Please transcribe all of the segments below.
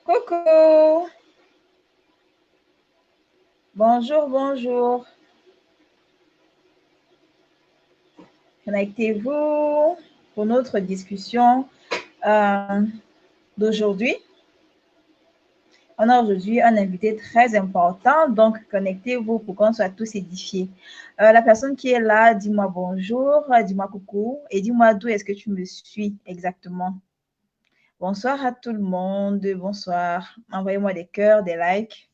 Coucou, bonjour, bonjour. Connectez-vous pour notre discussion euh, d'aujourd'hui. On a aujourd'hui un invité très important, donc connectez-vous pour qu'on soit tous édifiés. La personne qui est là, dis-moi bonjour, dis-moi coucou et dis-moi d'où est-ce que tu me suis exactement. Bonsoir à tout le monde, bonsoir. Envoyez-moi des cœurs, des likes.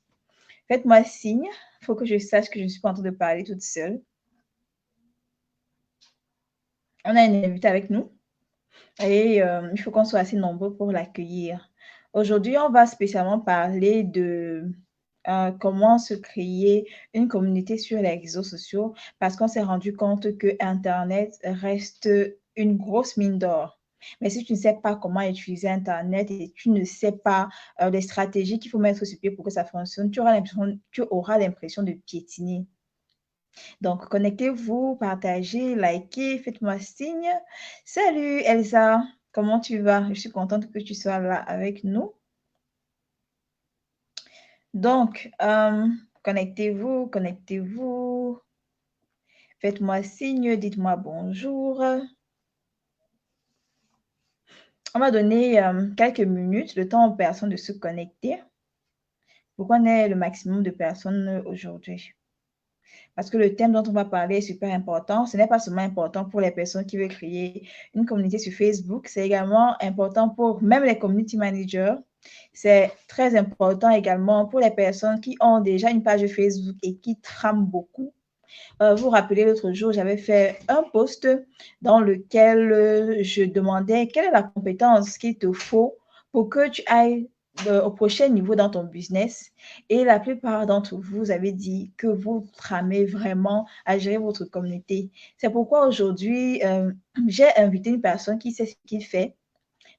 Faites-moi signe, il faut que je sache que je ne suis pas en train de parler toute seule. On a une invitée avec nous. Et il faut qu'on soit assez nombreux pour l'accueillir. Aujourd'hui, on va spécialement parler de comment se créer une communauté sur les réseaux sociaux parce qu'on s'est rendu compte que Internet reste une grosse mine d'or. Mais si tu ne sais pas comment utiliser Internet et tu ne sais pas les stratégies qu'il faut mettre sur pied pour que ça fonctionne, tu auras l'impression de piétiner. Donc, connectez-vous, partagez, likez, faites-moi signe. Salut Elsa, comment tu vas? Je suis contente que tu sois là avec nous. Donc, connectez-vous, connectez-vous. Faites-moi signe, dites-moi bonjour. On va donner quelques minutes, le temps aux personnes de se connecter pour qu'on ait le maximum de personnes aujourd'hui. Parce que le thème dont on va parler est super important. Ce n'est pas seulement important pour les personnes qui veulent créer une communauté sur Facebook, c'est également important pour même les community managers. C'est très important également pour les personnes qui ont déjà une page Facebook et qui trament beaucoup. Vous vous rappelez, l'autre jour, j'avais fait un post dans lequel je demandais quelle est la compétence qu'il te faut pour que tu ailles au prochain niveau dans ton business. Et la plupart d'entre vous avez dit que vous tramez vraiment à gérer votre communauté. C'est pourquoi aujourd'hui, j'ai invité une personne qui sait ce qu'il fait.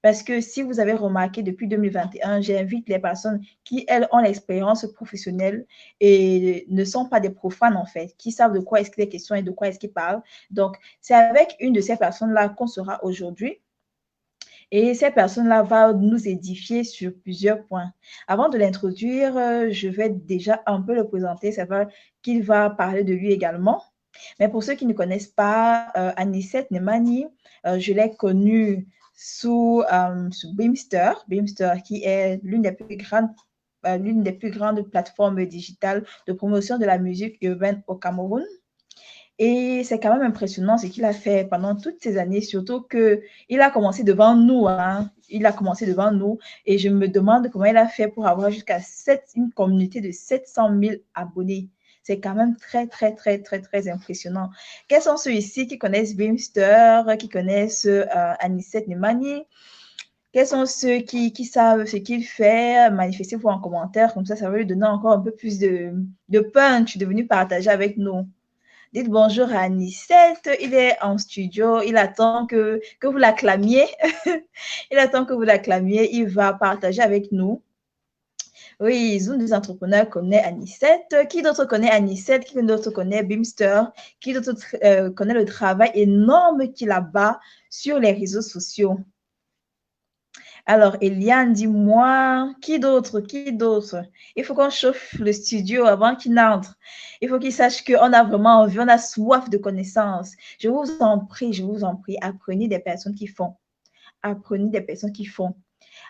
Parce que si vous avez remarqué depuis 2021, j'invite les personnes qui, elles, ont l'expérience professionnelle et ne sont pas des profanes, en fait, qui savent de quoi est-ce qu'il est question et de quoi est-ce qu'ils parlent. Donc, c'est avec une de ces personnes-là qu'on sera aujourd'hui. Et cette personne-là va nous édifier sur plusieurs points. Avant de l'introduire, je vais déjà un peu le présenter. C'est vrai qu'il va parler de lui également. Mais pour ceux qui ne connaissent pas Anicet Nemani, je l'ai connue sous Beamster. Beamster qui est l'une des plus grandes plateformes digitales de promotion de la musique urbaine au Cameroun. Et c'est quand même impressionnant ce qu'il a fait pendant toutes ces années, surtout qu'il a commencé devant nous. Hein. Il a commencé devant nous et je me demande comment il a fait pour avoir jusqu'à une communauté de 700 000 abonnés. C'est quand même très, très, très, très, très impressionnant. Quels sont ceux ici qui connaissent Beamster, qui connaissent Anicet Nemani? Quels sont ceux qui savent ce qu'il fait? Manifestez-vous en commentaire, comme ça va lui donner encore un peu plus de punch de venir partager avec nous. Dites bonjour à Anicette, il est en studio, il attend que vous l'acclamiez. Il attend que vous l'acclamiez, il va partager avec nous. Oui, Zoom des entrepreneurs connaît Anicette. Qui d'autre connaît Anicette? Qui d'autre connaît Beamster? Qui d'autre connaît le travail énorme qu'il abat sur les réseaux sociaux? Alors, Eliane, dis-moi, qui d'autre? Qui d'autre? Il faut qu'on chauffe le studio avant qu'il n'entre. Il faut qu'il sache qu'on a vraiment envie, on a soif de connaissances. Je vous en prie, apprenez des personnes qui font. Apprenez des personnes qui font.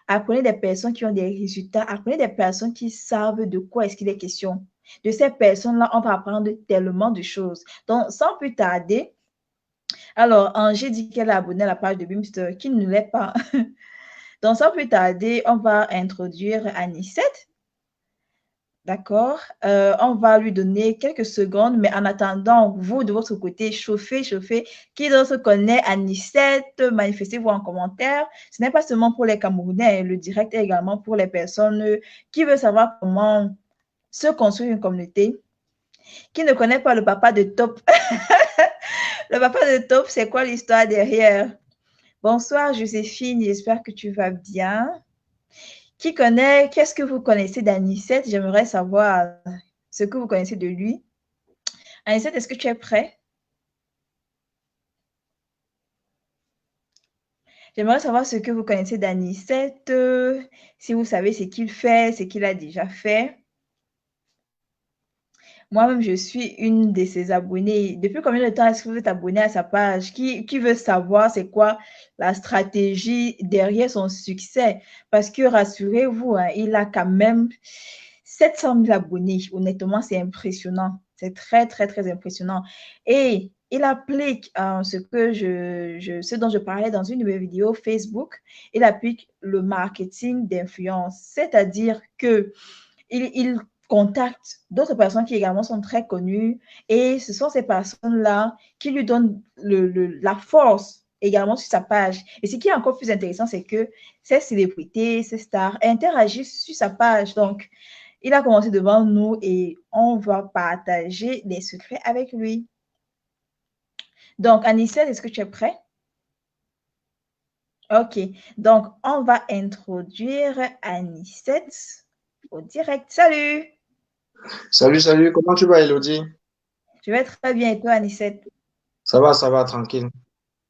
Apprenez des personnes qui ont des résultats. Apprenez des personnes qui savent de quoi est-ce qu'il est question. De ces personnes-là, on va apprendre tellement de choses. Donc, sans plus tarder, alors, Angers dit qu'elle a abonné à la page de Beamster, qui ne l'est pas. Donc, sans plus tarder, on va introduire Anicette. D'accord? On va lui donner quelques secondes, mais en attendant, vous, de votre côté, chauffez, chauffez. Qui d'autre connaît Anicette? Manifestez-vous en commentaire. Ce n'est pas seulement pour les Camerounais, le direct est également pour les personnes qui veulent savoir comment se construire une communauté. Qui ne connaît pas le papa de Top? Le papa de Top, c'est quoi l'histoire derrière? Bonsoir Joséphine, j'espère que tu vas bien. Qu'est-ce que vous connaissez d'Anicette? J'aimerais savoir ce que vous connaissez de lui. Anicette, est-ce que tu es prêt? J'aimerais savoir ce que vous connaissez d'Anicette, si vous savez ce qu'il fait, ce qu'il a déjà fait. Moi-même, je suis une de ses abonnées. Depuis combien de temps est-ce que vous êtes abonné à sa page? Qui veut savoir c'est quoi la stratégie derrière son succès? Parce que rassurez-vous, hein, il a quand même 700 000 abonnés. Honnêtement, c'est impressionnant. C'est très, très, très impressionnant. Et il applique ce dont je parlais dans une de mes vidéos Facebook. Il applique le marketing d'influence, c'est-à-dire que il contacte d'autres personnes qui également sont très connues et ce sont ces personnes-là qui lui donnent la force également sur sa page. Et ce qui est encore plus intéressant, c'est que ces célébrités, ces stars interagissent sur sa page. Donc, il a commencé devant nous et on va partager des secrets avec lui. Donc, Anissette, est-ce que tu es prêt? Ok, donc on va introduire Anissette au direct. Salut! Salut, salut, comment tu vas, Elodie? Je vais très bien et toi, Anissette? Ça va, tranquille.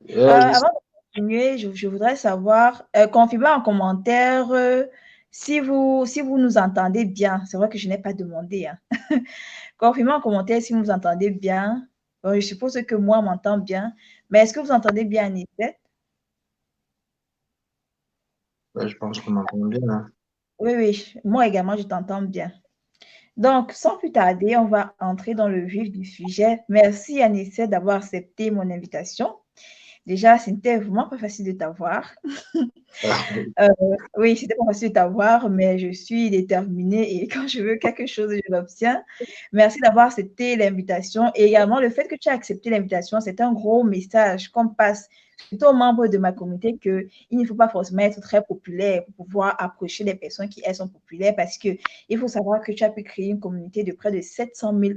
Avant de continuer, je voudrais savoir, confirmez en commentaire si vous nous entendez bien. C'est vrai que je n'ai pas demandé, hein. Confirmez en commentaire si vous nous entendez bien. Bon, je suppose que moi, on m'entend bien. Mais est-ce que vous entendez bien, Anissette? Ouais, je pense qu'on m'entend bien, hein. Oui, oui, moi également, je t'entends bien. Donc, sans plus tarder, on va entrer dans le vif du sujet. Merci, Anissette, d'avoir accepté mon invitation. Déjà, c'était vraiment pas facile de t'avoir. Euh, oui, c'était pas facile de t'avoir, mais je suis déterminée et quand je veux quelque chose, je l'obtiens. Merci d'avoir accepté l'invitation et également le fait que tu as accepté l'invitation, c'est un gros message qu'on passe surtout aux membres de ma communauté qu'il ne faut pas forcément être très populaire pour pouvoir approcher des personnes qui, elles, sont populaires parce que il faut savoir que tu as pu créer une communauté de près de 700 000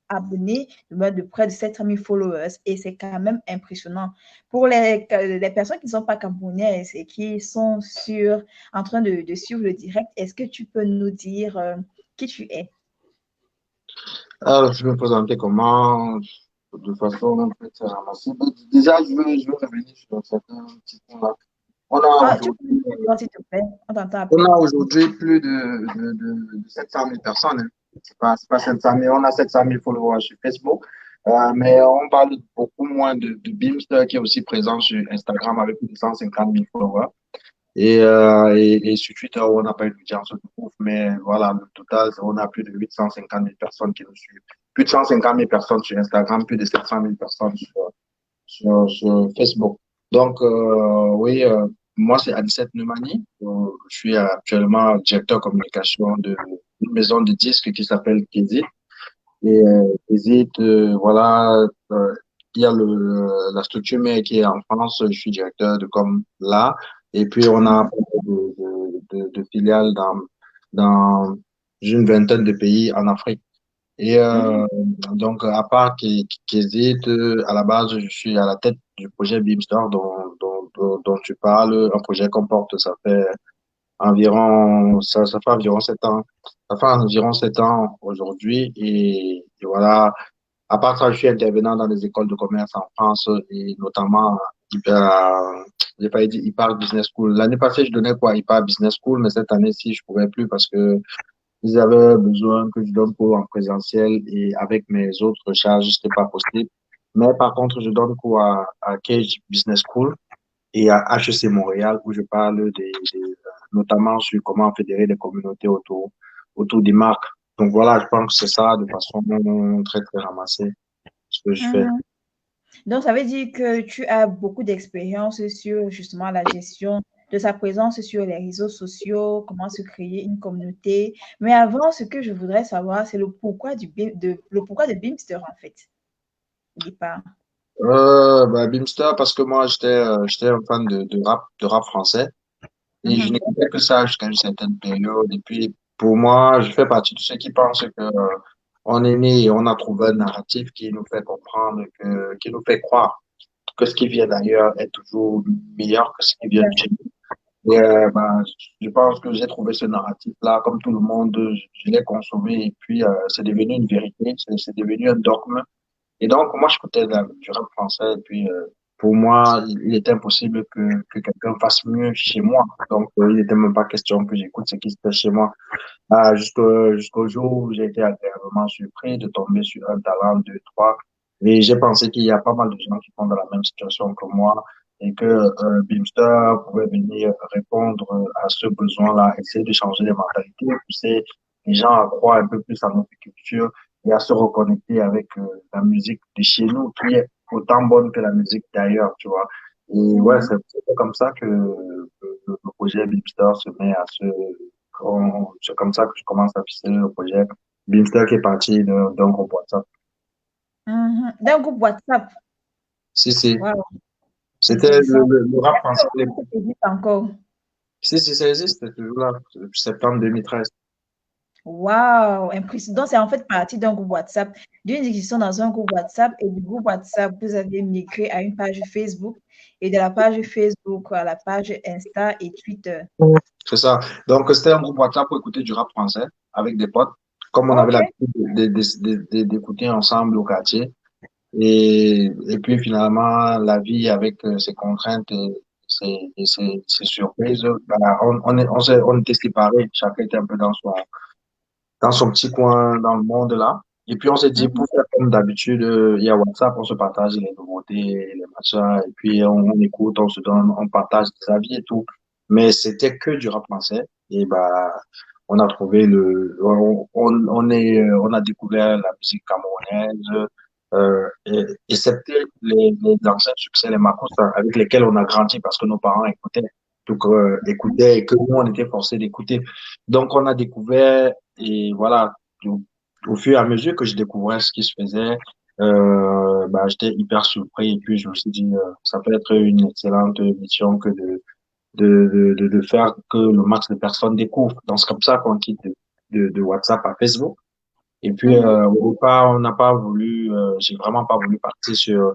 abonnés, de près de 700 000 followers et c'est quand même impressionnant. Pour les personnes qui ne sont pas camerounaises et qui sont en train de suivre le direct, est-ce que tu peux nous dire qui tu es? Alors, je vais me présenter comment, de façon un peu très ramassée. Déjà, je veux revenir sur certains petits points là. On a Ah, tu peux aujourd'hui, nous dire toi, s'il te plaît? On t'entend à on peine. a aujourd'hui plus de 700 000 personnes, hein. C'est pas 700 000, on a 700 000 followers sur Facebook, mais on parle beaucoup moins de Beamster qui est aussi présent sur Instagram avec plus de 150 000 followers. Et sur Twitter, on n'a pas eu d'audience de ouf, mais voilà, le total, on a plus de 850 000 personnes qui nous suivent. Plus de 150 000 personnes sur Instagram, plus de 700 000 personnes sur Facebook. Donc, oui, moi, c'est Anicette Neumani. Je suis actuellement directeur communication d'une maison de disques qui s'appelle Kézit. Et Kézit, voilà, il y a la structure mère qui est en France, je suis directeur de com là. Et puis, on a Mhm, de filiales dans une vingtaine de pays en Afrique. Et mhm, donc, à part Kézit, à la base, je suis à la tête du projet Beamstar dont tu parles, un projet qu'on porte, ça fait environ 7 ans. Ça fait environ 7 ans aujourd'hui. Et voilà, à part ça, je suis intervenant dans les écoles de commerce en France et notamment, j'ai pas dit IPAR Business School. L'année passée, je donnais quoi, IPAR Business School, mais cette année-ci, je pouvais plus parce que ils avaient besoin que je donne cours en présentiel et avec mes autres charges, c'était pas possible. Mais par contre, je donne cours à Cage Business School et à HEC Montréal où je parle notamment sur comment fédérer des communautés autour des marques. Donc voilà, je pense que c'est ça de façon très, très ramassée ce que je fais. mhm. Donc, ça veut dire que tu as beaucoup d'expérience sur justement la gestion de sa présence sur les réseaux sociaux, comment se créer une communauté. Mais avant, ce que je voudrais savoir, c'est le pourquoi de Beamster, en fait, au départ. Bah, Beamster, parce que moi, j'étais un fan de rap français. Et je Mhm. n'écoutais que ça jusqu'à une certaine période. Et puis, pour moi, je fais partie de ceux qui pensent que on est né et on a trouvé un narratif qui nous fait comprendre qui nous fait croire que ce qui vient d'ailleurs est toujours meilleur que ce qui vient de chez nous. Et ben, je pense que j'ai trouvé ce narratif-là, comme tout le monde, je l'ai consommé et puis c'est devenu une vérité, c'est devenu un dogme. Et donc, moi, j'écoutais du rap français et puis pour moi, il était impossible que quelqu'un fasse mieux chez moi. Donc, il n'était même pas question que j'écoute ce qui se fait chez moi. Jusqu'au jour où j'ai été agréablement surpris de tomber sur un talent, deux, trois. Et j'ai pensé qu'il y a pas mal de gens qui sont dans la même situation que moi et que Beamster pouvait venir répondre à ce besoin-là, essayer de changer les mentalités, pousser les gens à croire un peu plus à notre culture et à se reconnecter avec la musique de chez nous, qui est autant bonne que la musique d'ailleurs, tu vois. Et ouais, Mhm. c'est comme ça que le projet Beamster se met à se c'est comme ça que je commence à ficeler le projet. Beamster qui est parti d'un groupe WhatsApp. Mhm. D'un groupe WhatsApp. Si, si. Wow, C'était intéressant. le rap Est-ce français. que le groupe existe encore? Si, si, ça existe, c'est toujours là, depuis septembre 2013. Wow, impressionnant. Donc, c'est en fait partie d'un groupe WhatsApp, d'une discussion dans un groupe WhatsApp et du groupe WhatsApp, vous avez migré à une page Facebook et de la page Facebook à la page Insta et Twitter. C'est ça. Donc, c'était un groupe WhatsApp pour écouter du rap français avec des potes, comme on avait Ok. l'habitude d'écouter ensemble au quartier. Et puis finalement, la vie avec ses contraintes et ses surprises, ben, on était séparés. Chacun était un peu dans son petit coin dans le monde là. Et puis on s'est dit, Mhm. pour faire comme d'habitude, il y a WhatsApp, on se partage les nouveautés, les machins, et puis on écoute, on se donne, on partage des avis et tout. Mais c'était que du rap français. Et bah, on a trouvé on a découvert la musique camerounaise, excepté les anciens succès, les Marcos, avec lesquels on a grandi parce que nos parents écoutaient, donc, écoutaient et que nous, on était forcés d'écouter. Donc, on a découvert et voilà, au fur et à mesure que je découvrais ce qui se faisait, bah, j'étais hyper surpris et puis je me suis dit, ça peut être une excellente mission que de faire que le max de personnes découvrent. Donc, c'est comme ça qu'on quitte de WhatsApp à Facebook. Et puis, Mhm. au départ, on n'a pas voulu, j'ai vraiment pas voulu partir sur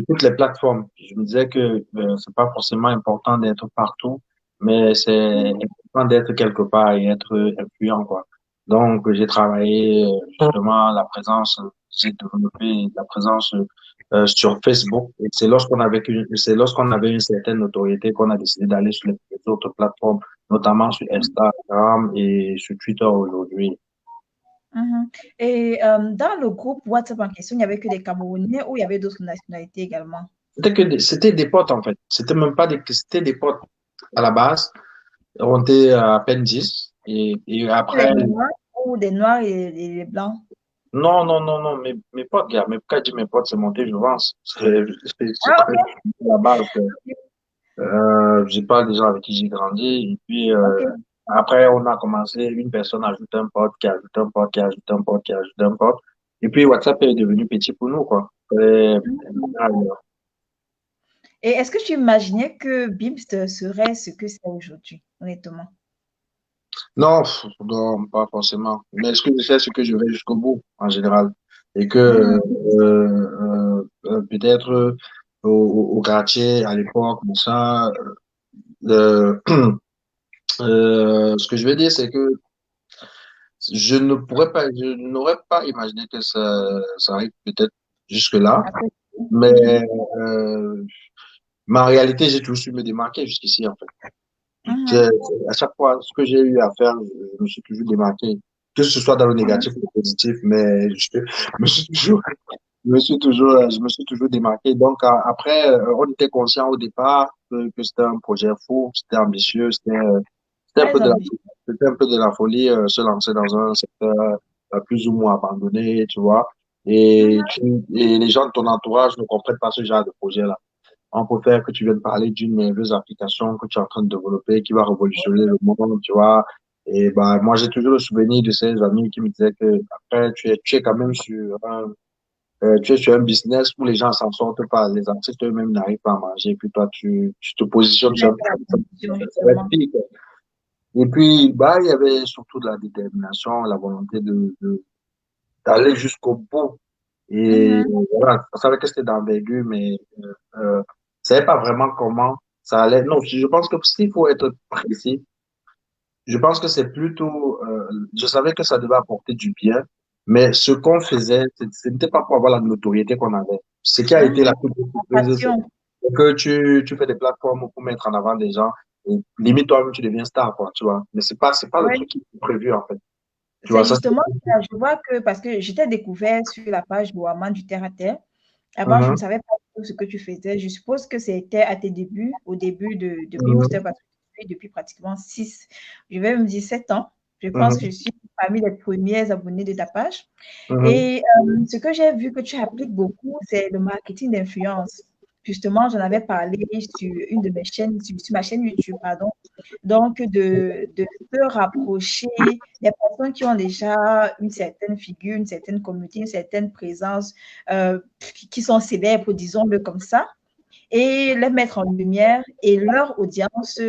toutes les plateformes. Je me disais que c'est pas forcément important d'être partout, mais c'est important d'être quelque part et être influent, quoi. Donc, j'ai travaillé justement la présence, j'ai développé la présence sur Facebook. Et c'est lorsqu'on avait une certaine notoriété qu'on a décidé d'aller sur les autres plateformes, notamment sur Instagram et sur Twitter aujourd'hui. Mhm. Et dans le groupe WhatsApp en question, il n'y avait que des Camerounais ou il y avait d'autres nationalités également? C'était des potes, en fait. C'était des potes à la base. On était à peine 10. Et Les après, Noirs ou des Noirs et les Blancs? non, non, non, non, mes potes, gars, quand je dis mes potes, c'est monté, je pense. C'est Ah, quoi, ok. la base. Je parle des gens avec qui j'ai grandi. Et puis, Ok. après, on a commencé, une personne ajoute un pote, qui ajoute un pote, qui ajoute un pote, qui ajoute un pote. Et puis, WhatsApp est devenu petit pour nous, quoi. Et est-ce que tu imaginais que BIMST serait ce que c'est aujourd'hui, honnêtement? Non, non, pas forcément. Mais ce que je sais, c'est que je vais jusqu'au bout, en général. Et que Mhm. peut-être au quartier, à l'époque, tout ça, euh, ce que je veux dire, c'est que je n'aurais pas imaginé que ça arrive peut-être jusque-là. Après, Mais mhm. euh, en réalité, j'ai toujours su me démarquer jusqu'ici, en fait. Mhm. À chaque fois, ce que j'ai eu à faire, je me suis toujours démarqué, que ce soit dans le Mhm. négatif ou le positif, mais me suis toujours, je me suis toujours démarqué. Donc, après, on était conscient au départ que c'était un projet fou, c'était ambitieux, c'était un peu Très de la, ambitieux. c'était un peu de la folie, se lancer dans un secteur plus ou moins abandonné, tu vois. Mhm. Et les gens de ton entourage ne comprennent pas ce genre de projet-là. On préfère que tu viennes parler d'une merveilleuse application que tu es en train de développer, qui va révolutionner le monde, tu vois. Et bah, moi, j'ai toujours le souvenir de ces amis qui me disaient que après, tu es quand même tu es sur un business où les gens s'en sortent pas. Les artistes eux-mêmes n'arrivent pas à manger. Et puis toi, tu te positionnes Tu n'as sur un pas la condition, ça va être justement. pire, quoi. Et puis, bah, il y avait surtout de la détermination, la volonté d'aller jusqu'au bout. Et Mhm. voilà, on savait que c'était d'envergure, mais je savais pas vraiment comment ça allait. Non, je pense que s'il faut être précis, je pense que c'est plutôt, je savais que ça devait apporter du bien, mais ce qu'on faisait, ce n'était pas pour avoir la notoriété qu'on avait. Ce qui a été la Mhm. plus grosse La surprise, passion. que tu fais des plateformes pour mettre en avant des gens. Et limite, toi-même, tu deviens star, quoi, tu vois. Mais c'est pas le Ouais. truc qui est prévu, en fait. Tu vois, C'est ça, justement ça. Je vois que parce que j'étais découvert sur la page de Waman du Terre à Terre. Avant, je ne Mhm, savais pas tout ce que tu faisais. Je suppose que c'était à tes débuts, au début de Beamster, mhm, parce que je suis depuis pratiquement 6, je vais me dire 7 ans. Je pense que mhm, je suis parmi les premiers abonnés de ta page. mhm. Et ce que j'ai vu que tu appliques beaucoup, c'est le marketing d'influence. Justement, j'en avais parlé sur une de mes chaînes, sur ma chaîne YouTube, pardon. Donc, de se rapprocher des personnes qui ont déjà une certaine figure, une certaine communauté, une certaine présence, qui sont célèbres, disons-le comme ça, et les mettre en lumière et leur audience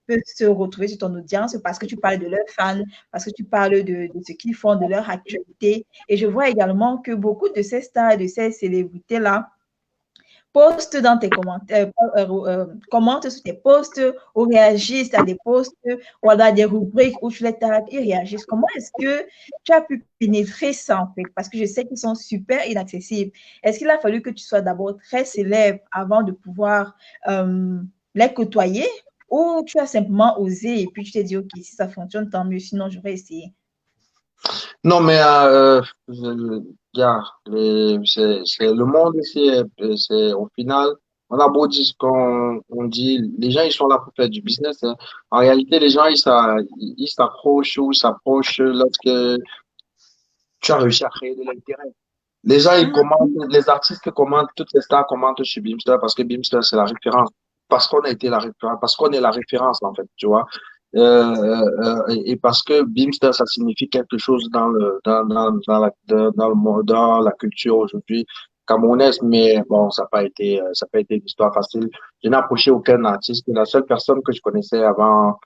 peut se retrouver sur ton audience parce que tu parles de leurs fans, parce que tu parles de ce qu'ils font, de leur actualité. Et je vois également que beaucoup de ces stars, de ces célébrités-là, postent dans tes commentaires, commentent sur tes posts ou réagissent à des posts ou à des rubriques où tu les tags, ils réagissent. Comment est-ce que tu as pu pénétrer ça en fait? Parce que je sais qu'ils sont super inaccessibles. Est-ce qu'il a fallu que tu sois d'abord très célèbre avant de pouvoir les côtoyer ou tu as simplement osé et puis tu t'es dit, OK, si ça fonctionne, tant mieux, sinon j'aurais essayé. Non, mais gars, le monde ici, au final, on a beau dire ce qu'on dit, les gens ils sont là pour faire du business, hein. En réalité, les gens ils s'accrochent ou s'approchent lorsque tu as réussi à créer de l'intérêt. Les gens ils Mhm. commentent, les artistes commentent, toutes les stars commentent sur Beamster parce que Beamster c'est la référence, parce qu'on a été la référence, parce qu'on est la référence en fait, tu vois. Et parce que Beamster, ça signifie quelque chose dans le monde, dans la culture aujourd'hui camerounaise, mais bon, ça n'a pas été une histoire facile. Je n'ai approché aucun artiste. La seule personne que je connaissais avant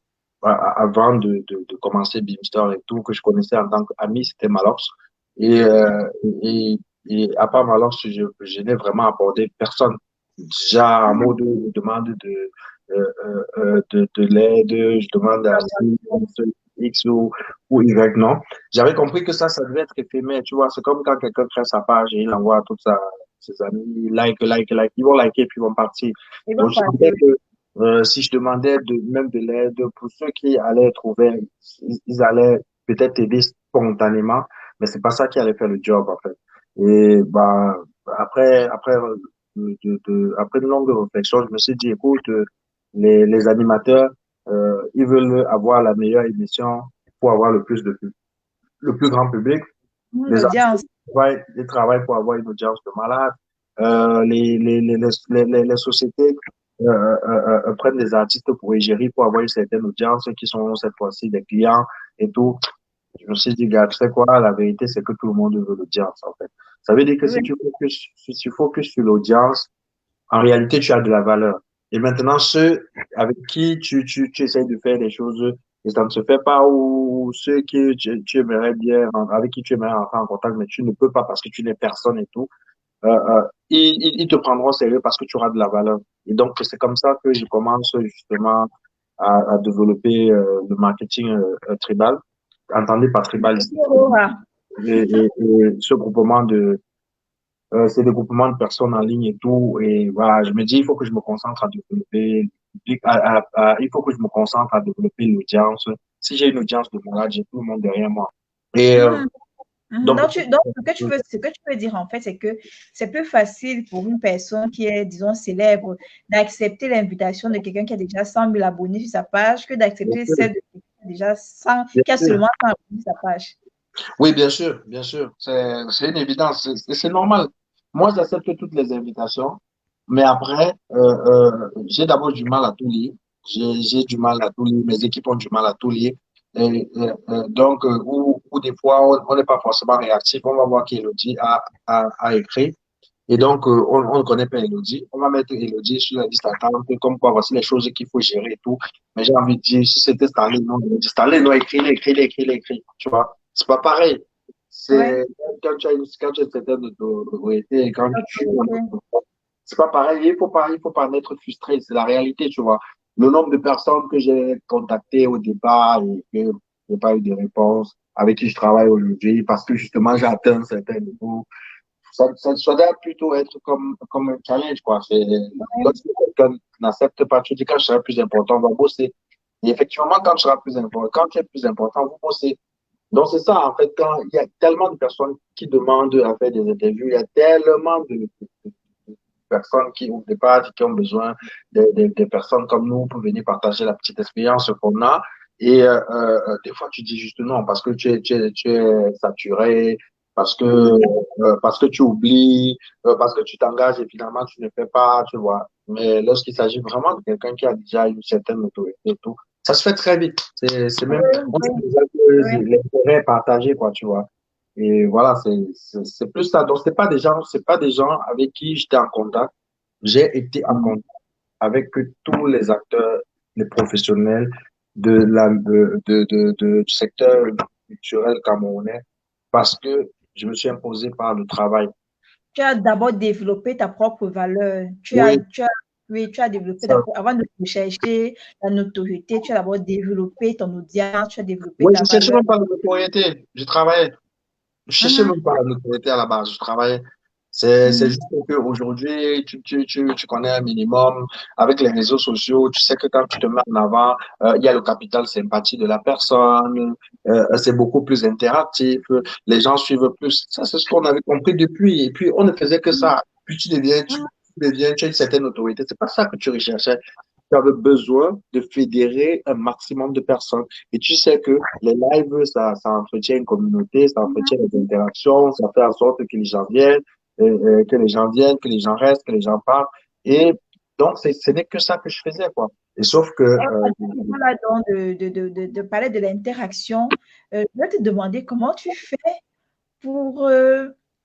de commencer Beamster et tout, que je connaissais en tant qu'ami, c'était Malox. Et, et, et à part Malox, je n'ai vraiment abordé personne. Déjà, en mode, je demande de l'aide, je demande à X ou Y, non. J'avais compris que ça devait être éphémère, tu vois. C'est comme quand quelqu'un crée sa page et il envoie à ses amis, like. Ils vont liker puis ils vont partir. Et Donc, bon, je sentais que si je demandais même de l'aide, pour ceux qui allaient être ouverts, ils allaient peut-être aider spontanément, mais c'est pas ça qui allait faire le job, en fait. Et bah, après une longue réflexion, je me suis dit, écoute, les animateurs, ils veulent avoir la meilleure émission pour avoir le plus grand public. Les artistes l'audience. ils travaillent pour avoir une audience de malade. Les sociétés prennent des artistes pour égérie pour avoir une certaine audience qui sont cette fois-ci des clients et tout. Je me suis dit, gars, tu sais quoi, la vérité, c'est que tout le monde veut l'audience, en fait. Ça veut dire que Oui. si tu focuses sur l'audience, en réalité, tu as de la valeur. Et maintenant, ceux avec qui tu essayes de faire des choses et ça ne se fait pas, ou ceux qui tu aimerais bien, avec qui tu aimerais entrer en contact, mais tu ne peux pas parce que tu n'es personne et tout, ils te prendront au sérieux parce que tu auras de la valeur. Et donc, c'est comme ça que je commence justement à développer le marketing tribal. Entendez par tribal ici. Aurora. Et ce groupement c'est des groupements de personnes en ligne et tout. Et voilà, je me dis, il faut que je me concentre à développer, il faut que je me concentre à développer l'audience. Si j'ai une audience de malade, j'ai tout le monde derrière moi. Et Mhm. Mhm. donc, Donc, ce que tu peux dire en fait, c'est que c'est plus facile pour une personne qui est, disons, célèbre d'accepter l'invitation de quelqu'un qui a déjà 100 000 abonnés sur sa page que bien d'accepter sûr, celle de quelqu'un qui a déjà 100, bien qui a sûr. seulement 100 abonnés sur sa page. Oui, bien sûr, bien sûr. C'est une évidence. C'est normal. Moi, j'accepte toutes les invitations. Mais après, j'ai d'abord du mal à tout lire. J'ai du mal à tout lire. Mes équipes ont du mal à tout lire. Donc, ou des fois, on n'est pas forcément réactif. On va voir qu'Elodie a écrit. Et donc, on ne connaît pas Elodie. On va mettre Elodie sur la liste d'attente, comme quoi voici les choses qu'il faut gérer et tout. Mais j'ai envie de dire, si c'était Stanley, non, Stanley, non, écris. Tu vois, c'est pas pareil. Oui. C'est quand tu as une certaine autorité et quand tu Autorité. c'est pas pareil. Il faut pas en être frustré. C'est la réalité, tu vois. Le nombre de personnes que j'ai contactées au départ et que j'ai pas eu de réponse, avec qui je travaille aujourd'hui, parce que justement, j'ai atteint un certain niveau. ça doit plutôt être comme un challenge, quoi. Lorsque quelqu'un n'accepte pas, tu dis quand je serai plus important, on va bosser. Et effectivement, quand tu seras plus important, quand tu es plus important, vous bossez. Donc, c'est ça, en fait, quand il y a tellement de personnes qui demandent à faire des interviews, il y a tellement de personnes qui ouvrent des pages, qui ont besoin des personnes comme nous pour venir partager la petite expérience qu'on a. Et des fois, tu dis juste non parce que tu es saturé, parce que tu oublies, parce que tu t'engages et finalement tu ne fais pas, tu vois. Mais lorsqu'il s'agit vraiment de quelqu'un qui a déjà une certaine autorité et tout, ça se fait très vite. C'est Oui, même, on oui, sait déjà que oui. l'intérêt est partagé, quoi, tu vois. Et voilà, c'est plus ça. Donc, c'est pas des gens avec qui j'étais en contact. J'ai été en contact avec tous les acteurs, les professionnels du secteur culturel camerounais parce que je me suis imposé par le travail. Tu as d'abord développé ta propre valeur. Oui, Oui, tu as développé ça. avant de rechercher la notoriété, tu as d'abord développé ton audience, tu as développé Oui, ta je cherchais valeur. même pas la notoriété. Je travaillais. Je cherchais Mhm. même pas la notoriété à la base, je travaillais. C'est Mhm. juste qu'aujourd'hui, tu connais un minimum avec les réseaux sociaux. Tu sais que quand tu te mets en avant, il y a le capital sympathie de la personne. C'est beaucoup plus interactif. Les gens suivent plus. Ça, c'est ce qu'on avait compris depuis. Et puis, on ne faisait que ça. Puis tu as une certaine autorité. C'est pas ça que tu recherchais. Tu avais besoin de fédérer un maximum de personnes. Et tu sais que les lives, ça entretient une communauté, ça entretient des interactions, ça fait en sorte que les gens viennent, que les gens viennent, que les gens restent, que les gens parlent. Et donc, ce n'est que ça que je faisais, quoi. Et sauf que, Voilà, donc de parler de l'interaction. Je vais te demander comment tu fais pour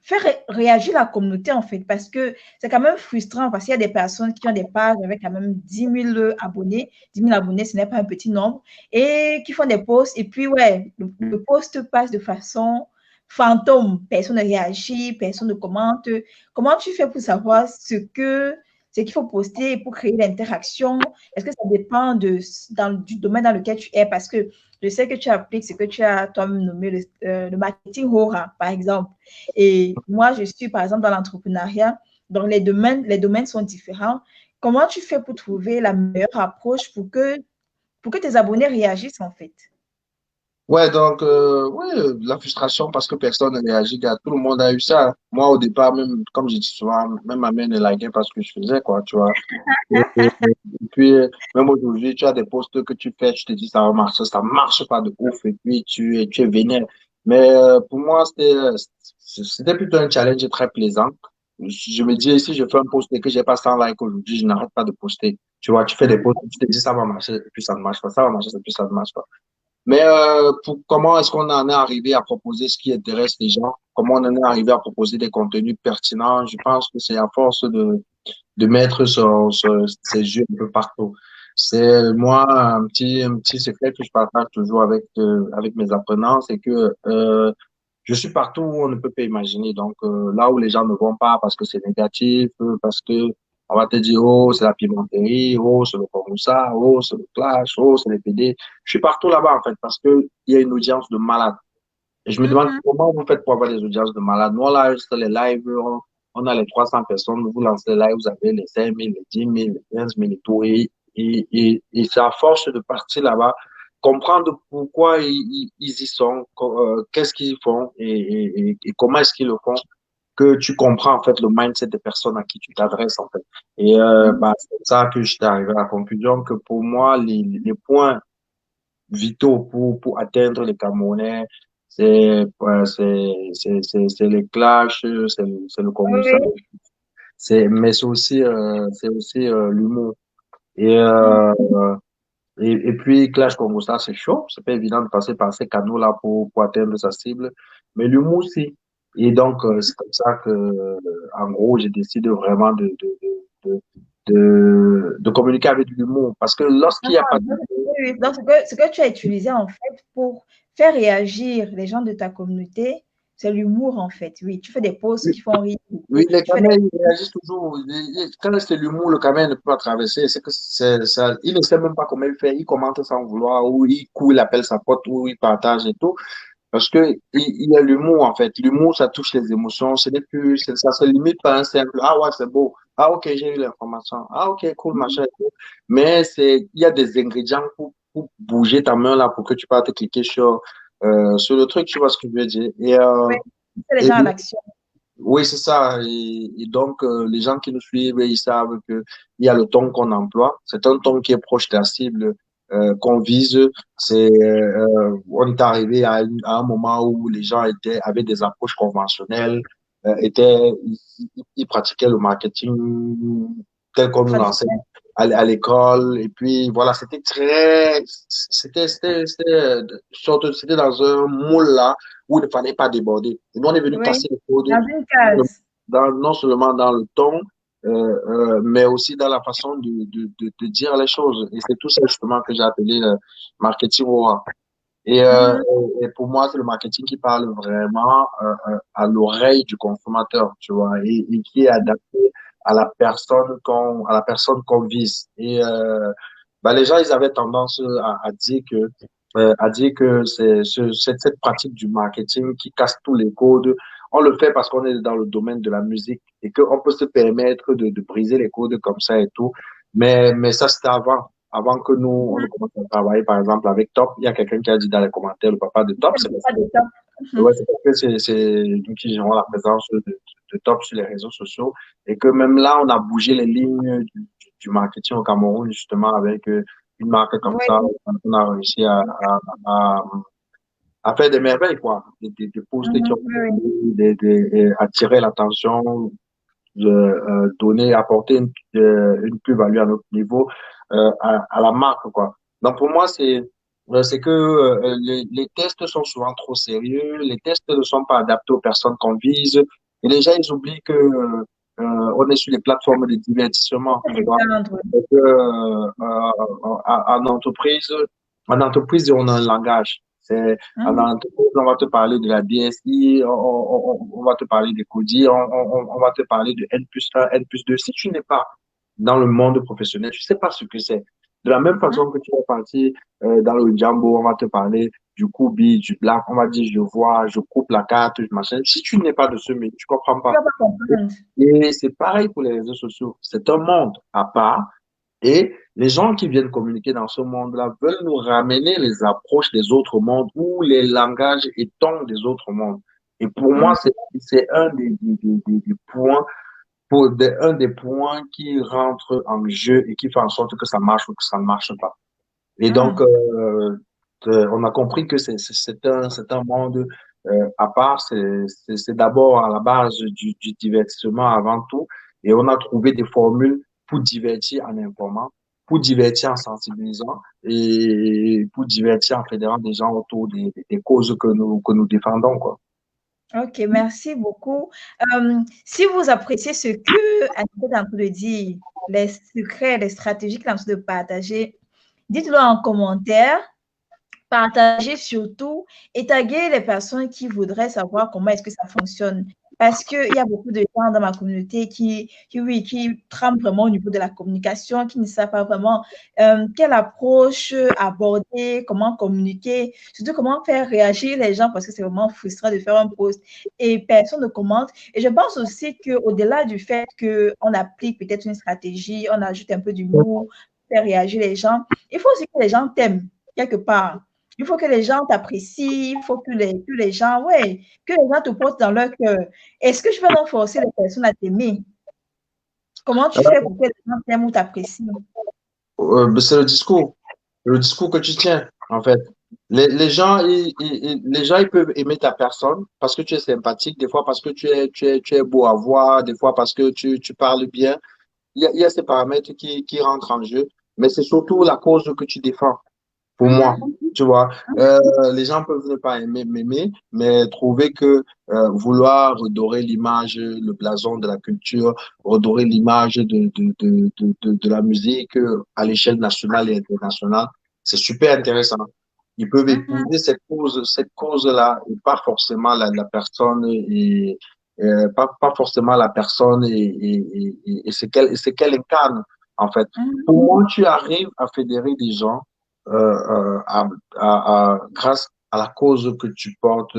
faire réagir la communauté, en fait, parce que c'est quand même frustrant, parce qu'il y a des personnes qui ont des pages avec quand même 10 000 abonnés. 10 000 abonnés, ce n'est pas un petit nombre, et qui font des posts, et puis, ouais, le post passe de façon fantôme. Personne ne réagit, personne ne commente. Comment tu fais pour savoir ce qu'il faut poster pour créer l'interaction? Est-ce que ça dépend du domaine dans lequel tu es? Parce que je sais que tu appliques ce que tu as toi-même nommé le marketing Hora, par exemple. Et moi, je suis, par exemple, dans l'entrepreneuriat. Donc, les domaines sont différents. Comment tu fais pour trouver la meilleure approche pour que tes abonnés réagissent, en fait? ouais, donc, ouais, la frustration parce que personne ne réagit, gars. Tout le monde a eu ça. Moi, au départ, même, comme je dis souvent, même ma mère ne likait pas ce que je faisais, quoi, tu vois. Et puis, même aujourd'hui, tu as des posts que tu fais, tu te dis, ça va marcher, ça marche pas de ouf, et puis tu es vénère. Mais pour moi, c'était plutôt un challenge très plaisant. Je me dis, si je fais un post et que j'ai pas 100 likes aujourd'hui, je n'arrête pas de poster. Tu vois, tu fais des posts, tu te dis, ça va marcher, et puis ça ne marche pas, ça va marcher, et puis ça ne marche pas. Mais comment est-ce qu'on en est arrivé à proposer ce qui intéresse les gens? Comment on en est arrivé à proposer des contenus pertinents? Je pense que c'est à force de mettre ses yeux un peu partout. C'est moi un petit secret que je partage toujours avec mes apprenants, c'est que je suis partout où on ne peut pas imaginer. Donc là où les gens ne vont pas parce que c'est négatif, parce que on va te dire oh c'est la pimenterie, oh c'est le Congossa, oh c'est le clash, oh c'est les PD. Je suis partout là-bas en fait parce que il y a une audience de malades. Et je me demande Mhm. comment vous faites pour avoir des audiences de malades. Nous, là, c'est les lives, on a les 300 personnes, vous lancez les lives, vous avez les 5 000, les 10 000, les 15 000 et tout. Et c'est à force de partir là-bas, comprendre pourquoi ils y sont, qu'est-ce qu'ils font et comment est-ce qu'ils le font, que tu comprends en fait le mindset des personnes à qui tu t'adresses en fait. Et Mhm. bah, c'est comme ça que j'étais arrivé à la conclusion que pour moi, les points vitaux pour atteindre les Camerounais. C'est les clashs, c'est le Congo, ça. Oui. Mais c'est aussi l'humour. Et, Mhm. et puis, Clash Congo, ça, c'est chaud. C'est pas évident de passer par ces canaux-là pour atteindre sa cible. Mais l'humour aussi. Et donc, c'est comme ça que, en gros, j'ai décidé vraiment de communiquer avec l'humour. Parce que lorsqu'il n'y a pas d'humour, Oui, oui. Donc, ce que tu as utilisé, en fait, pour faire réagir les gens de ta communauté, c'est l'humour, en fait. Oui, tu fais des posts qui font rire. oui, les Tu fais des... Camerounais, ils réagissent toujours. Quand c'est l'humour, le Cameroun ne peut pas traverser. C'est que c'est ça. Il ne sait même pas comment il fait. Il commente sans vouloir, ou il court, il appelle sa pote, ou il partage et tout. Parce que il y a l'humour, en fait. L'humour, ça touche les émotions. Ce n'est plus, ça se limite pas à un simple, ah ouais, c'est beau. Ah, ok, j'ai eu l'information. Ah, ok, cool, machin et tout. Mais il y a des ingrédients pour bouger ta main là, pour que tu puisses te cliquer sur le truc, tu vois ce que je veux dire. Oui, c'est les Et gens à l'action. oui, c'est ça. Et donc, les gens qui nous suivent, ils savent que il y a le ton qu'on emploie. C'est un ton qui est proche de la cible qu'on vise. On est arrivé à un moment où les gens avaient des approches conventionnelles, ils pratiquaient le marketing tel qu'on nous l'enseigne Traditionnel. à l'école. Et puis, voilà, c'était dans un moule là où il ne fallait pas déborder. Et nous, on est venu Oui, casser les codes dans une case. non seulement dans le ton, mais aussi dans la façon de dire les choses. Et c'est tout ça justement que j'ai appelé le marketing raw. Mhm. Et pour moi, c'est le marketing qui parle vraiment à l'oreille du consommateur, tu vois, et qui est adapté à la personne qu'on vise. Bah, les gens, ils avaient tendance à dire que cette pratique du marketing qui casse tous les codes. On le fait parce qu'on est dans le domaine de la musique et qu'on peut se permettre de briser les codes comme ça et tout. Mais ça, c'était avant. Avant que nous, on ne Mhm. commence à travailler, par exemple, avec Top, il y a quelqu'un qui a dit dans les commentaires, le papa de Top, C'est c'est parce pas que, de top. ouais, Mhm. c'est parce que c'est nous qui gérons la présence de Top sur les réseaux sociaux et que même là, on a bougé les lignes du marketing au Cameroun, justement, avec une marque comme ça, Oui. on a réussi à, à faire des merveilles, quoi. Des posts qui Mhm. ont Oui, oui. attiré l'attention, donner, apporter une plus-value à notre niveau, à la marque, quoi. Donc, pour moi, c'est que les tests sont souvent trop sérieux, les tests ne sont pas adaptés aux personnes qu'on vise, et les gens, ils oublient que on est sur les plateformes de divertissement, C'est tu vois. détendre. Et que, en entreprise, on a un langage. En Mhm. entreprise, on va te parler de la DSI, on va te parler des codis, on va te parler de N+1, N+2. Si tu n'es pas dans le monde professionnel, tu sais pas ce que c'est. De la même Mhm. façon que tu es parti dans le Django, on va te parler du Kubi, du Black, on va dire je vois, je coupe la carte, je machin. Si tu n'es pas de ce milieu, tu comprends Tu pas. vas pas comprendre. Et c'est pareil pour les réseaux sociaux. C'est un monde à part. Et les gens qui viennent communiquer dans ce monde-là veulent nous ramener les approches des autres mondes ou les langages et tons des autres mondes. Et pour moi, Mhm. c'est un des points, un des points qui rentre en jeu et qui fait en sorte que ça marche ou que ça ne marche pas. Et donc, Mhm. on a compris que c'est un monde à part. C'est d'abord à la base du divertissement avant tout. Et on a trouvé des formules pour divertir en informant, pour divertir en sensibilisant et pour divertir en fédérant des gens autour des causes que nous défendons, quoi. Ok, merci beaucoup. Si vous appréciez ce que Anita est en train de dire, les secrets, les stratégies qu'elle est en train de partager, dites-le en commentaire. Partagez surtout et taguez les personnes qui voudraient savoir comment est-ce que ça fonctionne. Parce qu'il y a beaucoup de gens dans ma communauté oui, qui trament vraiment au niveau de la communication, qui ne savent pas vraiment quelle approche aborder, comment communiquer, surtout comment faire réagir les gens parce que c'est vraiment frustrant de faire un post et personne ne commente. Et je pense aussi qu'au-delà du fait qu'on applique peut-être une stratégie, on ajoute un peu d'humour, faire réagir les gens, il faut aussi que les gens t'aiment quelque part. Il faut que les gens t'apprécient, il faut que les gens, ouais, que les gens te portent dans leur cœur. Est-ce que je vais donc forcer les personnes à t'aimer? Comment tu fais pour que les gens t'aiment ou t'apprécient? C'est le discours que tu tiens, en fait. Les gens, les gens, ils peuvent aimer ta personne parce que tu es sympathique, des fois parce que tu es beau à voir, des fois parce que tu parles bien. Il y a ces paramètres qui rentrent en jeu, mais c'est surtout la cause que tu défends pour moi. Mhm. Tu vois, euh, les gens peuvent ne pas m'aimer, mais trouver que vouloir redorer l'image, le blason de la culture, redorer l'image de la musique à l'échelle nationale et internationale, c'est super intéressant. Ils peuvent Mhm. épouser cette cause-là, et pas forcément la personne et pas forcément la personne et ce qu'elle incarne, en fait. Mhm. Pour moi, tu arrives à fédérer des gens grâce à la cause que tu portes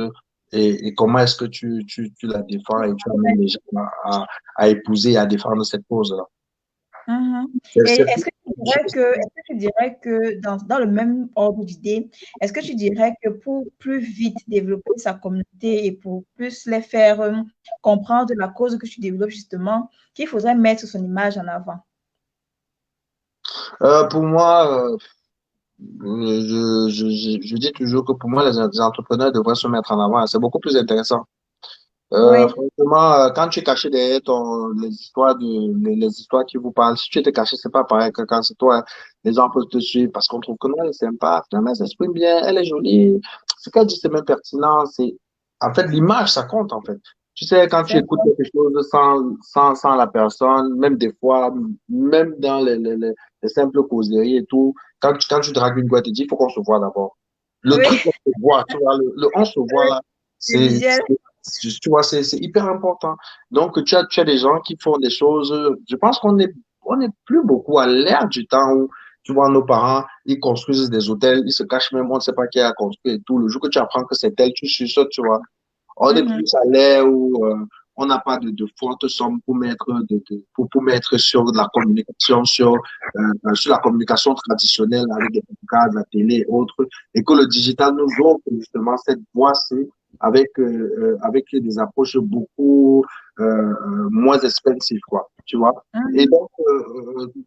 et comment est-ce que tu la défends et tu amènes les gens à épouser et à défendre cette cause-là. Mhm. C'est, Et c'est- est-ce que tu dirais que dans le même ordre d'idée, est-ce que tu dirais que pour plus vite développer sa communauté et pour plus les faire comprendre la cause que tu développes justement, qu'il faudrait mettre son image en avant? pour moi, je dis toujours que pour moi, les entrepreneurs devraient se mettre en avant. C'est beaucoup plus intéressant. Oui, Franchement, quand tu es caché derrière les histoires qui vous parlent, si tu étais caché, c'est pas pareil que quand c'est toi, les gens peuvent te suivre parce qu'on trouve que non, elle est sympa, finalement, elle s'exprime bien, elle est jolie. Ce qu'elle dit, c'est même pertinent. En fait, l'image, ça compte, en fait. Tu sais, quand tu c'est écoutes quelque chose sans la personne, même des fois, même dans les simples causeries et tout, quand tu dragues une boîte, tu dis, il faut qu'on se voit d'abord. Le oui, truc, on se voit, tu vois, le on se voit là, le c'est, visuel. tu vois, c'est hyper important. Donc, tu as des gens qui font des choses. Je pense on est plus beaucoup à l'ère du temps où, tu vois, nos parents, ils construisent des hôtels, ils se cachent même, on ne sait pas qui a construit et tout. Le jour que tu apprends que c'est tel, tu chuchotes, tu vois. On est Mhm. plus à l'ère où on n'a pas de fortes sommes pour mettre sur la communication, sur la communication traditionnelle avec des podcasts, la télé et autres, et que le digital nous offre justement cette voie-ci avec des approches beaucoup moins expensives, quoi, tu vois. Et Mhm. donc,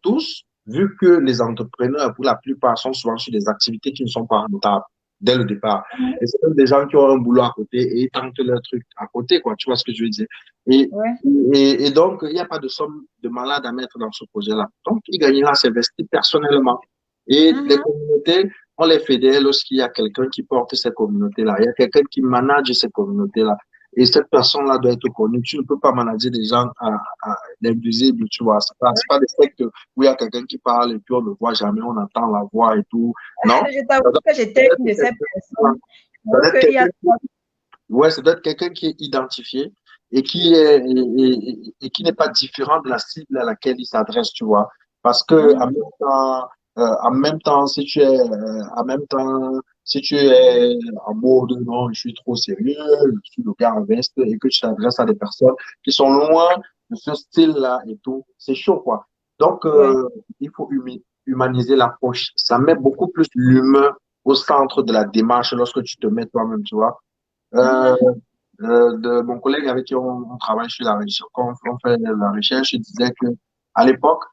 tous, vu que les entrepreneurs, pour la plupart, sont souvent sur des activités qui ne sont pas rentables dès le départ, et c'est même des gens qui ont un boulot à côté et ils tentent leur truc à côté, quoi. Tu vois ce que je veux dire? Et, Ouais. et donc, il n'y a pas de somme de malade à mettre dans ce projet-là. Donc, il gagnera à s'investir personnellement. Et les Mhm. communautés, on les fédère lorsqu'il y a quelqu'un qui porte ces communautés-là. Il y a quelqu'un qui manage ces communautés-là. Et cette personne-là doit être connue. Tu ne peux pas manager des gens à l'invisible, tu vois. C'est pas des sectes où il y a quelqu'un qui parle et puis on ne le voit jamais, on entend la voix et tout. Non. Je t'avoue que Ça j'étais doit une de être ces personnes. ça doit Donc, être il y a quelqu'un ouais, ça doit être quelqu'un qui est identifié et qui n'est pas différent de la cible à laquelle il s'adresse, tu vois. Parce que Mhm. en même temps, si tu es en mode non, je suis trop sérieux, je suis le gars en veste et que tu t'adresses à des personnes qui sont loin de ce style-là et tout, c'est chaud, quoi. Donc, Ouais. il faut humaniser l'approche. Ça met beaucoup plus l'humain au centre de la démarche lorsque tu te mets toi-même, tu vois. Euh, Mhm. de mon collègue avec qui on travaille sur la recherche, quand on fait la recherche, il disait que à l'époque,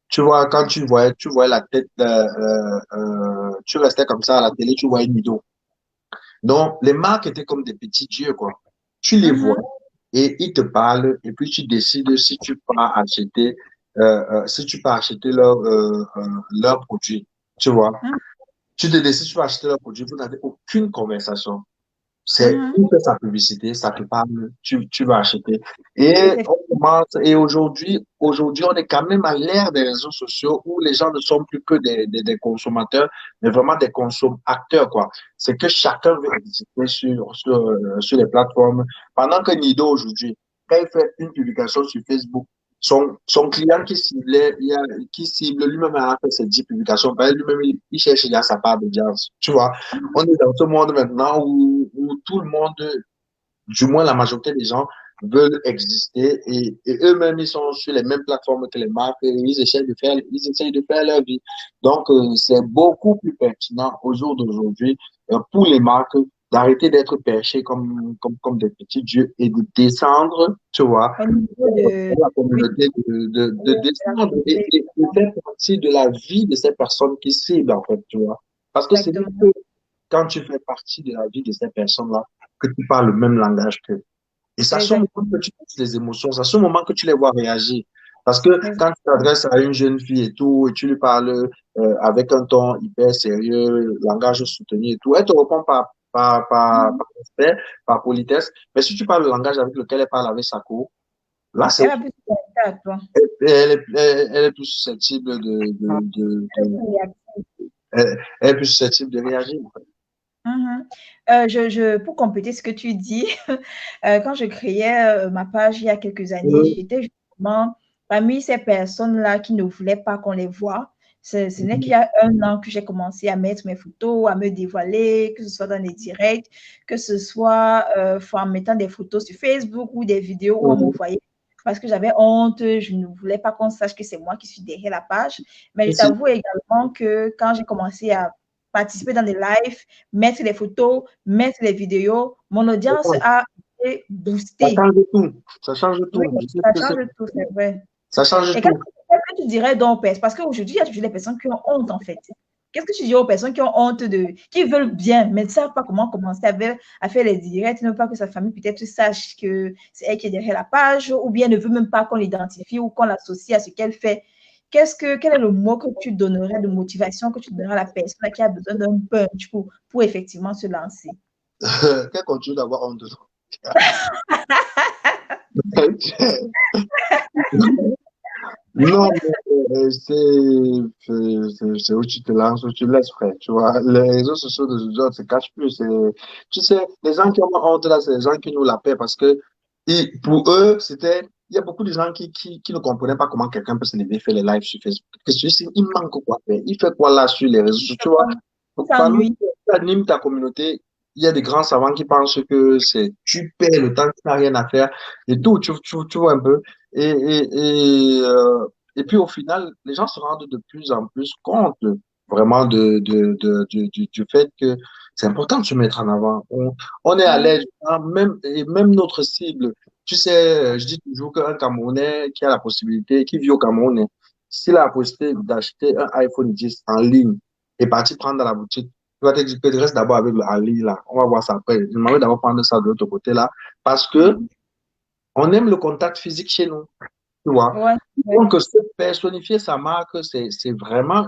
tu vois, quand tu voyais la tête, tu restais comme ça à la télé, tu voyais une vidéo. Donc, les marques étaient comme des petits dieux, quoi. Tu les vois Mhm. et ils te parlent et puis tu décides si tu pars acheter leur produit, tu vois. Mhm. Tu te décides, tu vas acheter leur produit, vous n'avez aucune conversation. C'est, Mhm. il fait sa publicité, ça te parle, tu vas acheter. Et C'est on commence, et aujourd'hui, on est quand même à l'ère des réseaux sociaux où les gens ne sont plus que des consommateurs, mais vraiment des consommateurs, quoi. C'est que chacun veut exister sur les plateformes. Pendant que Nido aujourd'hui, quand il fait une publication sur Facebook, son client qui cible lui-même a fait ses 10 publications, ben, lui-même, il cherche déjà sa part d'audience. Tu vois? On est dans ce monde maintenant où tout le monde, du moins la majorité des gens, veulent exister et eux-mêmes, ils sont sur les mêmes plateformes que les marques et ils essayent de faire leur vie. Donc, c'est beaucoup plus pertinent au jour d'aujourd'hui pour les marques d'arrêter d'être perchés comme des petits dieux et de descendre, tu vois, au niveau de, la oui, communauté, de de la descendre communauté. et faire partie de la vie de ces personnes qui ciblent, en fait, tu vois. Parce que c'est Exactement. quand tu fais partie de la vie de ces personnes-là, que tu parles le même langage qu'eux. Et c'est à ce moment que Exactement. tu touches les émotions, c'est à ce moment que tu les vois réagir. Parce que quand tu Exactement. t'adresses à une jeune fille et tout, et tu lui parles avec un ton hyper sérieux, langage soutenu et tout, elle te répond par Mhm. respect, par politesse. Mais si tu parles le langage avec lequel elle parle avec sa cour, là, c'est Elle autre va plus se connecter à toi. chose. Elle est plus susceptible elle est plus susceptible de réagir. En fait. Mhm. Pour compléter ce que tu dis, quand je créais ma page il y a quelques années, Mhm. j'étais justement parmi ces personnes-là qui ne voulaient pas qu'on les voie. Ce n'est qu'il y a 1 an que j'ai commencé à mettre mes photos, à me dévoiler, que ce soit dans les directs, que ce soit en mettant des photos sur Facebook ou des vidéos où on me voyait parce que j'avais honte, je ne voulais pas qu'on sache que c'est moi qui suis derrière la page. Mais je t'avoue également que quand j'ai commencé à participer dans des lives, mettre les photos, mettre les vidéos, mon audience a été Ça boostée. change tout. Ça change tout. Oui, ça change tout, c'est vrai. Ça change Et tout. qu'est-ce que tu dirais donc, parce qu'aujourd'hui, il y a toujours des personnes qui ont honte, en fait. Qu'est-ce que tu dirais aux personnes qui ont honte qui veulent bien, mais ne savent pas comment commencer à faire les directs, ne veulent pas que sa famille peut-être sache que c'est elle qui est derrière la page, ou bien ne veut même pas qu'on l'identifie ou qu'on l'associe à ce qu'elle fait. Quel est le mot que tu donnerais de motivation que tu donnerais à la personne qui a besoin d'un punch pour effectivement se lancer? Qu'elle continue d'avoir honte de ça. Non, mais c'est où tu te lances, où tu laisses faire, tu vois. Les réseaux sociaux d'aujourd'hui, on ne se cache plus. Tu sais, les gens qui ont honte là, c'est les gens qui nous la paient parce que pour eux, il y a beaucoup de gens qui ne comprenaient pas comment quelqu'un peut se lever et faire les lives sur Facebook. Qu'est-ce que c'est? Il manque quoi faire? Il fait quoi là sur les réseaux sociaux, tu vois? Parmi S'ennuie. ceux qui animent ta communauté, il y a des grands savants qui pensent que tu perds le temps, tu n'as rien à faire et tout, tu vois un peu. Et, et, et, euh, et puis au final, les gens se rendent de plus en plus compte vraiment du fait que c'est important de se mettre en avant. On est à l'aise, hein, même notre cible. Tu sais, je dis toujours qu'un Camerounais qui a la possibilité, qui vit au Cameroun, s'il a la possibilité d'acheter un iPhone 10 en ligne et partir prendre dans la boutique, tu vas te dire que tu restes d'abord avec le en ligne là. On va voir ça après. Je m'aimerais d'abord prendre ça de l'autre côté là parce que on aime le contact physique chez nous, tu vois. Ouais, ouais. Donc, se personnifier sa marque, c'est vraiment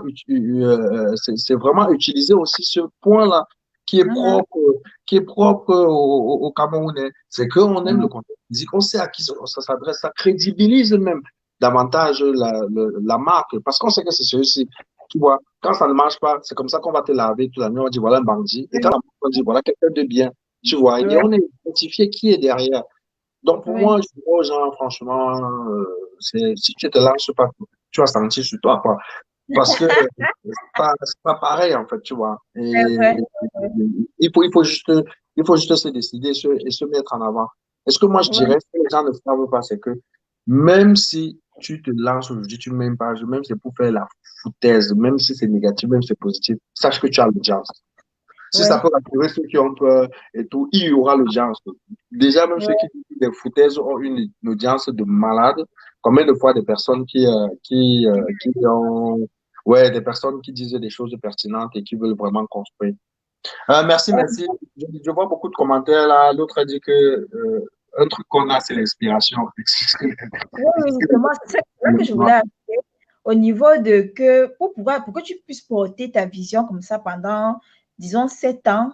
utiliser aussi ce point-là qui est Mhm. propre, qui est propre au Camerounais. C'est qu'on aime le contact physique, on sait à qui ça s'adresse, ça crédibilise même davantage la marque, parce qu'on sait que c'est celui-ci. Tu vois, quand ça ne marche pas, c'est comme ça qu'on va te laver toute la nuit, on dit voilà un bandit, et quand on dit voilà quelqu'un de bien, tu vois, et Ouais, on est identifié qui est derrière. Donc, pour ouais. moi, je dis aux gens, franchement, si tu te lances pas, tu vas sentir sur toi, quoi. Parce que c'est pas pareil, en fait, tu vois. C'est vrai. Il faut juste se décider et se mettre en avant. Et ce que moi, je Ouais, dirais, ce que les gens ne savent pas, c'est que même si tu te lances aujourd'hui, tu mets une page, même si c'est pour faire la foutaise, même si c'est négatif, même si c'est positif, sache que tu as l'audience. Si ça ouais, peut rassurer ceux qui ont peur et tout, il y aura l'audience. Déjà, même ceux qui ouais. disent des foutaises ont une audience de malades. Combien de fois des personnes qui ont, ouais, des personnes qui disent des choses pertinentes et qui veulent vraiment construire. Merci, Ouais, merci. Je vois beaucoup de commentaires là. L'autre a dit que un truc qu'on a, c'est l'inspiration. ouais, oui, justement, c'est ça que je voulais ajouter au niveau de pour que tu puisses porter ta vision comme ça pendant, disons, 7 ans,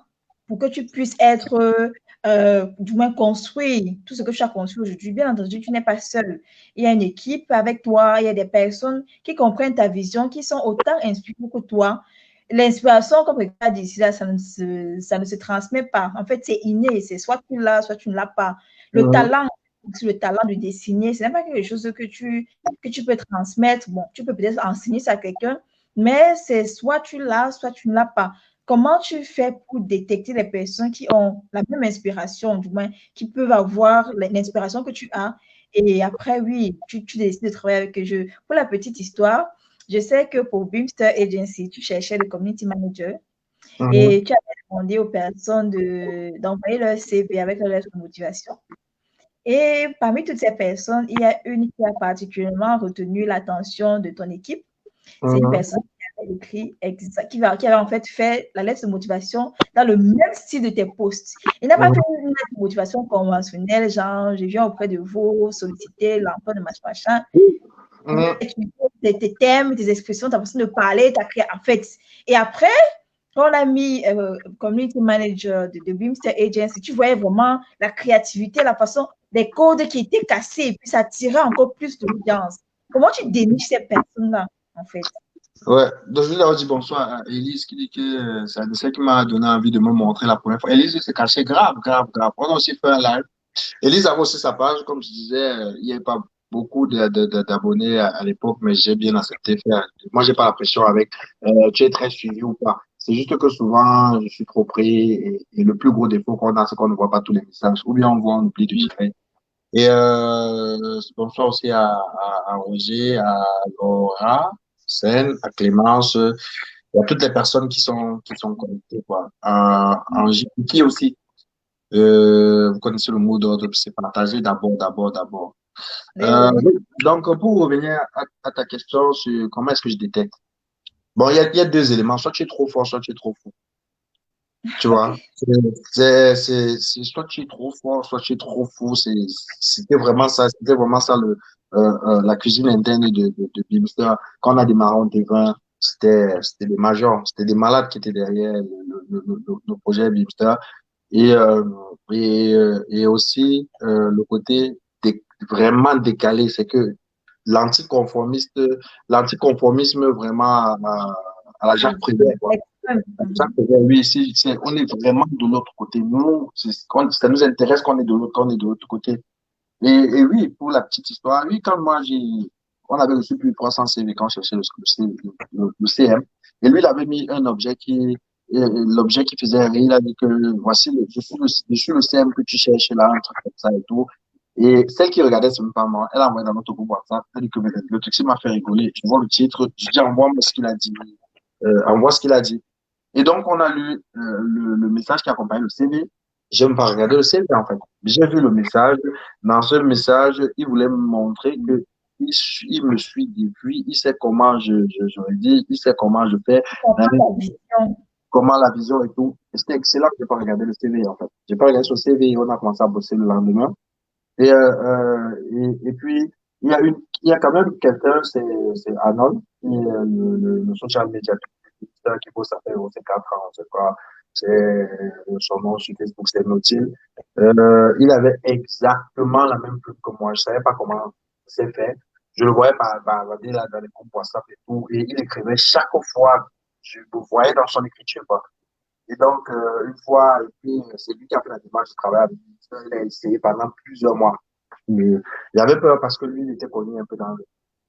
pour que tu puisses être, du moins construire tout ce que tu as construit aujourd'hui. Bien entendu, tu n'es pas seul. Il y a une équipe avec toi, il y a des personnes qui comprennent ta vision, qui sont autant inspirées que toi. L'inspiration, comme tu as dit ici, là, ça ne se transmet pas. En fait, c'est inné. C'est soit tu l'as, soit tu ne l'as pas. Le Mhm. talent, le talent de dessiner, ce n'est pas quelque chose que tu peux transmettre. Bon, tu peux peut-être enseigner ça à quelqu'un, mais c'est soit tu l'as, soit tu ne l'as pas. Comment tu fais pour détecter les personnes qui ont la même inspiration, du moins, qui peuvent avoir l'inspiration que tu as? Et après, oui, tu décides de travailler avec eux. Pour la petite histoire, je sais que pour Beamster Agency, tu cherchais le community manager Mhm. et tu avais demandé aux personnes d'envoyer leur CV avec leur lettre de motivation. Et parmi toutes ces personnes, il y a une qui a particulièrement retenu l'attention de ton équipe. C'est une Mhm. personne qui avait écrit, qui avait en fait fait la lettre de motivation dans le même style de tes posts. Il n'a pas fait une lettre de motivation conventionnelle, genre je viens auprès de vous solliciter l'emploi de machin, machin. Mhm. Tes thèmes, tes expressions, ta façon de parler, ta en fait. Et après, quand on a mis community manager de Beamster Agency, tu voyais vraiment la créativité, la façon, des codes qui étaient cassés, et puis ça tirait encore plus de l'audience. Comment tu déniches ces personnes-là, en fait? Ouais, donc je voulais d'abord dire bonsoir à Elise qui dit que c'est celle qui m'a donné envie de me montrer la première fois. Elise s'est cachée grave, grave, grave. On a aussi fait un live. Elise avait aussi sa page, comme je disais, il n'y avait pas beaucoup d'abonnés à l'époque, mais j'ai bien accepté faire. Moi, j'ai pas la pression avec tu es très suivi ou pas. C'est juste que souvent, je suis trop pris et le plus gros défaut qu'on a, c'est qu'on ne voit pas tous les messages. Ou bien on voit, on oublie de gérer. Et bonsoir aussi à Roger, à Laura, Sen, à Clémence, et à toutes les personnes qui sont connectées, quoi. En JPT aussi. Vous connaissez le mot d'ordre, c'est partager d'abord, d'abord, d'abord. Oui, oui. Oui. Donc, pour revenir à ta question sur comment est-ce que je détecte. Bon, il y a deux éléments. Soit tu es trop fort, soit tu es trop fou. Tu vois? Soit tu es trop fort, soit tu es trop fou. C'était vraiment ça la cuisine interne de Bimster. Quand on a démarré en T20, c'était des majors, c'était des malades qui étaient derrière le projet Bimster. Et, et aussi, le côté vraiment décalé, c'est que l'anticonformiste, l'anticonformisme vraiment à la Jacques Prévert, quoi. Extrême. Jacques Prévert, oui, ici, on est vraiment de l'autre côté. Nous, ça nous intéresse qu'on est de l'autre côté. Et oui, pour la petite histoire, oui, quand moi on avait reçu plus de 300 CV quand on cherchait le CM, et lui, il avait mis un objet et l'objet qui faisait rire, il a dit que voici, je suis le CM que tu cherches là, un truc comme ça et tout. Et celle qui regardait, c'est même pas moi, elle a envoyé dans notre groupe WhatsApp, elle dit que le truc, ça m'a fait rigoler. Je vois le titre, je dis, envoie-moi ce qu'il a dit, envoie ce qu'il a dit. Et donc, on a lu le message qui accompagne le CV. J'aime pas regarder le CV, en fait. J'ai vu le message. Dans ce message, il voulait me montrer que il me suit depuis, il sait comment je le dis, il sait comment je fais, Tu comprends hein, la vision. comment la vision et tout. Et c'était excellent que j'ai pas regardé le CV, en fait. J'ai pas regardé son CV et on a commencé à bosser le lendemain. Et puis, il y a quand même quelqu'un, c'est Arnold, qui est le social media qui bosse, ça fait 4 ans, c'est quoi, son nom sur Facebook, c'est Nautil. Il avait exactement la même pub que moi. Je savais pas comment c'est fait. Je le voyais dans les groupes WhatsApp et tout, et il écrivait chaque fois, je le voyais dans son écriture, quoi. Et donc, une fois, et puis, c'est lui qui a fait la démarche de travail avec lui. Il a essayé pendant plusieurs mois. Il avait peur parce que lui, il était connu un peu dans le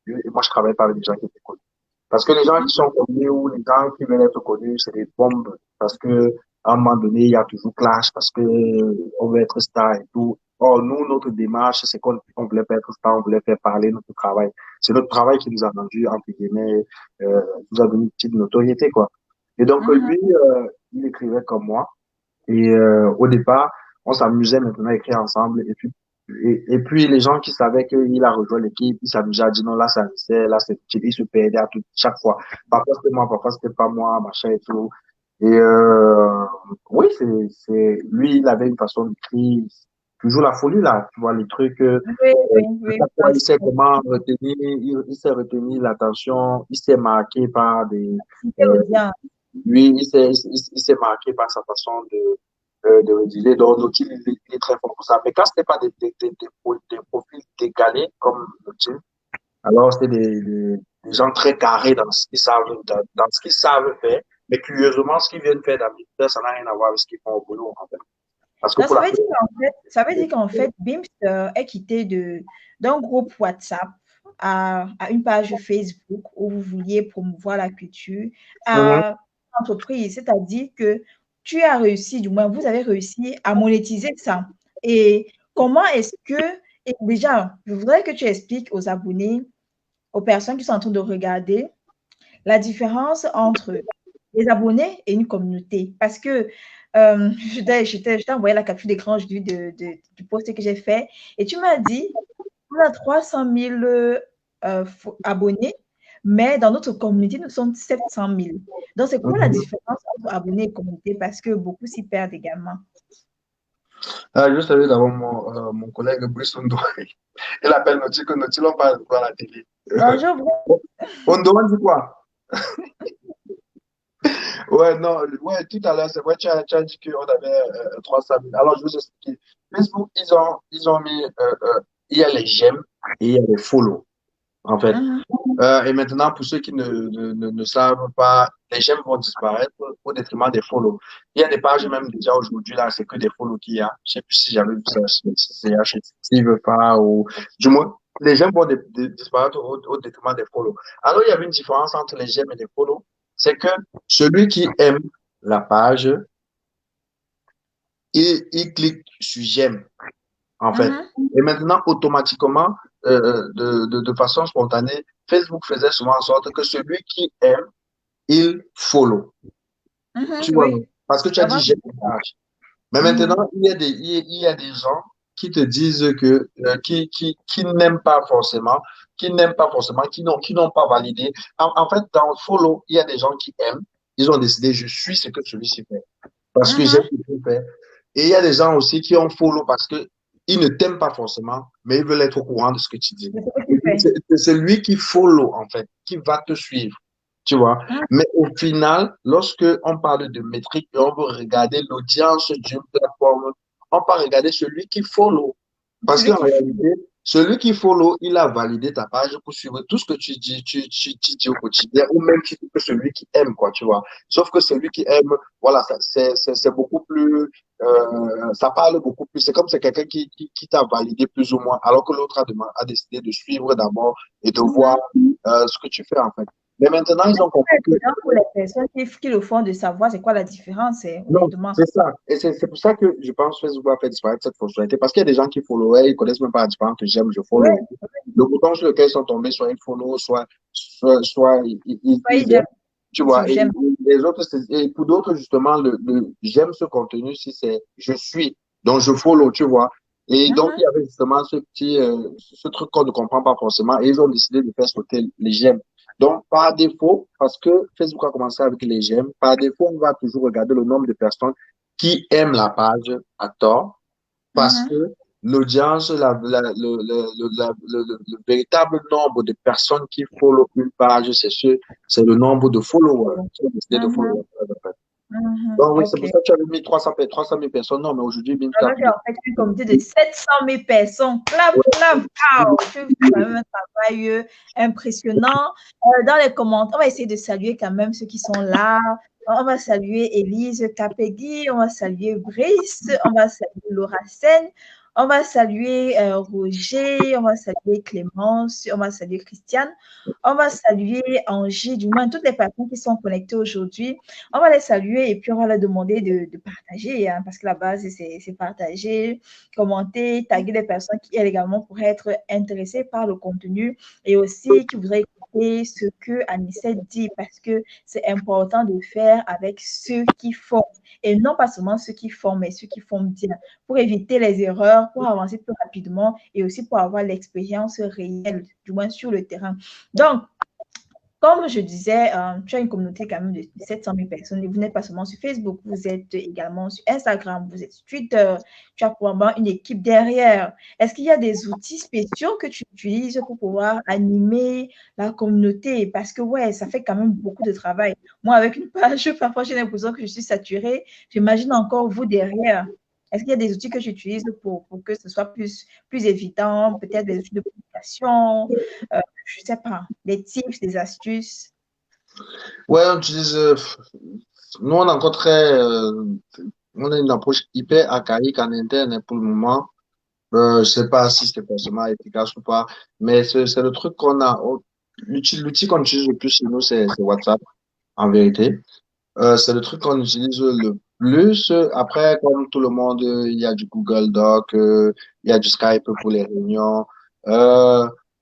milieu, et moi, je travaillais pas avec des gens qui étaient connus. Parce que les gens qui sont connus ou les gens qui veulent être connus, c'est des bombes. Parce que, à un moment donné, il y a toujours clash parce que on veut être star et tout. Or, nous, notre démarche, c'est qu'on on voulait pas être star, on voulait faire parler notre travail. C'est notre travail qui nous a rendu, entre guillemets, nous a donné une petite notoriété, quoi. Et donc, lui, Mhm. il écrivait comme moi. Et au départ, on s'amusait maintenant à écrire ensemble. Et puis les gens qui savaient qu'il a rejoint l'équipe, ils s'amusaient à dire non, là, ça c'est là, c'est utile. Ils se perdaient à tout, chaque fois. Parfois, c'était moi, parfois, c'était pas moi, machin et tout. Et oui, lui, il avait une façon d'écrire, toujours la folie, là. Tu vois, les trucs, Oui, oui, à oui. chaque fois, il sait comment retenir, il sait retenir l'attention, il sait marquer par des, C'était euh, audience. lui, il s'est marqué par sa façon de rédiger. Donc, Nautil, il est très fort pour ça. Mais quand ce n'est pas des profils décalés comme Nautil, alors c'est des gens très carrés dans ce qu'ils savent, dans ce qu'ils savent faire. Mais curieusement, ce qu'ils viennent faire d'habitude, ça n'a rien à voir avec ce qu'ils font au boulot, en fait. Parce que Non, pour la plupart, ça veut dire qu'en fait, Bimster est quitté d'un groupe WhatsApp à une page Facebook où vous vouliez promouvoir la culture mhm, à une entreprise. C'est-à-dire que tu as réussi, du moins, vous avez réussi à monétiser ça. Et comment est-ce que, et déjà, je voudrais que tu expliques aux abonnés, aux personnes qui sont en train de regarder, la différence entre les abonnés et une communauté. Parce que je t'ai envoyé la capture d'écran du post que j'ai fait et tu m'as dit, on a 300 000 abonnés, mais dans notre communauté, nous sommes 700 000. Donc, c'est quoi la mhm. différence entre abonnés et communauté? Parce que beaucoup s'y perdent également. Je savais d'abord mon collègue Brice Ondo. Il appelle Nautil que Nautil, on parle de quoi à la télé. Bonjour, Ondo, on dit quoi? Ouais, non, ouais, tout à l'heure, c'est vrai, tu as dit qu'on avait 300 000. Alors, je vous explique. Facebook, ils ont mis, il y a les j'aime et il y a les follow, en fait. Mhm. Et maintenant, pour ceux qui ne savent pas, les j'aime vont disparaître au détriment des follow. Il y a des pages même déjà aujourd'hui, là, c'est que des follow qu'il y a. Je sais plus si j'avais vu ça, si c'est HTC veut pas, ou du moins. les j'aime vont disparaître au détriment des follow. Alors, il y avait une différence entre les j'aime et les follow. C'est que celui qui aime la page, il clique sur j'aime, en fait. Mhm. Et maintenant, automatiquement, de façon spontanée, Facebook faisait souvent en sorte que celui qui aime, il follow. Mhm. Tu vois, Oui, parce que tu as dit avant. j'aime la page. Mais Mhm. maintenant, il y a des gens qui te disent que, qui n'aiment pas forcément, qui n'ont pas validé. En fait, dans le follow, il y a des gens qui aiment. Ils ont décidé, je suis ce que celui-ci fait. Parce que j'aime Mhm. ce qu'il fait. Et il y a des gens aussi qui ont follow parce que ils ne t'aiment pas forcément, mais ils veulent être au courant de ce que tu dis. C'est ce que tu fais. C'est celui qui follow, en fait, qui va te suivre. Tu vois. Mhm. Mais au final, lorsque on parle de métrique et on veut regarder l'audience d'une plateforme, on peut regarder celui qui follow. Parce Celui qu'en qui fait. réalité, celui qui follow, il a validé ta page pour suivre tout ce que tu dis, tu dis au quotidien, ou même tu dis que celui qui aime, quoi, tu vois. Sauf que celui qui aime, voilà, c'est beaucoup plus, ça parle beaucoup plus. C'est comme c'est quelqu'un qui t'a validé plus ou moins, alors que l'autre a décidé de suivre d'abord et de voir Mhm. ce que tu fais, en fait. Mais maintenant, Mais ils ont compris c'est que évident pour les personnes qui le font de savoir c'est quoi la différence, non, honnêtement. c'est ça. Et c'est pour ça que je pense que Facebook va faire disparaître cette fonctionnalité. Parce qu'il y a des gens qui followaient, ils connaissent même pas la différence que j'aime, je Oui, follow. Le bouton sur lequel ils sont tombés, soit ils follow, soit oui, ils aiment. Tu vois, et j'aime. les autres, et pour d'autres, justement, j'aime ce contenu si c'est je suis, donc je follow, tu vois. Et donc, il Mhm. y avait justement ce truc qu'on ne comprend pas forcément, et ils ont décidé de faire sauter les j'aime. Donc, par défaut, parce que Facebook a commencé avec les j'aime, par défaut, on va toujours regarder le nombre de personnes qui aiment la page à tort, parce Mhm. que l'audience, le véritable nombre de personnes qui follow une page, c'est le nombre de followers qui ont décidé de follow Mhm. la page. Mhm. Donc, oui, c'est Ok. pour ça que tu avais mis 300 000 personnes. Non, mais aujourd'hui, BIM, tu as Alors plus qu'en de. fait, une communauté de 700 000 personnes. Clap, clap, pow! Tu fais quand même un travail impressionnant. Dans les commentaires, on va essayer de saluer quand même ceux qui sont là. On va saluer Élise Capegui, on va saluer Brice, on va saluer Laura Sen, on va saluer Roger, on va saluer Clémence, on va saluer Christiane, on va saluer Angie, du moins toutes les personnes qui sont connectées aujourd'hui. On va les saluer et puis on va leur demander de partager, hein, parce que la base, c'est partager, commenter, taguer les personnes qui, elles également, pourraient être intéressées par le contenu et aussi qui voudraient écouter ce que Anicette dit, parce que c'est important de faire avec ceux qui font et non pas seulement ceux qui font, mais ceux qui font bien pour éviter les erreurs, pour avancer plus rapidement et aussi pour avoir l'expérience réelle, du moins sur le terrain. Donc, comme je disais, tu as une communauté quand même de 700 000 personnes et vous n'êtes pas seulement sur Facebook, vous êtes également sur Instagram, vous êtes sur Twitter, tu as probablement une équipe derrière. Est-ce qu'il y a des outils spéciaux que tu utilises pour pouvoir animer la communauté? Parce que ouais, ça fait quand même beaucoup de travail. Moi, avec une page, parfois j'ai l'impression que je suis saturée. J'imagine encore vous derrière. Est-ce qu'il y a des outils que tu utilises pour que ce soit plus évident, peut-être des outils de communication, je sais pas, des tips, des astuces. Ouais, on utilise. Nous, on est encore on a une approche hyper archaïque en interne hein, pour le moment. Je sais pas si c'est forcément efficace ou pas, mais c'est le truc qu'on a. L'outil qu'on utilise le plus chez nous, c'est WhatsApp, en vérité. C'est le truc qu'on utilise le plus. Après, comme tout le monde, il y a du Google Doc, il y a du Skype pour les réunions.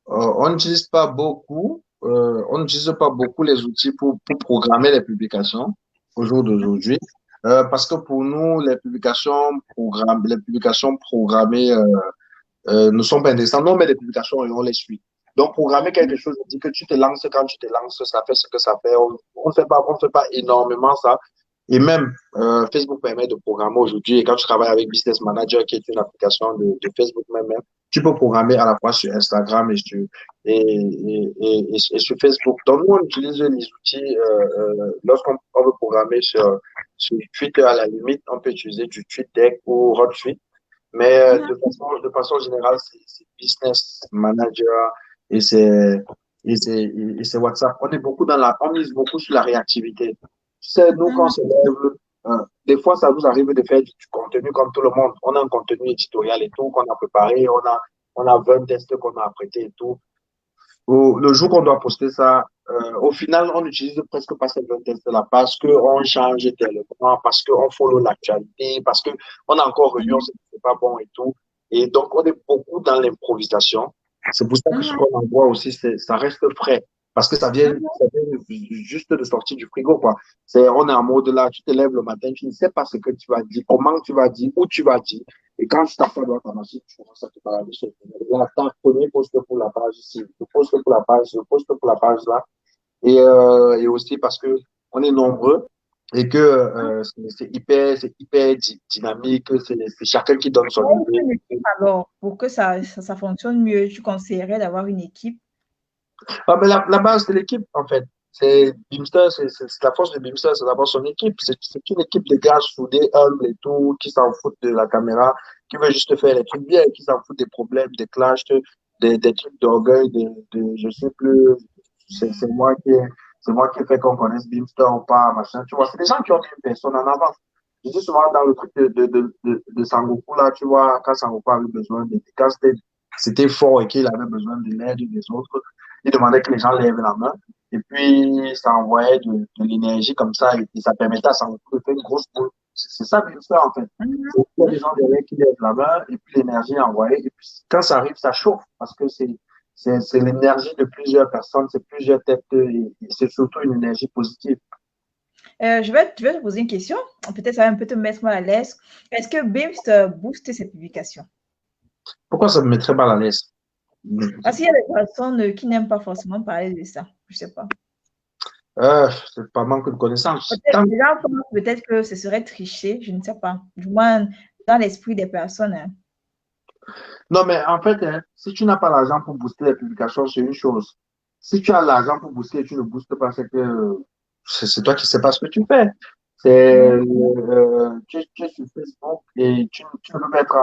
On n'utilise pas beaucoup, on n'utilise pas beaucoup les outils pour programmer les publications au jour d'aujourd'hui. Parce que pour nous, les publications programmées, ne sont pas intéressantes. Non, mais les publications et on les suit. Donc, programmer quelque chose, on dit que tu te lances quand tu te lances, ça fait ce que ça fait. On fait pas énormément ça. Et même, Facebook permet de programmer aujourd'hui. Et quand tu travailles avec Business Manager, qui est une application de Facebook même, hein, tu peux programmer à la fois sur Instagram et sur Facebook. Donc, nous, on utilise les outils, lorsqu'on on veut programmer sur Twitter, à la limite, on peut utiliser du TweetDeck ou HotSuite. Mais Mhm, de façon générale, c'est Business Manager et c'est et c'est WhatsApp. On mise beaucoup sur la réactivité. Tu sais, nous, quand on mhm, se lève, des fois, ça nous arrive de faire du contenu comme tout le monde. On a un contenu éditorial et tout qu'on a préparé. on a 20 tests qu'on a apprêtés et tout. Le jour qu'on doit poster ça, au final, on n'utilise presque pas ces 20 tests-là parce qu'on change tellement, parce qu'on follow l'actualité, parce qu'on a encore revu, on Mhm. sait que c'est pas bon et tout. Et donc, on est beaucoup dans l'improvisation. C'est pour ça que ce Mhm. qu'on envoie aussi, ça reste frais. Parce que ça vient juste de sortir du frigo, quoi. On est en mode là, tu te lèves le matin, tu ne sais pas ce que tu vas dire, comment tu vas dire, où tu vas dire. Et quand tu t'assois dans ta machine, tu commences à te balader sur le téléphone. Là, t'as premier poste pour la page ici, le poste pour la page, le poste pour la page là. Et aussi parce que on est nombreux et que c'est hyper dynamique, c'est chacun qui donne son Ouais, il faut idée. une équipe alors, pour que ça fonctionne mieux, tu conseillerais d'avoir une équipe. Ah, mais la base de l'équipe, en fait, c'est Beamster, c'est la force de Beamster, c'est d'abord son équipe. C'est une équipe de gars soudés, humbles et tout, qui s'en foutent de la caméra, qui veut juste faire les trucs bien, qui s'en foutent des problèmes, des clashs, des trucs d'orgueil, je sais plus, c'est moi c'est moi qui ai fait qu'on connaisse Beamster ou pas, machin. Tu vois, c'est des gens qui ont mis une personne en avant. Je dis souvent dans le truc de Sangoku, là, tu vois, quand Sangoku avait besoin quand c'était fort et qu'il avait besoin de l'aide des autres, il demandait que les gens lèvent la main. Et puis, ça envoyait de l'énergie comme ça et ça permettait à Sangoku de faire une grosse boule. C'est ça, bien ça, en fait. Mhm. Il y a des gens derrière qui lèvent la main et puis l'énergie est envoyée. Et puis, quand ça arrive, ça chauffe parce que c'est l'énergie de plusieurs personnes, c'est plusieurs têtes et c'est surtout une énergie positive. Je vais te poser une question. Peut-être ça va un peu te mettre mal à l'aise. Est-ce que Bimst booste ses publications? Pourquoi ça me mettrait mal à l'aise? Parce qu'il y a des personnes qui n'aiment pas forcément parler de ça. Je sais pas. C'est pas manque de connaissances. Peut-être les gens pensent peut-être que ce serait tricher, je ne sais pas. Du moins, dans l'esprit des personnes, hein. Non, mais en fait, hein, si tu n'as pas l'argent pour booster les publications, c'est une chose. Si tu as l'argent pour booster et tu ne boostes pas, c'est que c'est toi qui ne sais pas ce que tu fais. Tu es sur Facebook et tu veux mettre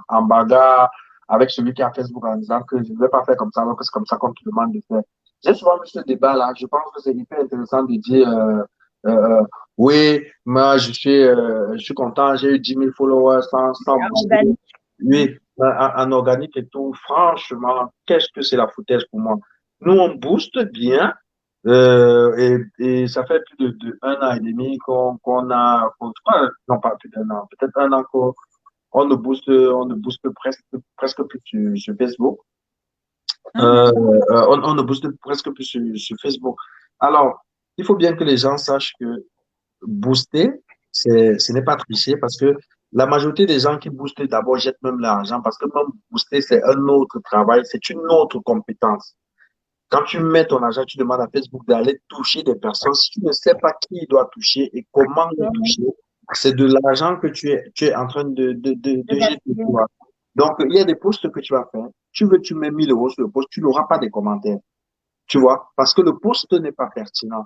en bagarre avec celui qui a Facebook en disant que je ne vais pas faire comme ça, alors que c'est comme ça qu'on te demande de faire. J'ai souvent vu ce débat-là. Je pense que c'est hyper intéressant de dire euh, oui, moi je suis content, j'ai eu 10 000 followers sans booster. Organique. Mhm. Oui, en organique et tout, franchement, qu'est-ce que c'est la foutaise pour moi? Nous, on booste bien, et ça fait plus de un an et demi non pas plus d'un an, peut-être un an on ne booste presque plus sur Facebook. Mhm. On ne booste presque plus sur Facebook. Alors, il faut bien que les gens sachent que booster, ce n'est pas tricher parce que la majorité des gens qui boostent d'abord jettent même l'argent parce que même booster, c'est un autre travail, c'est une autre compétence. Quand tu mets ton argent, tu demandes à Facebook d'aller toucher des personnes. Si tu ne sais pas qui il doit toucher et comment le toucher, c'est de l'argent que tu es en train de jeter. Tu vois. Donc, il y a des posts que tu vas faire. Tu mets 1 000 € sur le post, tu n'auras pas de commentaires. Tu vois, parce que le post n'est pas pertinent.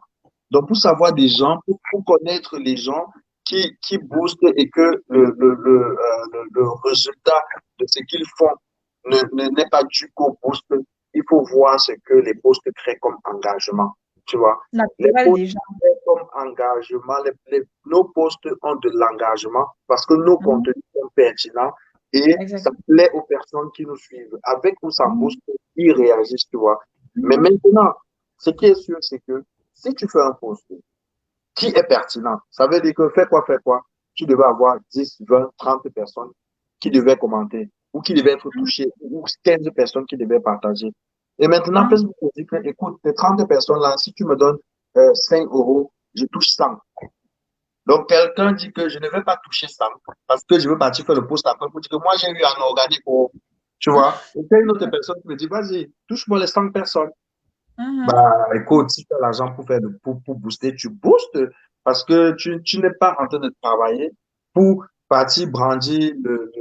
Donc, pour savoir des gens, pour connaître les gens qui boostent et que le résultat de ce qu'ils font n'est pas dû qu'au boost, il faut voir ce que les posts créent comme engagement. Tu vois, les Naturel posts déjà. créent comme engagement, nos posts ont de l'engagement parce que nos Mhm. contenus sont pertinents et ça Exactement. plaît aux personnes qui nous suivent. Avec ou sans boost, Mhm. ils réagissent, tu vois. Mais Mhm. maintenant, ce qui est sûr, c'est que si tu fais un post qui est pertinent, ça veut dire que fais quoi, tu devais avoir 10, 20, 30 personnes qui devaient commenter ou qui devaient être touchées ou 15 personnes qui devaient partager. Et maintenant, Mhm. Facebook dit que, écoute, ces 30 personnes-là, si tu me donnes 5 euros, je touche 100. Donc, quelqu'un dit que je ne vais pas toucher 100 parce que je veux partir faire le post après pour dire que moi, j'ai eu un organique, tu vois. Et puis, une autre personne qui me dit, vas-y, touche-moi les 100 personnes. Mhm. Bah, écoute, si tu as l'argent pour pour booster, tu boostes parce que tu n'es pas en train de travailler pour partir brandir le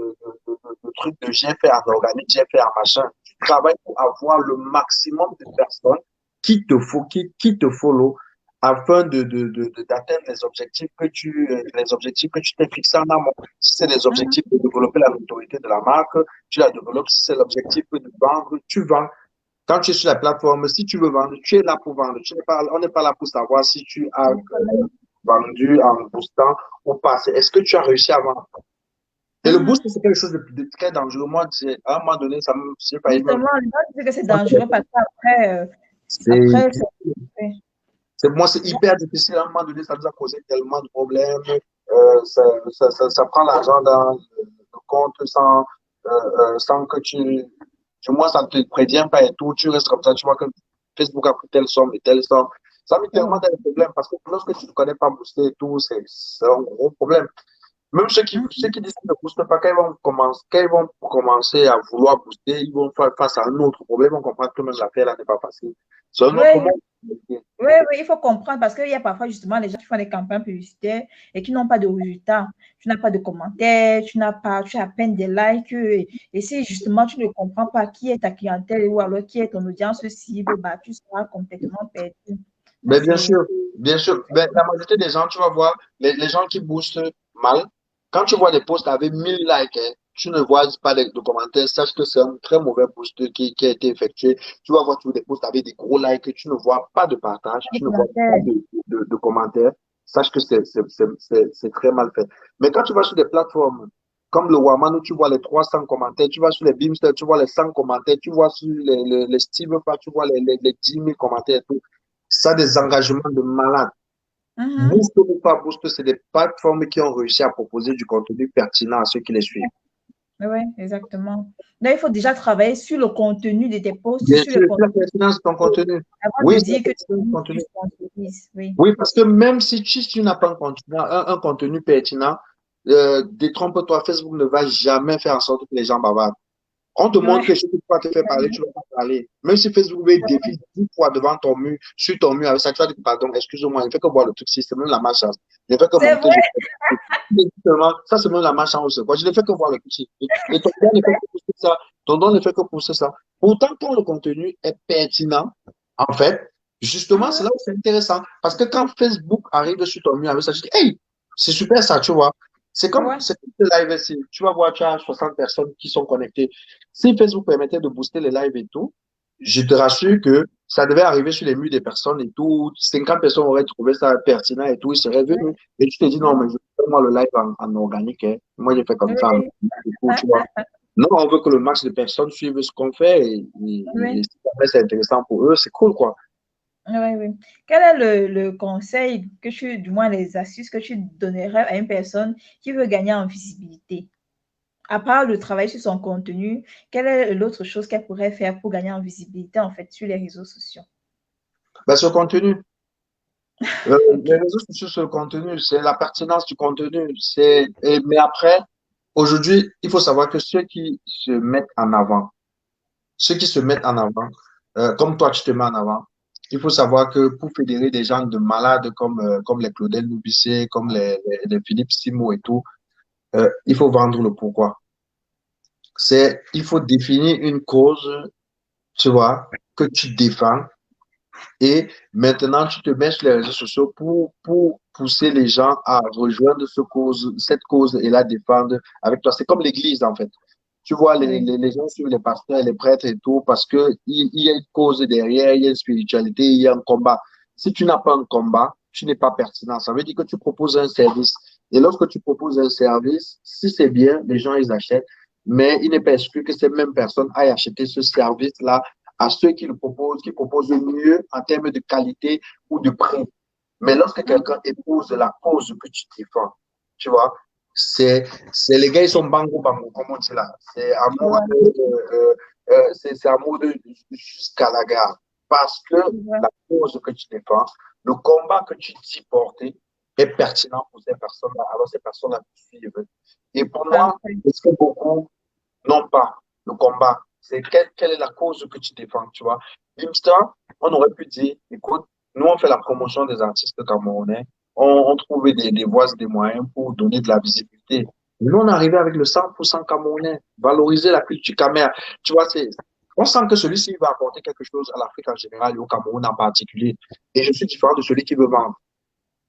truc de j'ai fait en organique, j'ai fait en machin. Tu travailles pour avoir le maximum de personnes qui te follow afin d'atteindre les objectifs que tu t'es fixé en amont. Si c'est les Mhm. objectifs de développer la notoriété de la marque, tu la développes. Si c'est l'objectif de vendre, tu vends. Quand tu es sur la plateforme, si tu veux vendre, tu es là pour vendre. On n'est pas là pour savoir si tu as vendu en boostant ou pas. Est-ce que tu as réussi à vendre? Et le Mhm. boost, c'est quelque chose de très dangereux. Moi, à un moment donné, ça me, j'ai failli même. Justement, les gens disent que c'est dangereux parce qu'après, C'est, après, c'est- moi, c'est hyper difficile. À un moment donné, ça nous a causé tellement de problèmes. Ça prend l'argent dans le compte sans que du moins, ça ne te prévient pas et tout. Tu restes comme ça. Tu vois que Facebook a pris telle somme et telle somme. Ça met tellement oh. de problèmes parce que lorsque tu ne connais pas booster et tout, c'est un gros problème. Même ceux Mhm. qui décident de booster pas, quand ils vont commencer à vouloir booster, ils vont faire face à un autre problème. On comprend que même l'affaire là n'est pas facile. C'est un Oui, autre oui, monde. oui, oui, il faut comprendre parce qu'il y a parfois justement les gens qui font des campagnes publicitaires et qui n'ont pas de résultats. Tu n'as pas de commentaires, tu as à peine des likes. Et si justement tu ne comprends pas qui est ta clientèle ou alors qui est ton audience cible, bah, tu seras complètement perdu. Là, Mais c'est. bien sûr. Ben, la majorité des gens, tu vas voir, les gens qui boostent mal, quand tu vois des posts avec 1000 likes, hein, tu ne vois pas de commentaires, sache que c'est un très mauvais post qui a été effectué. Tu vas voir tous des posts avec des gros likes, tu ne vois pas de partage, Des tu ne vois pas commentaires. de commentaires. Sache que c'est très mal fait. Mais quand tu vas sur des plateformes comme le Waman où tu vois les 300 commentaires, tu vas sur les Beamster, tu vois les 100 commentaires, tu vois sur les Steve, tu vois les 10 000 commentaires et tout. Ça, des engagements de malades. Mhm. Boost ou pas Boost, c'est des plateformes qui ont réussi à proposer du contenu pertinent à ceux qui les suivent. Oui, oui, exactement. Là, il faut déjà travailler sur le contenu de tes posts, Bien sur le sûr, c'est la contenu pertinence de ton contenu. avant de Oui, c'est la dire que pertinence du tu contenu. sponsorises. Oui. Oui, parce que même si tu n'as pas un contenu pertinent, détrompe-toi, Facebook ne va jamais faire en sorte que les gens bavardent. On te montre Ouais. que si tu vas te faire parler, tu vas pas parler. Même si Facebook veut défile 10 fois devant ton mur, sur ton mur, avec ça, tu vas dire, pardon, excuse-moi, il ne fait que voir le truc, si c'est même la malchance. Il ne fait que C'est monter. vrai. Ça, c'est même la malchance. Quoi. Je ne fais que voir le petit. Et ton don ne fait que pousser ça. Ton don ne fait que pousser ça. Pourtant, quand le contenu est pertinent, en fait, justement, c'est Mhm. là où c'est intéressant. Parce que quand Facebook arrive sur ton mur avec ça, je dis, hey, c'est super ça, tu vois. Ouais. C'est comme le live ici. Tu vas voir, tu as 60 personnes qui sont connectées. Si Facebook permettait de booster les lives et tout, je te rassure que ça devait arriver sur les murs des personnes et tout. 50 personnes auraient trouvé ça pertinent et tout. Ils seraient venus. Et tu te dis, non, Ouais. mais je fais moi le live en organique. Hein. Moi, j'ai fait comme ça. Oui. Du coup, tu vois. Non, on veut que le max de personnes suivent ce qu'on fait et Oui. si jamais c'est intéressant pour eux, c'est cool, quoi. Oui, oui. Quel est le conseil que du moins les astuces que tu donnerais à une personne qui veut gagner en visibilité? À part le travail sur son contenu, quelle est l'autre chose qu'elle pourrait faire pour gagner en visibilité, en fait, sur les réseaux sociaux? Ben, ce contenu, les OK. réseaux sociaux, ce contenu, c'est la pertinence du contenu. Mais après, aujourd'hui, il faut savoir que ceux qui se mettent en avant, comme toi, tu te mets en avant, il faut savoir que pour fédérer des gens de malades comme les Claudel Noubissé, comme les Philippe Simo et tout, il faut vendre le pourquoi. Il faut définir une cause, tu vois, que tu défends et maintenant tu te mets sur les réseaux sociaux pour pousser les gens à rejoindre cette cause et la défendre avec toi. C'est comme l'église, en fait. Tu vois, Oui. les gens suivent les pasteurs, les prêtres et tout, parce que il y a une cause derrière, il y a une spiritualité, il y a un combat. Si tu n'as pas un combat, tu n'es pas pertinent. Ça veut dire que tu proposes un service. Et lorsque tu proposes un service, si c'est bien, les gens, ils achètent. Mais il n'est pas exclu que ces mêmes personnes aillent acheter ce service-là à ceux qui le proposent, qui proposent mieux en termes de qualité ou de prix. Mais lorsque Mhm. quelqu'un épouse la cause que tu défends, tu vois, c'est les gars, ils sont bango bango, comme on dit là. Ouais. C'est amour de jusqu'à la gare. Parce que Ouais. la cause que tu défends, le combat que tu dis porter est pertinent pour ces personnes-là. Alors ces personnes-là te suivent. Et pour moi, Parfait. ce que beaucoup n'ont pas, le combat, c'est quelle est la cause que tu défends, tu vois. Limsta, on aurait pu dire, écoute, nous, on fait la promotion des artistes camerounais, on trouvait des voies et des moyens pour donner de la visibilité. Nous, on est arrivé avec le 100% camerounais, valoriser la culture camère. Tu vois, on sent que celui-ci va apporter quelque chose à l'Afrique en général et au Cameroun en particulier. Et je suis différent de celui qui veut vendre.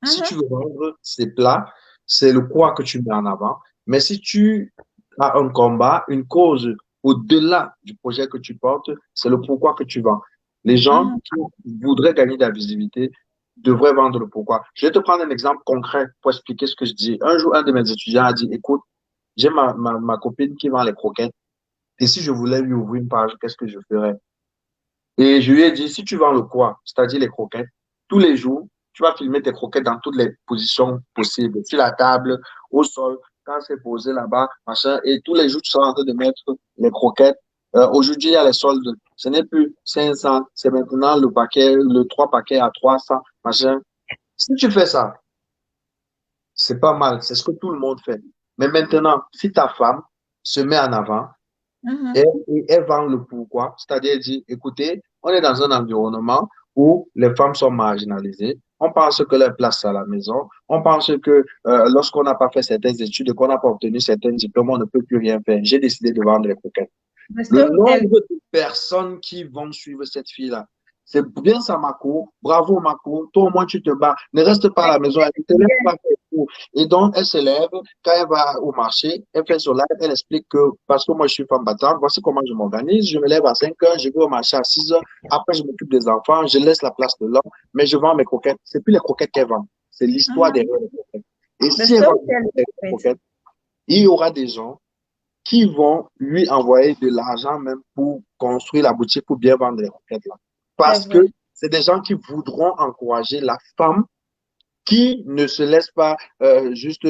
Si tu Mhm. veux vendre, c'est plat, c'est le quoi que tu mets en avant. Mais si tu as un combat, une cause au-delà du projet que tu portes, c'est le pourquoi que tu vends. Les gens Mhm. qui voudraient gagner de la visibilité devraient vendre le pourquoi. Je vais te prendre un exemple concret pour expliquer ce que je dis. Un jour, un de mes étudiants a dit, écoute, J'ai ma copine qui vend les croquettes. Et si je voulais lui ouvrir une page, qu'est-ce que je ferais? Et je lui ai dit, si tu vends le quoi, c'est-à-dire les croquettes, tous les jours, tu vas filmer tes croquettes dans toutes les positions possibles, sur la table, au sol, quand c'est posé là-bas, machin, et tous les jours, tu seras en train de mettre les croquettes. Aujourd'hui, il y a les soldes. Ce n'est plus 500, c'est maintenant le paquet, le 3 paquets à 300, machin. Si tu fais ça, c'est pas mal, c'est ce que tout le monde fait. Mais maintenant, si ta femme se met en avant, Mhm. et elle vend le pourquoi, c'est-à-dire elle dit, écoutez, on est dans un environnement où les femmes sont marginalisées. On pense que leur place c'est à la maison. On pense que lorsqu'on n'a pas fait certaines études et qu'on n'a pas obtenu certains diplômes, on ne peut plus rien faire. J'ai décidé de vendre les coquettes. Le Le storytelling. nombre de personnes qui vont suivre cette fille-là, c'est bien ça, Mako. Bravo, Mako. Toi, au moins, tu te bats. Ne reste pas à la maison. Elle ne te laisse pas faire tout. Et donc, elle se lève. Quand elle va au marché, elle fait son live. Elle explique que, parce que moi, je suis femme battante, voici comment je m'organise. Je me lève à 5 heures, je vais au marché à 6 heures. Après, je m'occupe des enfants. Je laisse la place de l'homme. Mais je vends mes croquettes. C'est plus les croquettes qu'elle vend. C'est l'histoire Mhm. derrière les croquettes. Et Le si elle vend storytelling, les en fait. croquettes, il y aura des gens qui vont lui envoyer de l'argent même pour construire la boutique pour bien vendre les roquettes là. C'est Parce que vrai. c'est des gens qui voudront encourager la femme qui ne se laisse pas juste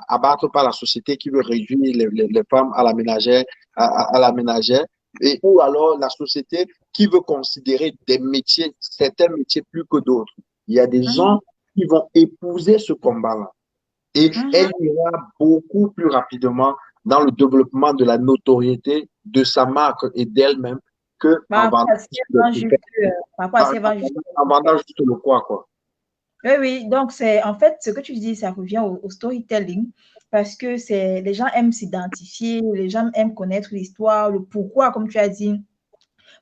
abattre par la société qui veut réduire les femmes à la ménagère, à la ménagère, et, ou alors la société qui veut considérer des métiers, certains métiers plus que d'autres. Il y a des Mhm. gens qui vont épouser ce combat-là. Et Mhm. elle ira beaucoup plus rapidement dans le développement de la notoriété de sa marque et d'elle-même que Par en rapport vendant à ce juste qu'elle le vend couplet, juste, par rapport à ce qu'elle vend juste. en vendant juste le quoi. Oui, oui. Donc, c'est en fait ce que tu dis, ça revient au storytelling parce que c'est les gens aiment s'identifier, les gens aiment connaître l'histoire, le pourquoi, comme tu as dit.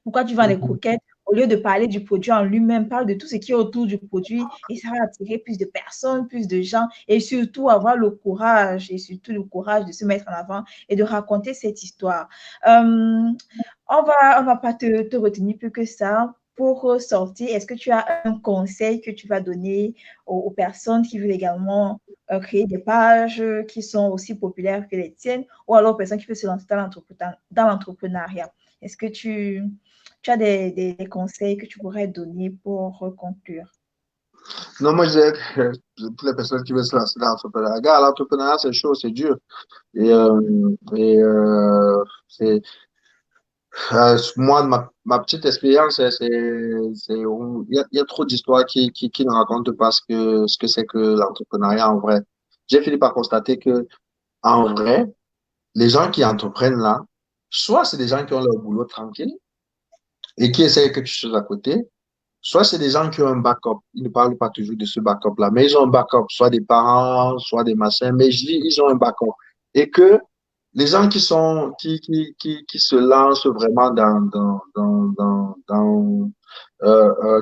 Pourquoi tu vends les Mhm. croquettes? Au lieu de parler du produit en lui-même, parle de tout ce qui est autour du produit et ça va attirer plus de personnes, plus de gens et surtout avoir le courage et surtout le courage de se mettre en avant et de raconter cette histoire. On va pas te retenir plus que ça. Pour sortir, est-ce que tu as un conseil que tu vas donner aux personnes qui veulent également créer des pages qui sont aussi populaires que les tiennes ou alors aux personnes qui veulent se lancer dans l'entrepreneuriat? Est-ce que tu as des conseils que tu pourrais donner pour conclure? Non, moi, je dirais que toutes les personnes qui veulent se lancer dans l'entrepreneuriat, regarde, l'entrepreneuriat, c'est chaud, c'est dur. C'est, moi, ma petite expérience, il y a trop d'histoires qui ne racontent pas ce que c'est que l'entrepreneuriat en vrai. J'ai fini par constater que, en vrai, les gens qui entreprennent là, soit c'est des gens qui ont leur boulot tranquille et qui essayent quelque chose à côté, soit c'est des gens qui ont un backup. Ils ne parlent pas toujours de ce backup-là, mais ils ont un backup, soit des parents, soit des machins, mais je dis, ils ont un backup. Et que les gens qui se lancent vraiment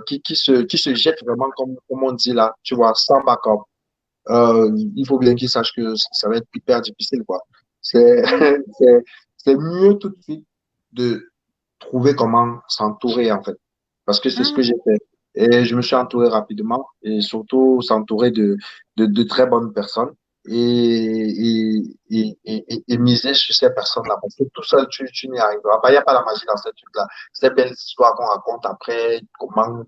qui se jettent vraiment comme on dit là, tu vois, sans backup, il faut bien qu'ils sachent que ça va être hyper difficile, quoi. C'est, Mhm. c'est, c'est mieux tout de suite de trouver comment s'entourer, en fait. Parce que c'est ce que Mhm. j'ai fait. Et je me suis entouré rapidement et surtout s'entourer de très bonnes personnes et miser sur ces personnes-là. Parce que tout seul, tu n'y arriveras pas. Il n'y a pas la magie dans ces trucs-là. Ces belles histoires qu'on raconte après, comment,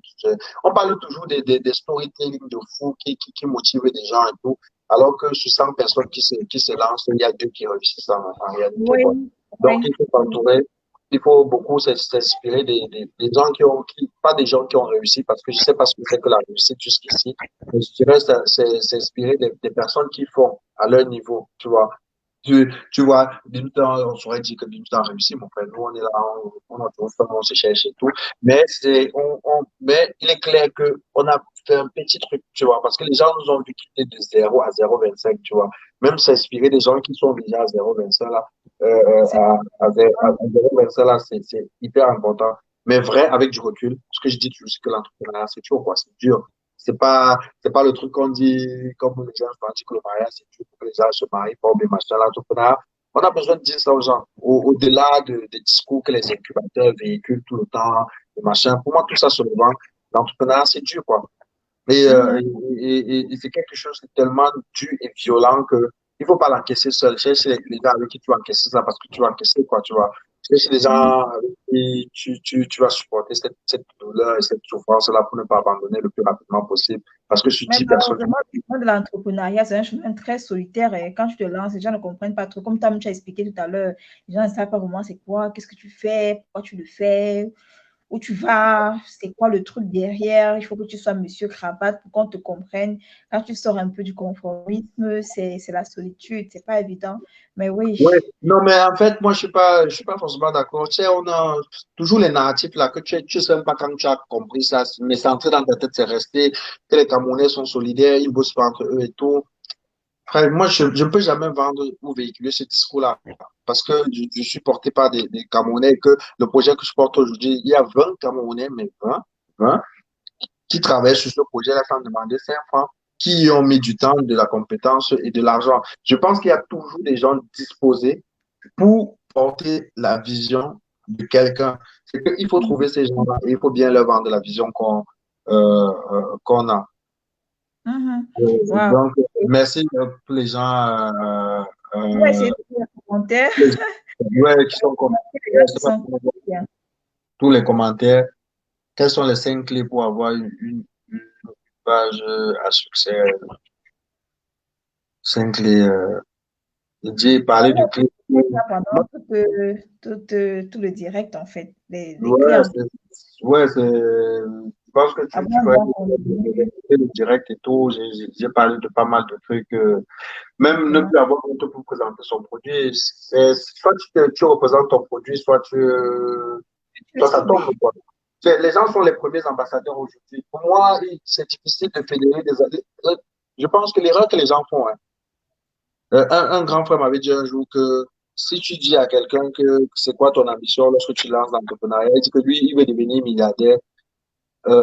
on parle toujours des storytelling de fous qui motivent les gens et tout. Alors que sur 100 personnes qui se lancent, il y a deux qui réussissent en réalité, quoi. Oui, Donc, oui. il faut s'entourer. Il faut beaucoup s'inspirer des gens pas des gens qui ont réussi, parce que je sais pas ce que c'est que la réussite jusqu'ici, mais je dirais s'inspirer des personnes qui font à leur niveau, tu vois. Tu vois, on saurait dire que Bintou a réussi, mon frère. Nous, on est là, on a tout fait, on se cherche et tout. Mais mais il est clair que on a fait un petit truc, tu vois, parce que les gens nous ont vu quitter de 0 à 0,25, tu vois. Même s'inspirer des gens qui sont déjà à 0,25 là, C'est à 0,25 là, c'est hyper important. Mais vrai, avec du recul, ce que je dis toujours, c'est que l'entrepreneuriat, c'est dur, quoi, c'est dur. C'est pas le truc qu'on dit, comme les gens disent que le mariage, c'est dur pour que les gens se marient, pas des machins, l'entrepreneuriat. On a besoin de dire ça aux gens. Au-delà des discours que les incubateurs véhiculent tout le temps, les machins. Pour moi, tout ça se revend. L'entrepreneuriat, c'est dur, quoi. Et, Mhm. et c'est quelque chose de tellement dur et violent que il faut pas l'encaisser seul. Cherche les gens avec qui tu vas encaisser ça parce que tu vas encaisser, quoi, tu vois. Cherche les Mhm. gens avec qui tu vas supporter cette douleur et cette souffrance-là pour ne pas abandonner le plus rapidement possible. Parce que sur Mais 10 personnes, malheureusement, le chemin de l'entrepreneuriat, c'est un chemin très solitaire et quand tu te lances, les gens ne comprennent pas trop. Comme tu as expliqué tout à l'heure, les gens ne savent pas vraiment c'est quoi, qu'est-ce que tu fais, pourquoi tu le fais, où tu vas, c'est quoi le truc derrière. Il faut que tu sois monsieur cravate pour qu'on te comprenne. Quand tu sors un peu du conformisme, c'est la solitude, c'est pas évident. Mais oui. ouais, non, mais en fait, moi, je suis pas forcément d'accord. Tu sais, on a toujours les narratifs là, que tu sais même pas quand tu as compris ça, mais c'est entré dans ta tête, c'est resté, que les Camerounais sont solidaires, ils bossent pas entre eux et tout. Frère, moi, je ne peux jamais vendre ou véhiculer ce discours-là parce que je suis porté par des Camerounais et que le projet que je porte aujourd'hui, il y a 20 Camerounais, mais 20 qui travaillent sur ce projet-là sans demander 5 francs, qui y ont mis du temps, de la compétence et de l'argent. Je pense qu'il y a toujours des gens disposés pour porter la vision de quelqu'un. C'est qu'il faut trouver ces gens-là et il faut bien leur vendre la vision qu'on a. Mhm. Wow. Donc, merci pour les gens On va essayer euh, de faire un commentaire. ouais, qui sont comme Les gens qui c'est pas sont bien. tous les commentaires. Quelles sont les 5 clés pour avoir une page à succès? 5 clés. J'ai On parlé de va clés. faire ça pendant tout le direct, en fait. Les clés Ouais, en je pense que tu avoir un ferais bon contenu. le direct et tout. J'ai parlé de pas mal de trucs. Même ne Exactement. plus avoir honte pour présenter son produit. Soit tu représentes ton produit, Je soit ça subis. tombe, quoi. Les gens sont les premiers ambassadeurs aujourd'hui. Pour moi, c'est difficile de fédérer des adeptes. Je pense que l'erreur que les gens font, hein, un grand frère m'avait dit un jour que si tu dis à quelqu'un que c'est quoi ton ambition lorsque tu lances l'entrepreneuriat, il dit que lui, il veut devenir milliardaire.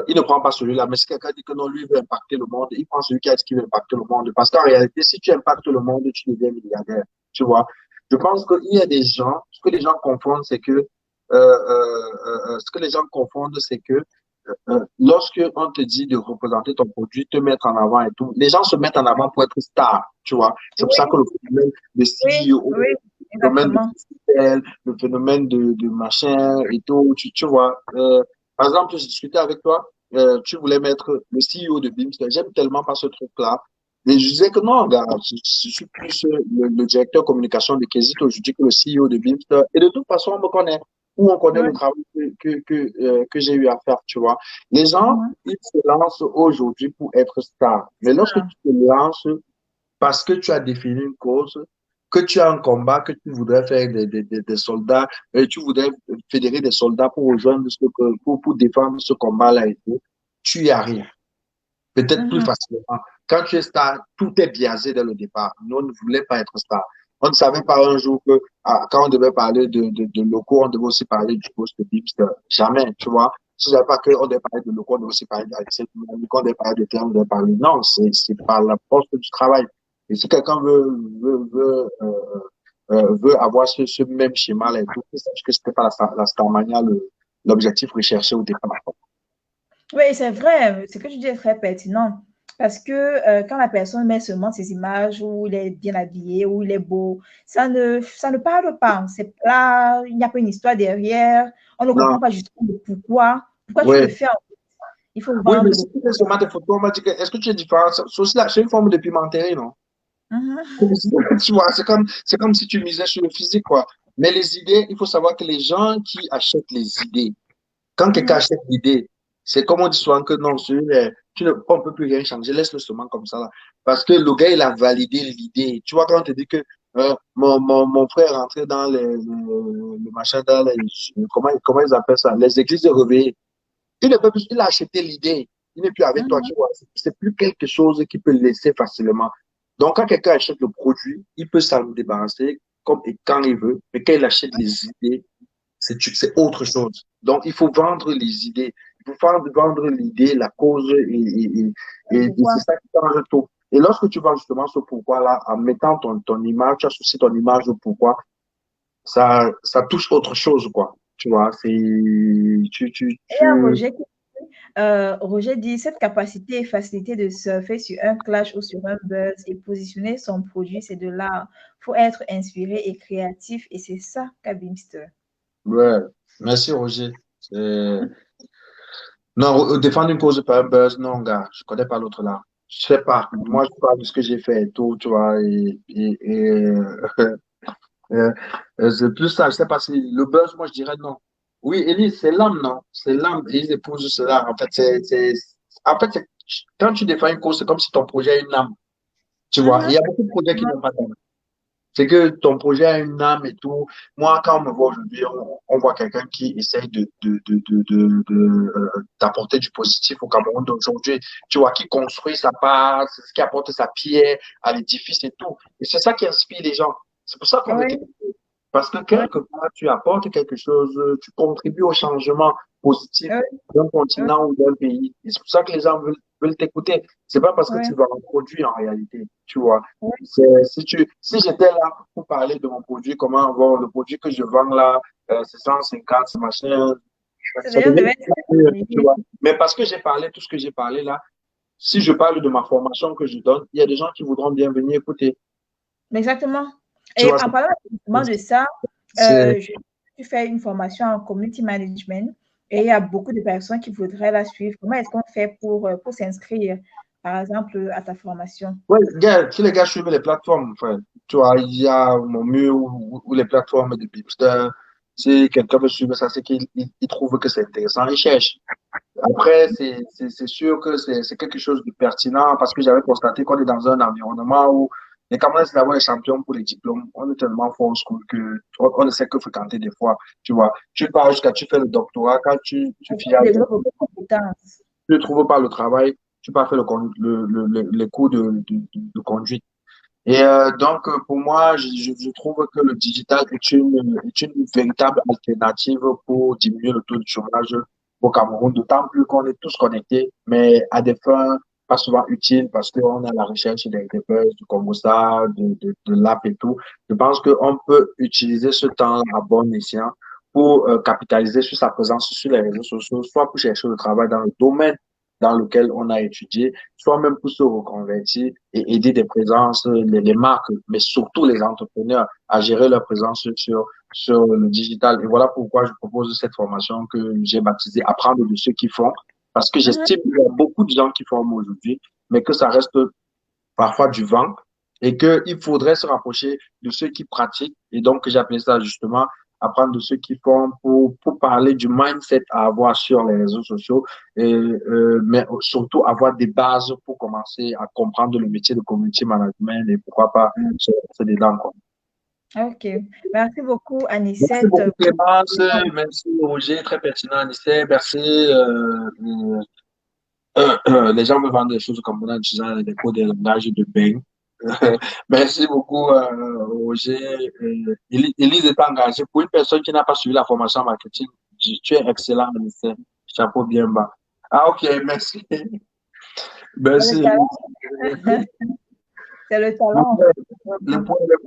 Il ne prend pas celui-là, mais si quelqu'un dit que non, lui, il veut impacter le monde, il prend celui qui a dit qu'il veut impacter le monde. Parce qu'en réalité, si tu impactes le monde, tu deviens milliardaire. Tu vois? Je pense qu'il y a des gens, ce que les gens confondent, c'est que, ce que les gens confondent, c'est que lorsque on te dit de représenter ton produit, te mettre en avant et tout, les gens se mettent en avant pour être star, tu vois. C'est pour ça que Oui, le phénomène de oui, CEO, oui, le phénomène de exactement. freestyle, le phénomène de machin et tout, tu vois. Par exemple, je discutais avec toi, tu voulais mettre le CEO de Beams, j'aime tellement pas ce truc-là. Et je disais que non, gars, je suis plus le directeur communication de Quesito, je dis que le CEO de Beams. Et de toute façon, on me connaît, ou on connaît le Ouais. travail que j'ai eu à faire, tu vois. Les gens, Mhm. ils se lancent aujourd'hui pour être star. Mais lorsque Ça. tu te lances parce que tu as défini une cause, que tu as un combat, que tu voudrais faire des soldats, et tu voudrais fédérer des soldats pour rejoindre pour défendre ce combat-là et tout, tu y arrives. Peut-être plus Mhm. facilement. Quand tu es star, tout est biaisé dès le départ. Nous, on ne voulait pas être star. On ne savait pas un jour que quand on devait parler de locaux, on devait aussi parler du poste de Bipster. Jamais, tu vois. Je ne savais pas qu'on devait parler de locaux, on devait aussi parler d'Alexis, qu'on devait parler de termes, on devait parler. Non, c'est par la poste du travail. Et si quelqu'un veut avoir ce même schéma-là et tout, sache que c'était pas la Starmania l'objectif recherché au départ. Oui, c'est vrai, ce que tu dis est très pertinent. Parce que quand la personne met seulement ses images où il est bien habillé, où il est beau, ça ne parle pas. C'est plat, il n'y a pas une histoire derrière. On ne comprend Non, pas justement le pourquoi tu le ouais. fais. Il faut Oui, mais vendre le si tu fais seulement des photos, on m'a dit que, est-ce que tu es différent? C'est aussi c'est une forme de pimenterie, non? Mhm. Tu vois, c'est comme si tu misais sur le physique, quoi. Mais les idées, il faut savoir que les gens qui achètent les idées, quand quelqu'un Mhm. achète l'idée, c'est comme on dit souvent que non, on ne peut plus rien changer, laisse-le seulement comme ça, là. Parce que le gars, il a validé l'idée. Tu vois, quand on te dit que mon frère est rentré dans le machin, comment ils appellent ça? Les églises de réveil. Il ne peut plus, il a acheté l'idée. Il n'est plus avec toi, Mhm. tu vois. C'est plus quelque chose qu'il peut laisser facilement. Donc, quand quelqu'un achète le produit, il peut s'en débarrasser comme et quand il veut. Mais quand il achète les idées, c'est autre chose. Donc, il faut vendre les idées. Il faut vendre l'idée, la cause, et c'est Pourquoi? ça qui change tout. Et lorsque tu vends justement ce pourquoi-là, en mettant ton image, tu associes ton image au pourquoi, ça touche autre chose, quoi. Tu vois, c'est, Et il y a Roger qui Roger dit, cette capacité et facilité de surfer sur un clash ou sur un buzz et positionner son produit, c'est de l'art. Il faut être inspiré et créatif et c'est ça qu'a Beamster. Ouais, merci Roger. Non, défendre une cause par un buzz, non, gars, je connais pas l'autre là. Je sais pas. Moi, je parle de ce que j'ai fait et tout, tu vois, euh, c'est plus ça. Je sais pas si le buzz, moi, je dirais non. Oui, Elise, c'est l'âme, non? C'est l'âme. Elise épouse cela. En fait, quand tu défends une cause, c'est comme si ton projet a une âme, tu vois. Il y a beaucoup de projets qui n'ont pas d'âme. C'est que ton projet a une âme et tout. Moi, quand on me voit aujourd'hui, on voit quelqu'un qui essaye d'apporter du positif au Cameroun d'aujourd'hui. Tu vois, qui construit sa part, c'est ce qui apporte sa pierre à l'édifice et tout. Et c'est ça qui inspire les gens. C'est pour ça qu'on veut Oui, t'écouter. Parce que oui, quelque part, tu apportes quelque chose, tu contribues au changement positif oui, d'un oui, continent ou d'un pays. Et c'est pour ça que les gens veulent t'écouter. C'est pas parce que oui, tu vas en produire en réalité, tu vois. oui. Si j'étais là pour parler de mon produit, comment avoir le produit que je vends là, c'est 150, c'est machin, C'est ça d'ailleurs, devient devait tu vois. Mais parce que j'ai parlé tout ce que j'ai parlé là, si je parle de ma formation que je donne, il y a des gens qui voudront bien venir écouter. exactement. Tu Et vois, en parlant justement de ça, c'est, je fais une formation en community management et il y a beaucoup de personnes qui voudraient la suivre. Comment est-ce qu'on fait pour s'inscrire, par exemple, à ta formation? ouais, gars, si les gars suivent les plateformes, enfin, tu vois, il y a mon mur ou les plateformes de Bipster. Si quelqu'un veut suivre ça, c'est qu'il trouve que c'est intéressant, il cherche. Après, c'est sûr que c'est quelque chose de pertinent parce que j'avais constaté qu'on est dans un environnement où les Camerounais, c'est d'abord les champions pour les diplômes. On est tellement fort au school que on ne sait que fréquenter des fois. Tu vois, tu pars jusqu'à tu fais le doctorat, quand tu On finis, développe beaucoup de compétences. tu ne trouves pas le travail, tu pars faire les cours de conduite. Et donc, pour moi, je trouve que le digital est une véritable alternative pour diminuer le taux de chômage au Cameroun, d'autant plus qu'on est tous connectés, mais à des fins pas souvent utiles parce qu'on est à la recherche des buzz, du Combosa, de l'app et tout. Je pense qu'on peut utiliser ce temps à bon escient pour capitaliser sur sa présence sur les réseaux sociaux, soit pour chercher le travail dans le domaine dans lequel on a étudié, soit même pour se reconvertir et aider des présences, les marques, mais surtout les entrepreneurs à gérer leur présence sur le digital. Et voilà pourquoi je propose cette formation que j'ai baptisée Apprendre de ceux qui font, parce que Mhm. j'estime qu'il y a beaucoup de gens qui forment aujourd'hui, mais que ça reste parfois du vent et qu'il faudrait se rapprocher de ceux qui pratiquent. Et donc, j'ai appelé ça justement apprendre de ceux qui font pour parler du mindset à avoir sur les réseaux sociaux, mais surtout avoir des bases pour commencer à comprendre le métier de community management et pourquoi pas se lancer dedans, quoi. OK. Merci beaucoup, Merci Anicette. beaucoup Clémence, merci Roger, très pertinent, Anissé, merci. Les gens me vendent des choses comme ça en utilisant des codes de langage de Bing. Merci beaucoup, Roger. Élise est engagée. Pour une personne qui n'a pas suivi la formation en marketing, tu es excellent, Anissé. Chapeau bien bas. Ah, ok, merci. C'est le Merci, talent. Élise. C'est le talent.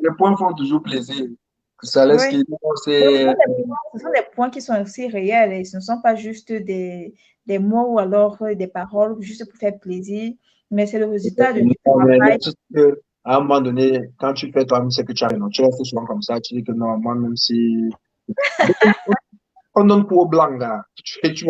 Les points font toujours plaisir. Ça laisse Oui. qu'il Mais c'est ce sont des points qui sont aussi réels et ce ne sont pas juste des mots ou alors des paroles juste pour faire plaisir, mais c'est le résultat du non, mais travail. tu sais que, à un moment donné, quand tu fais toi-même ce que tu as fait, non, tu restes souvent comme ça, tu dis que non, moi, même si on donne pour au blanc, là. Tu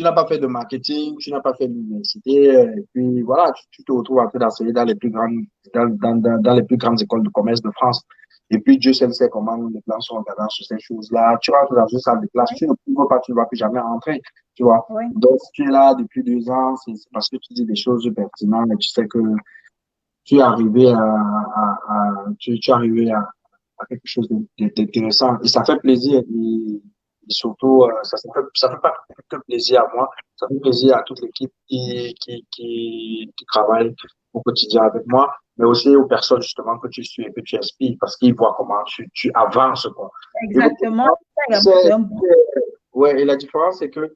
n'as pas fait de marketing, tu n'as pas fait de l'université, et puis voilà, tu te retrouves en train d'enseigner dans les plus grandes, dans les plus grandes écoles de commerce de France. Et puis, Dieu seul sait comment les plans sont regardants sur ces choses-là. Tu rentres dans une salle de classe, Oui, tu ne prouves pas, tu ne vas plus jamais rentrer, tu vois. oui, Donc, si tu es là depuis 2 ans, c'est parce que tu dis des choses pertinentes et tu sais que tu es arrivé tu es arrivé à quelque chose d'intéressant. Et ça fait plaisir. Et surtout, ça fait pas que plaisir à moi, ça fait plaisir à toute l'équipe qui travaille au quotidien avec moi, mais aussi aux personnes justement que tu suis et que tu inspires parce qu'ils voient comment tu avances, quoi. Et beaucoup de exactement. gens, C'est également c'est, un bon. ouais, et la différence, c'est que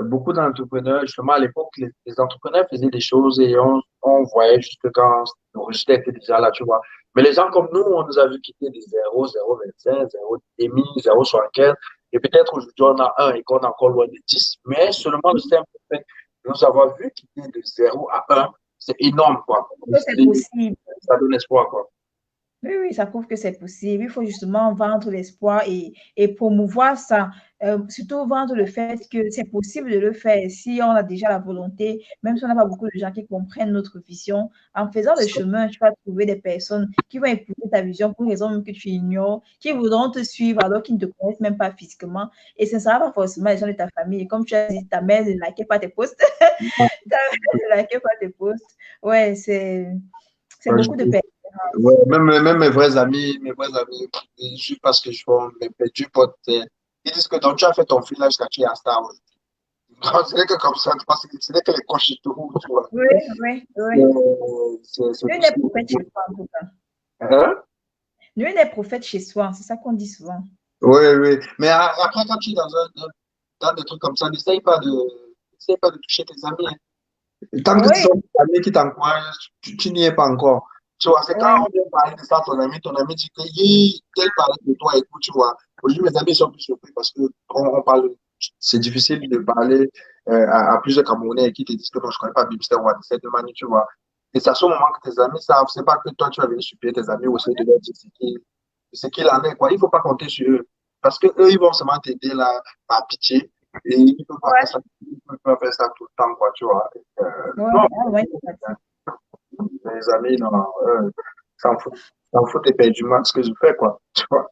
beaucoup d'entrepreneurs, justement, à l'époque, les entrepreneurs faisaient des choses et on voyait juste que quand le résultat était déjà là, tu vois. Mais les gens comme nous, on nous a vu quitter des 0, 0,25, 0,5, 0,75. Et peut-être aujourd'hui, on a un et qu'on est encore loin de 10, mais seulement le simple fait de nous avoir vu quitter de 0 à 1, c'est énorme, quoi. Que c'est possible. Ça donne espoir, quoi. Oui, oui, ça prouve que c'est possible. Il faut justement vendre l'espoir et promouvoir ça. Surtout vendre le fait que c'est possible de le faire si on a déjà la volonté, même si on n'a pas beaucoup de gens qui comprennent notre vision. En faisant le chemin, tu vas trouver des personnes qui vont épouser ta vision pour une raison même que tu ignores, qui voudront te suivre alors qu'ils ne te connaissent même pas physiquement. Et ce ne sera pas forcément les gens de ta famille. Comme tu as dit, ta mère ne likait pas tes posts. Ta mère ne likait pas tes posts. Ouais, c'est Ouais, beaucoup de personnes. ouais, même mes vrais amis, juste parce que je vois du pote, ils disent que donc tu as fait ton filage quand tu es à Star Wars. Ce n'est que comme ça, parce que ce n'est que les coches et tout, tu vois. Oui, oui, oui. C'est Nul tout n'est ce prophète chez soi, en tout cas. Hein? Nul n'est prophète chez soi, c'est ça qu'on dit souvent. Oui, oui. Mais après, quand tu es dans des trucs comme ça, n'essaye pas de toucher tes amis, hein. Tant que ce Oui, sont tes amis qui t'encouragent, tu n'y es pas encore. Tu vois, c'est quand oui, on vient parler de ça à ton ami dit que tel parle de toi et tout, tu vois. Aujourd'hui, mes amis sont plus surpris parce que on parle, c'est difficile de parler à plusieurs Camerounais qui te disent que non, je ne connais pas Bibster ou cette manière, tu vois. Et c'est à ce moment que tes amis savent, c'est pas que toi, tu vas venir supplier tes amis ou essayer de leur dire ce qu'il en est, quoi. Il ne faut pas compter sur eux. Parce que eux, ils vont seulement t'aider là, par pitié. Et ils ne peuvent pas faire ouais, ça, ils peuvent pas faire ça tout le temps, quoi, tu vois. ouais, Non, ah, ouais, c'est ça. mes amis, non, s'en foutent, s'en foutent éperdument de ce que je fais, quoi. Tu vois.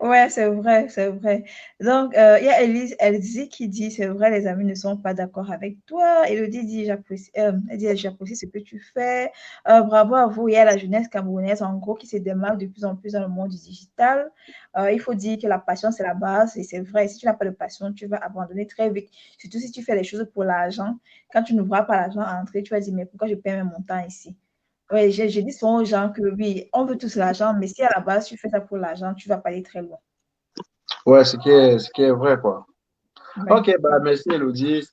Ouais, c'est vrai, c'est vrai. Donc, il y a Elsie qui dit, c'est vrai, les amis ne sont pas d'accord avec toi. Elodie dit, elle dit, j'apprécie ce que tu fais. Bravo à vous. Il y a la jeunesse camerounaise, en gros, qui se démarque de plus en plus dans le monde du digital. Il faut dire que la passion, c'est la base. Et c'est vrai, si tu n'as pas de passion, tu vas abandonner très vite. Surtout si tu fais les choses pour l'argent. Quand tu ne vois pas l'argent entrer, tu vas dire, mais pourquoi je perds mon temps ici? Oui, je dis souvent aux gens que oui, on veut tous l'argent, mais si à la base tu fais ça pour l'argent, tu ne vas pas aller très loin. Ouais, ce qui est vrai, quoi. Ouais. Ok, bah, merci, Elodie.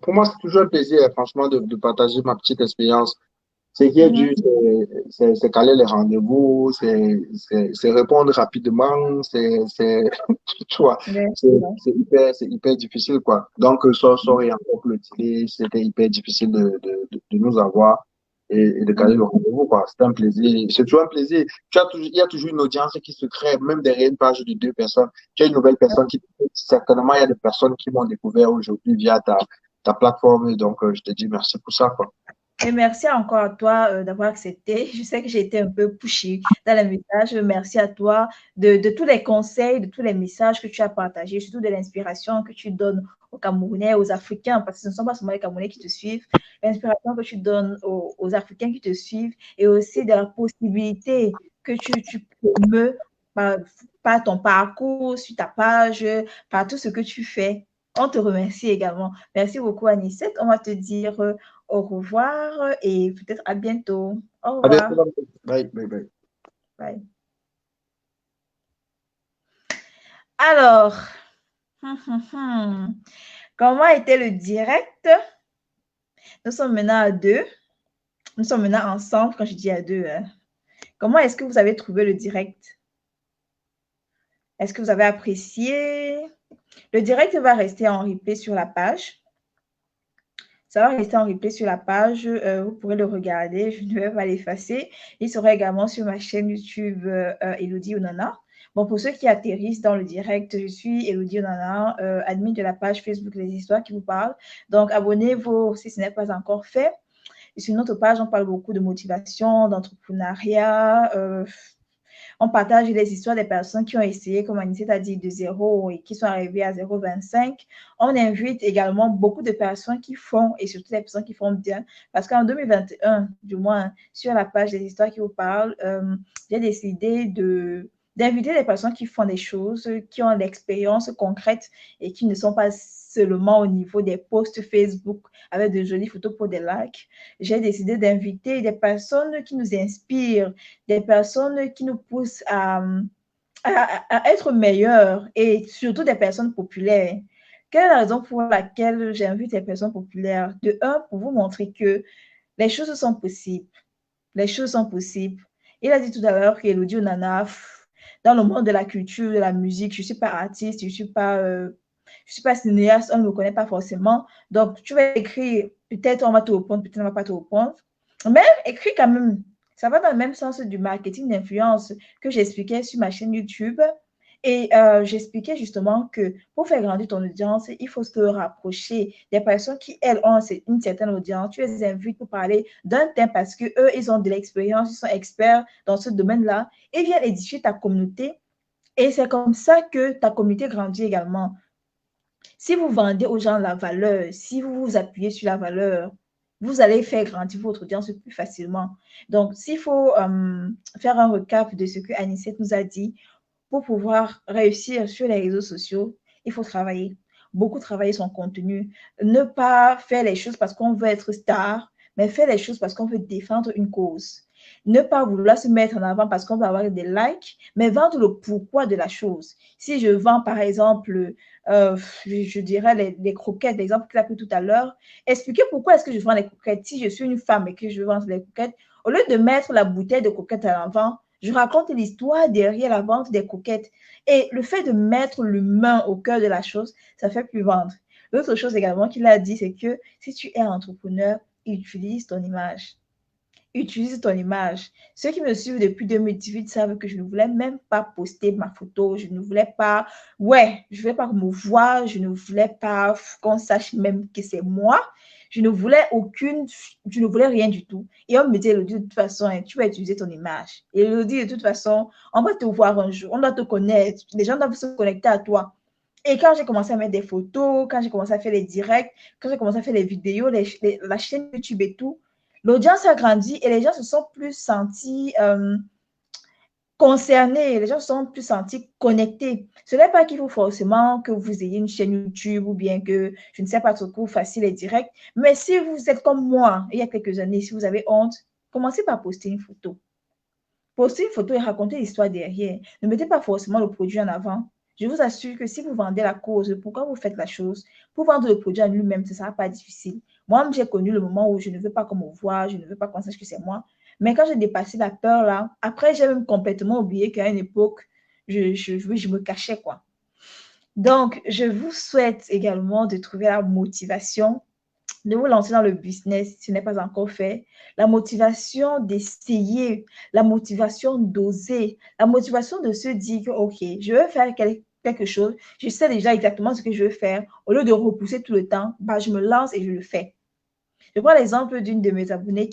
Pour moi, c'est toujours un plaisir, franchement, de partager ma petite expérience. Ce qui est dur, Mhm. c'est caler les rendez-vous, c'est répondre rapidement, tu vois, Ouais, c'est c'est vrai. c'est hyper difficile, quoi. Donc, Sor et encore le dîner, c'était hyper difficile de nous avoir et de caler Mhm. le rendez-vous, quoi. C'était un plaisir. C'est toujours un plaisir. Il y a toujours une audience qui se crée, même derrière une page de 2 personnes. Tu as une nouvelle personne certainement, il y a des personnes qui m'ont découvert aujourd'hui via ta plateforme. Et donc, je te dis merci pour ça, quoi. Et merci encore à toi d'avoir accepté. Je sais que j'ai été un peu pushy dans les messages. Merci à toi de tous les conseils, de tous les messages que tu as partagés, surtout de l'inspiration que tu donnes aux Camerounais, aux Africains, parce que ce ne sont pas seulement les Camerounais qui te suivent, l'inspiration que tu donnes aux Africains qui te suivent et aussi de la possibilité que tu promeus par, par ton parcours, sur ta page, par tout ce que tu fais. On te remercie également. Merci beaucoup, Anicette. On va te dire au revoir et peut-être à bientôt. Au À bientôt. revoir. Bye, bye, bye. Bye. Alors, comment était le direct? Nous sommes maintenant à deux. Nous sommes maintenant ensemble quand je dis à deux, hein. Comment est-ce que vous avez trouvé le direct? Est-ce que vous avez apprécié? Le direct va rester en replay sur la page. Ça va rester en replay sur la page. Vous pourrez le regarder. Je ne vais pas l'effacer. Il sera également sur ma chaîne YouTube Elodie Onana. Bon, pour ceux qui atterrissent dans le direct, je suis Elodie Onana, admin de la page Facebook Les Histoires qui vous parlent. Donc, abonnez-vous si ce n'est pas encore fait. Et sur notre page, on parle beaucoup de motivation, d'entrepreneuriat, on partage les histoires des personnes qui ont essayé, comme Anissette a dit, de zéro et qui sont arrivées à 0,25. On invite également beaucoup de personnes qui font, et surtout les personnes qui font bien, parce qu'en 2021, du moins, sur la page des histoires qui vous parlent, j'ai décidé d'inviter des personnes qui font des choses, qui ont l'expérience concrète et qui ne sont pas seulement au niveau des posts Facebook avec de jolies photos pour des likes. J'ai décidé d'inviter des personnes qui nous inspirent, des personnes qui nous poussent à être meilleurs et surtout des personnes populaires. Quelle est la raison pour laquelle j'invite des personnes populaires? De un, pour vous montrer que les choses sont possibles. Les choses sont possibles. Il a dit tout à l'heure qu'Elodie Onana dans le monde de la culture, de la musique. Je ne suis pas artiste, je suis pas cinéaste, on ne me connaît pas forcément. Donc, tu vas écrire, peut-être on va te répondre, peut-être on ne va pas te répondre. Mais écris quand même. Ça va dans le même sens du marketing d'influence que j'expliquais sur ma chaîne YouTube. Et j'expliquais justement que pour faire grandir ton audience, il faut se rapprocher des personnes qui, elles, ont une certaine audience. Tu les invites pour parler d'un thème parce qu'eux, ils ont de l'expérience, ils sont experts dans ce domaine-là. Ils viennent édifier ta communauté. Et c'est comme ça que ta communauté grandit également. Si vous vendez aux gens la valeur, si vous vous appuyez sur la valeur, vous allez faire grandir votre audience plus facilement. Donc, s'il faut faire un recap de ce que Anicette nous a dit, pour pouvoir réussir sur les réseaux sociaux, il faut travailler. Beaucoup travailler son contenu. Ne pas faire les choses parce qu'on veut être star, mais faire les choses parce qu'on veut défendre une cause. Ne pas vouloir se mettre en avant parce qu'on veut avoir des likes, mais vendre le pourquoi de la chose. Si je vends, par exemple, je dirais les croquettes, l'exemple qu'il a pris tout à l'heure, expliquer pourquoi est-ce que je vends les croquettes. Si je suis une femme et que je vends les croquettes, au lieu de mettre la bouteille de croquettes à l'avant, je raconte l'histoire derrière la vente des croquettes. Et le fait de mettre l'humain au cœur de la chose, ça fait plus vendre. L'autre chose également qu'il a dit, c'est que si tu es entrepreneur, utilise ton image. Utilise ton image. Ceux qui me suivent depuis 2018 savent que je ne voulais même pas poster ma photo. Je ne voulais pas, je ne voulais pas qu'on me voie. Je ne voulais pas qu'on sache même que c'est moi. Je ne voulais rien du tout. Et on me dit, Elodie, de toute façon, tu vas utiliser ton image. Et Elodie, de toute façon, on va te voir un jour. On doit te connaître. Les gens doivent se connecter à toi. Et quand j'ai commencé à mettre des photos, quand j'ai commencé à faire les directs, quand j'ai commencé à faire les vidéos, la chaîne YouTube et tout, l'audience a grandi et les gens se sont plus sentis concernés, les gens se sont plus sentis connectés. Ce n'est pas qu'il faut forcément que vous ayez une chaîne YouTube ou bien que, je ne sais pas trop facile et direct, mais si vous êtes comme moi, il y a quelques années, si vous avez honte, commencez par poster une photo. Postez une photo et racontez l'histoire derrière. Ne mettez pas forcément le produit en avant. Je vous assure que si vous vendez la cause, pourquoi vous faites la chose? Pour vendre le produit en lui-même, ce ne sera pas difficile. Moi, j'ai connu le moment où je ne veux pas qu'on me voie, je ne veux pas qu'on sache que c'est moi. Mais quand j'ai dépassé la peur là, après, j'ai même complètement oublié qu'à une époque, je me cachais, quoi. Donc, je vous souhaite également de trouver la motivation de vous lancer dans le business si ce n'est pas encore fait, la motivation d'essayer, la motivation d'oser, la motivation de se dire que, OK, je veux faire quelque chose, je sais déjà exactement ce que je veux faire. Au lieu de repousser tout le temps, je me lance et je le fais. Je prends l'exemple d'une de mes abonnées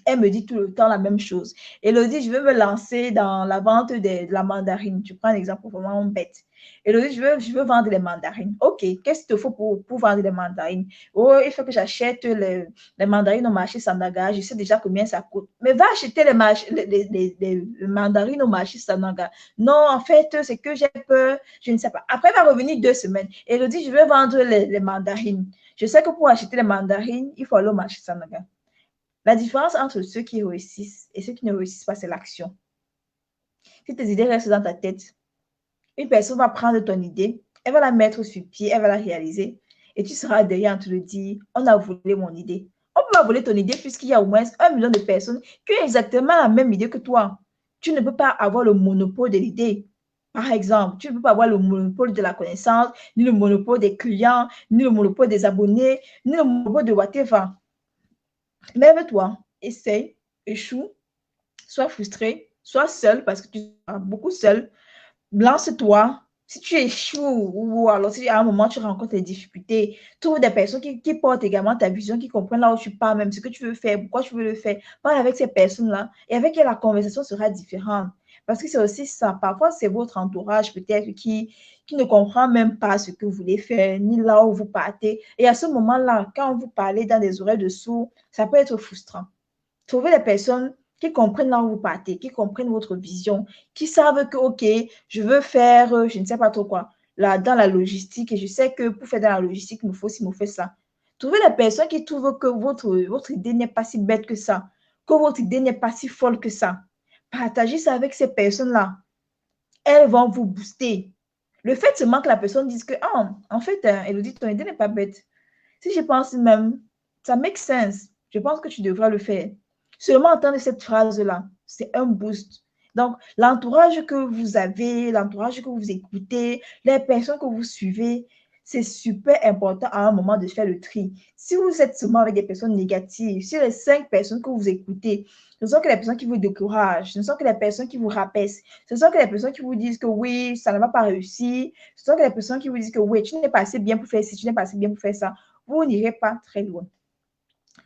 elle me dit tout le temps la même chose. Elodie, je veux me lancer dans la vente de la mandarine. Tu prends un exemple vraiment bête. Elodie, je veux vendre les mandarines. OK, qu'est-ce qu'il te faut pour vendre les mandarines? Oh, il faut que j'achète les mandarines au marché Sandaga. Je sais déjà combien ça coûte. Mais va acheter les mandarines au marché Sandaga. Non, en fait, c'est que j'ai peur. Je ne sais pas. Après, elle va revenir 2 semaines. Elodie, je veux vendre les mandarines. Je sais que pour acheter les mandarines, il faut aller au marché Sandaga. La différence entre ceux qui réussissent et ceux qui ne réussissent pas, c'est l'action. Si tes idées restent dans ta tête, une personne va prendre ton idée, elle va la mettre sur pied, elle va la réaliser et tu seras derrière en te le dire, on a volé mon idée. On peut pas voler ton idée puisqu'il y a au moins 1 million de personnes qui ont exactement la même idée que toi. Tu ne peux pas avoir le monopole de l'idée. Par exemple, tu ne peux pas avoir le monopole de la connaissance, ni le monopole des clients, ni le monopole des abonnés, ni le monopole de whatever. Lève-toi, essaye, échoue, sois frustré, sois seul parce que tu seras beaucoup seul. Lance-toi. Si tu échoues ou alors si à un moment tu rencontres des difficultés, trouve des personnes qui portent également ta vision, qui comprennent là où tu pars, même ce que tu veux faire, pourquoi tu veux le faire. Parle avec ces personnes-là et avec elles, la conversation sera différente. Parce que c'est aussi ça. Parfois, c'est votre entourage peut-être qui ne comprend même pas ce que vous voulez faire, ni là où vous partez. Et à ce moment-là, quand vous parlez dans des oreilles de sourds, ça peut être frustrant. Trouvez des personnes qui comprennent là où vous partez, qui comprennent votre vision, qui savent que, OK, je veux faire, je ne sais pas trop quoi, là, dans la logistique, et je sais que pour faire dans la logistique, il me faut ci, il me faut ça. Trouvez des personnes qui trouvent que votre idée n'est pas si bête que ça, que votre idée n'est pas si folle que ça. Partagez ça avec ces personnes-là. Elles vont vous booster. Le fait seulement que la personne dise que, en fait, Elodie, ton idée n'est pas bête. Si je pense même, ça make sense. Je pense que tu devras le faire. Seulement entendre cette phrase-là, c'est un boost. Donc, l'entourage que vous avez, l'entourage que vous écoutez, les personnes que vous suivez, c'est super important à un moment de faire le tri. Si vous êtes seulement avec des personnes négatives, si les 5 personnes que vous écoutez, ce sont que les personnes qui vous découragent, ce sont que les personnes qui vous rabaissent, ce sont que les personnes qui vous disent que oui, ça ne va pas réussir, ce sont que les personnes qui vous disent que oui, tu n'es pas assez bien pour faire ci, tu n'es pas assez bien pour faire ça, vous n'irez pas très loin.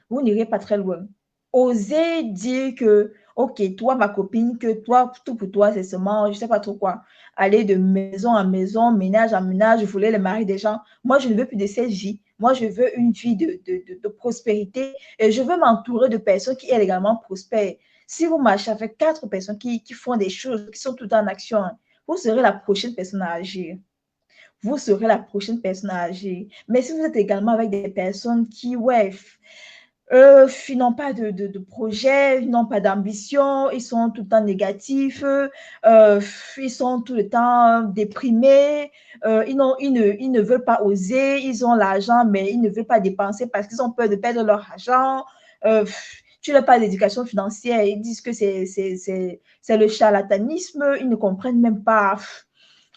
Vous n'irez pas très loin. Osez dire que, ok, toi, ma copine, que toi, tout pour toi, c'est seulement, je ne sais pas trop quoi, aller de maison en maison, ménage en ménage, voler les maris des gens. Moi, je ne veux plus de cette vie. Moi, je veux une vie de prospérité et je veux m'entourer de personnes qui, elles, également prospèrent. Si vous marchez avec 4 personnes qui font des choses, qui sont tout en action, vous serez la prochaine personne à agir. Vous serez la prochaine personne à agir. Mais si vous êtes également avec des personnes qui, ouais, ils n'ont pas de projet, ils n'ont pas d'ambition, ils sont tout le temps négatifs, ils sont tout le temps déprimés, ils ne veulent pas oser, ils ont l'argent, mais ils ne veulent pas dépenser parce qu'ils ont peur de perdre leur argent. Tu n'as pas d'éducation financière, ils disent que c'est le charlatanisme, ils ne comprennent même pas.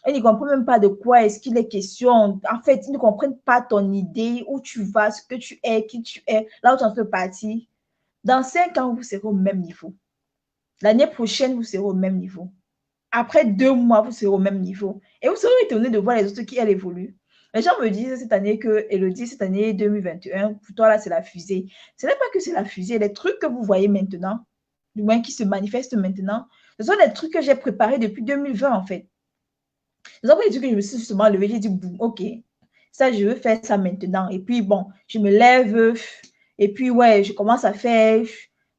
Ils ne comprennent même pas de quoi est-ce qu'il est question. En fait, ils ne comprennent pas ton idée, où tu vas, ce que tu es, qui tu es, là où tu en fais partie. Dans 5 ans, vous serez au même niveau. L'année prochaine, vous serez au même niveau. Après 2 mois, vous serez au même niveau. Et vous serez étonné de voir les autres qui, elles, évoluent. Les gens me disent cette année que, Elodie, cette année 2021, pour toi, là, c'est la fusée. Ce n'est pas que c'est la fusée. Les trucs que vous voyez maintenant, du moins qui se manifestent maintenant, ce sont des trucs que j'ai préparés depuis 2020, en fait. C'est ça que je me suis justement levée, j'ai dit, bon, ok, ça, je veux faire ça maintenant. Et puis, bon, je me lève, et puis, ouais, je commence à faire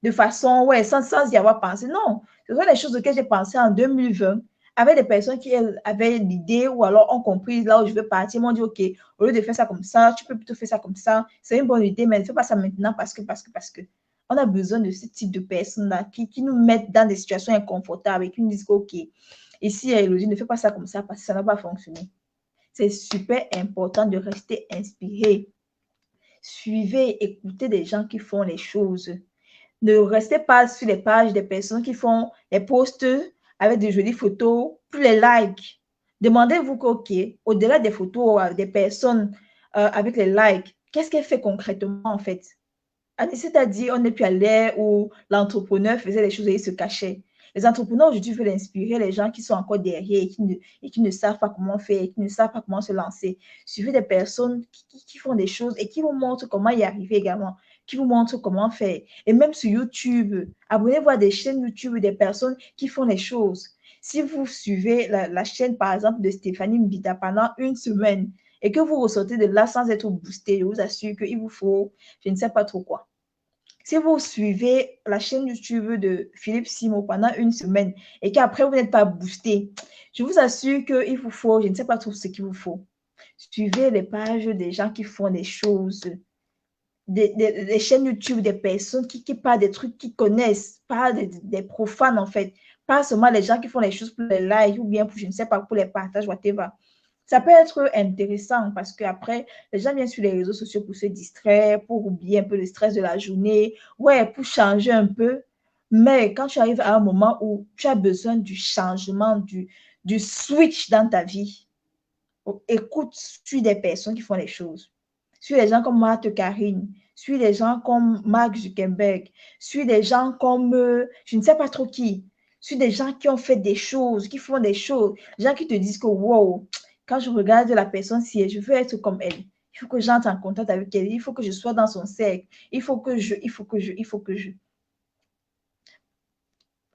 de façon, ouais, sans y avoir pensé. Non, ce sont des choses auxquelles j'ai pensé en 2020, avec des personnes qui avaient l'idée ou alors ont compris là où je veux partir, m'ont dit, ok, au lieu de faire ça comme ça, tu peux plutôt faire ça comme ça. C'est une bonne idée, mais ne fais pas ça maintenant parce que. On a besoin de ce type de personnes-là qui nous mettent dans des situations inconfortables et qui nous disent, ok, ici, Elodie, ne fais pas ça comme ça parce que ça n'a pas fonctionné. C'est super important de rester inspiré. Suivez, écoutez des gens qui font les choses. Ne restez pas sur les pages des personnes qui font les posts avec des jolies photos, plus les likes. Demandez-vous que, OK, au-delà des photos des personnes avec les likes, qu'est-ce qu'elle fait concrètement en fait? C'est-à-dire, on n'est plus à l'ère où l'entrepreneur faisait les choses et il se cachait. Les entrepreneurs aujourd'hui veulent inspirer les gens qui sont encore derrière et qui ne savent pas comment faire, et qui ne savent pas comment se lancer. Suivez des personnes qui font des choses et qui vous montrent comment y arriver également, qui vous montrent comment faire. Et même sur YouTube, abonnez-vous à des chaînes YouTube des personnes qui font les choses. Si vous suivez la chaîne, par exemple, de Stéphanie Mbida pendant une semaine et que vous ressortez de là sans être boosté, je vous assure qu'il vous faut, je ne sais pas trop quoi. Si vous suivez la chaîne YouTube de Philippe Simo pendant une semaine et qu'après vous n'êtes pas boosté, je vous assure qu'il vous faut, je ne sais pas trop ce qu'il vous faut. Suivez les pages des gens qui font des choses, des chaînes YouTube, des personnes qui parlent des trucs qu'ils connaissent, pas des profanes en fait. Pas seulement les gens qui font les choses pour les likes ou bien pour, je ne sais pas, pour les partages, whatever. Ça peut être intéressant parce qu'après, les gens viennent sur les réseaux sociaux pour se distraire, pour oublier un peu le stress de la journée, ouais, pour changer un peu. Mais quand tu arrives à un moment où tu as besoin du changement, du switch dans ta vie, écoute, suis des personnes qui font les choses. Suis des gens comme Marthe Karine, suis des gens comme Mark Zuckerberg, suis des gens comme je ne sais pas trop qui, suis des gens qui ont fait des choses, qui font des choses, des gens qui te disent que wow, quand je regarde la personne, si je veux être comme elle, il faut que j'entre en contact avec elle, il faut que je sois dans son cercle, il faut que je.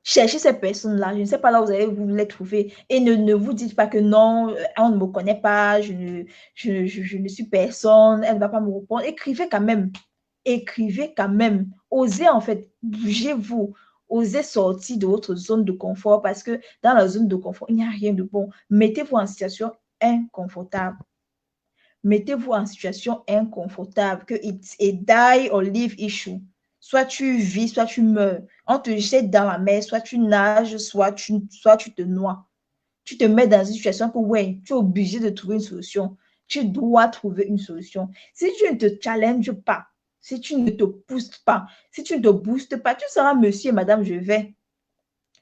Cherchez ces personnes-là. Je ne sais pas là où vous allez vous les trouver. Et ne vous dites pas que non, on ne me connaît pas, je ne suis personne, elle ne va pas me répondre. Écrivez quand même. Écrivez quand même. Osez en fait, bougez-vous. Osez sortir de votre zone de confort parce que dans la zone de confort, il n'y a rien de bon. Mettez-vous en situation inconfortable. Mettez-vous en situation inconfortable, que it's a die or live issue. Soit tu vis, soit tu meurs. On te jette dans la mer, soit tu nages, soit tu te noies. Tu te mets dans une situation que, ouais, tu es obligé de trouver une solution. Tu dois trouver une solution. Si tu ne te challenges pas, si tu ne te pousses pas, si tu ne te boostes pas, tu seras monsieur et madame, je vais.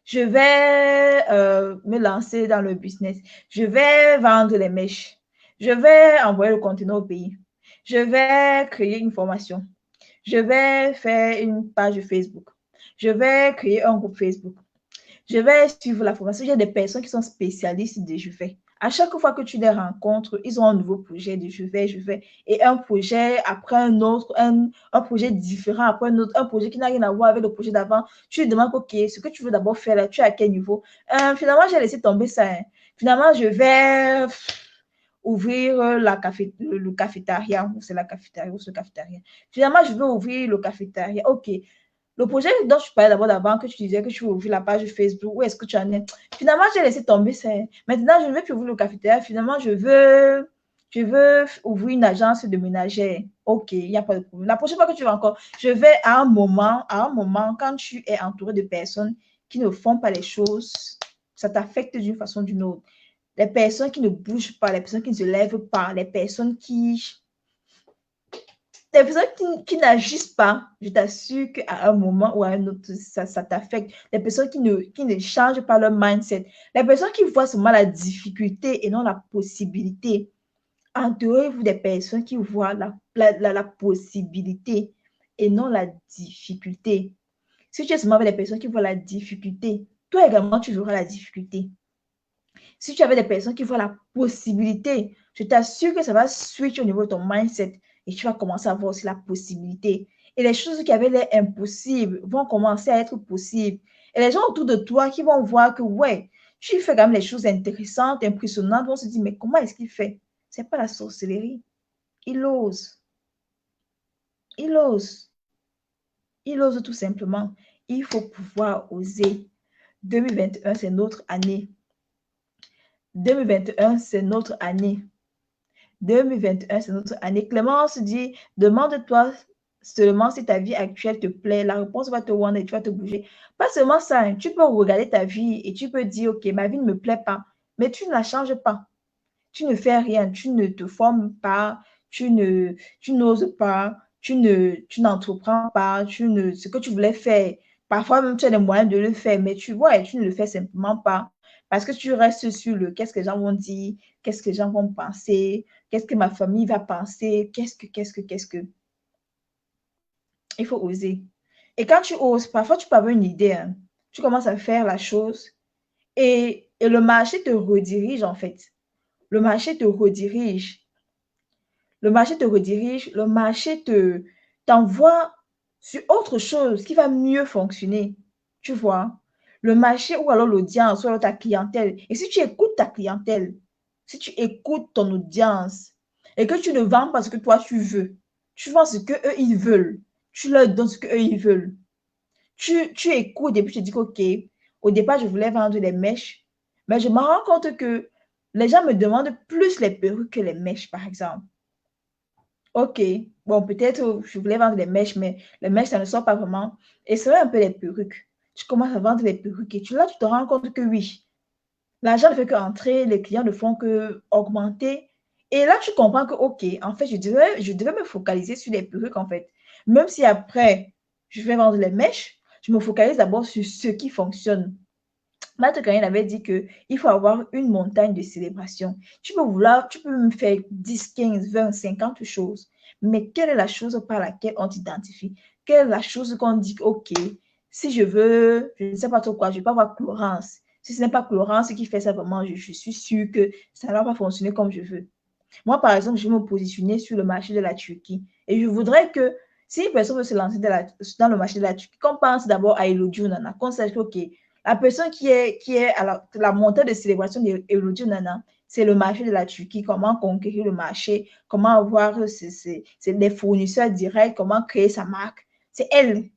Je vais me lancer dans le business. Je vais vendre les mèches. Je vais envoyer le conteneur au pays. Je vais créer une formation. Je vais faire une page Facebook. Je vais créer un groupe Facebook. Je vais suivre la formation. Il y a des personnes qui sont spécialistes de je vais. À chaque fois que tu les rencontres, ils ont un nouveau projet de je vais, et un projet après un autre, un projet différent après un autre, un projet qui n'a rien à voir avec le projet d'avant. Tu lui demandes, OK, ce que tu veux d'abord faire là, tu es à quel niveau? Finalement, j'ai laissé tomber ça. Hein. Finalement, je vais ouvrir le cafétéria, c'est la cafétéria ou ce cafétéria. Finalement, je veux ouvrir le cafétéria. OK, le projet dont je parlais d'abord d'avant, que tu disais que tu veux ouvrir la page Facebook, où est-ce que tu en es? Finalement, j'ai laissé tomber ça. Maintenant, je ne veux plus ouvrir le cafétéria. Finalement, je veux ouvrir une agence de ménagère. OK, il n'y a pas de problème. La prochaine fois que tu vas encore, je vais à un moment, quand tu es entouré de personnes qui ne font pas les choses, ça t'affecte d'une façon ou d'une autre. Les personnes qui ne bougent pas, les personnes qui ne se lèvent pas, les personnes qui n'agissent pas, je t'assure qu'à un moment ou à un autre, ça t'affecte. Les personnes qui ne changent pas leur mindset. Les personnes qui voient seulement la difficulté et non la possibilité. Entourez-vous des personnes qui voient la possibilité et non la difficulté. Si tu es seulement avec des personnes qui voient la difficulté, toi également, tu verras la difficulté. Si tu avais des personnes qui voient la possibilité, je t'assure que ça va switch au niveau de ton mindset et tu vas commencer à voir aussi la possibilité. Et les choses qui avaient l'air impossibles vont commencer à être possibles. Et les gens autour de toi qui vont voir que, ouais, tu fais quand même les choses intéressantes, impressionnantes, vont se dire, mais comment est-ce qu'il fait? C'est pas la sorcellerie. Il ose. Il ose. Il ose tout simplement. Il faut pouvoir oser. 2021, c'est notre année. 2021, c'est notre année. 2021, c'est notre année. Clémence dit, demande-toi seulement si ta vie actuelle te plaît. La réponse va te rendre et tu vas te bouger. Pas seulement ça, hein. Tu peux regarder ta vie et tu peux dire, OK, ma vie ne me plaît pas, mais tu ne la changes pas. Tu ne fais rien, tu ne te formes pas, tu n'oses pas, tu n'entreprends pas, ce que tu voulais faire. Parfois même, tu as les moyens de le faire, mais tu vois, tu ne le fais simplement pas. Parce que tu restes sur le qu'est-ce que les gens vont dire, qu'est-ce que les gens vont penser, qu'est-ce que ma famille va penser, qu'est-ce que. Il faut oser. Et quand tu oses, parfois tu peux avoir une idée, hein. Tu commences à faire la chose et le marché te redirige en fait. Le marché te redirige. Le marché te redirige, le marché t'envoie sur autre chose qui va mieux fonctionner. Tu vois? Le marché ou alors l'audience ou alors ta clientèle. Et si tu écoutes ta clientèle, si tu écoutes ton audience et que tu ne vends pas ce que toi tu veux, tu vends ce qu'eux ils veulent, tu leur donnes ce qu'eux ils veulent. Tu écoutes et puis tu te dis OK, au départ je voulais vendre des mèches, mais je me rends compte que les gens me demandent plus les perruques que les mèches, par exemple. OK, bon, peut-être je voulais vendre des mèches, mais les mèches, ça ne sort pas vraiment. Et c'est un peu les perruques. Tu commences à vendre les perruques et là, tu te rends compte que oui, l'argent ne fait qu'entrer, les clients ne font qu'augmenter. Et là, tu comprends que, OK, en fait, je devais me focaliser sur les perruques, en fait. Même si après, je vais vendre les mèches, je me focalise d'abord sur ce qui fonctionne. Maître Kain avait dit qu'il faut avoir une montagne de célébration. Tu peux me faire 10, 15, 20, 50 choses, mais quelle est la chose par laquelle on t'identifie? Quelle est la chose qu'on dit, OK, si je veux, je ne sais pas trop quoi, je ne vais pas avoir Florence. Si ce n'est pas Florence qui fait ça vraiment, je suis sûre que ça ne va pas fonctionner comme je veux. Moi, par exemple, je vais me positionner sur le marché de la Turquie et je voudrais que si une personne veut se lancer dans le marché de la Turquie, qu'on pense d'abord à Elodie Nana, qu'on sache que, OK, la personne qui est à la montée de célébration d'Elodie Nana, c'est le marché de la Turquie, comment conquérir le marché, comment avoir des fournisseurs directs, comment créer sa marque. C'est elle.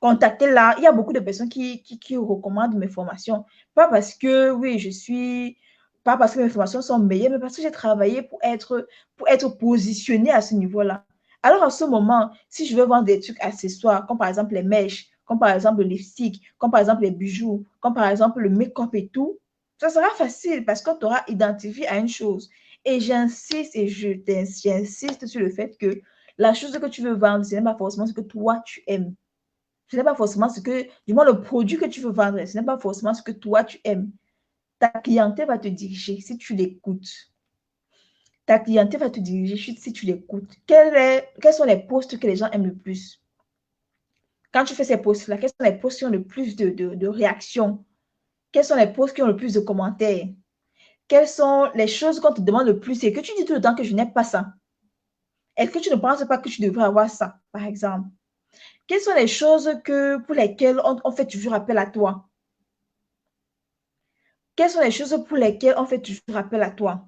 Contactez-la. Il y a beaucoup de personnes qui recommandent mes formations. Pas parce que, oui, pas parce que mes formations sont meilleures, mais parce que j'ai travaillé pour être positionnée à ce niveau-là. Alors, à ce moment, si je veux vendre des trucs accessoires, comme par exemple les mèches, comme par exemple le lipstick, comme par exemple les bijoux, comme par exemple le make-up et tout, ça sera facile parce qu'on t'aura identifié à une chose. Et j'insiste j'insiste sur le fait que la chose que tu veux vendre, ce n'est pas forcément ce que toi, tu aimes. Ce n'est pas forcément ce que, du moins le produit que tu veux vendre, ce n'est pas forcément ce que toi tu aimes. Ta clientèle va te diriger si tu l'écoutes. Ta clientèle va te diriger si tu l'écoutes. Quels sont les posts que les gens aiment le plus? Quand tu fais ces posts-là, quels sont les posts qui ont le plus de réactions? Quels sont les posts qui ont le plus de commentaires? Quelles sont les choses qu'on te demande le plus et que tu dis tout le temps que je n'ai pas ça? Est-ce que tu ne penses pas que tu devrais avoir ça, par exemple? Quelles sont les choses pour lesquelles on fait toujours appel à toi? Quelles sont les choses pour lesquelles on fait toujours appel à toi?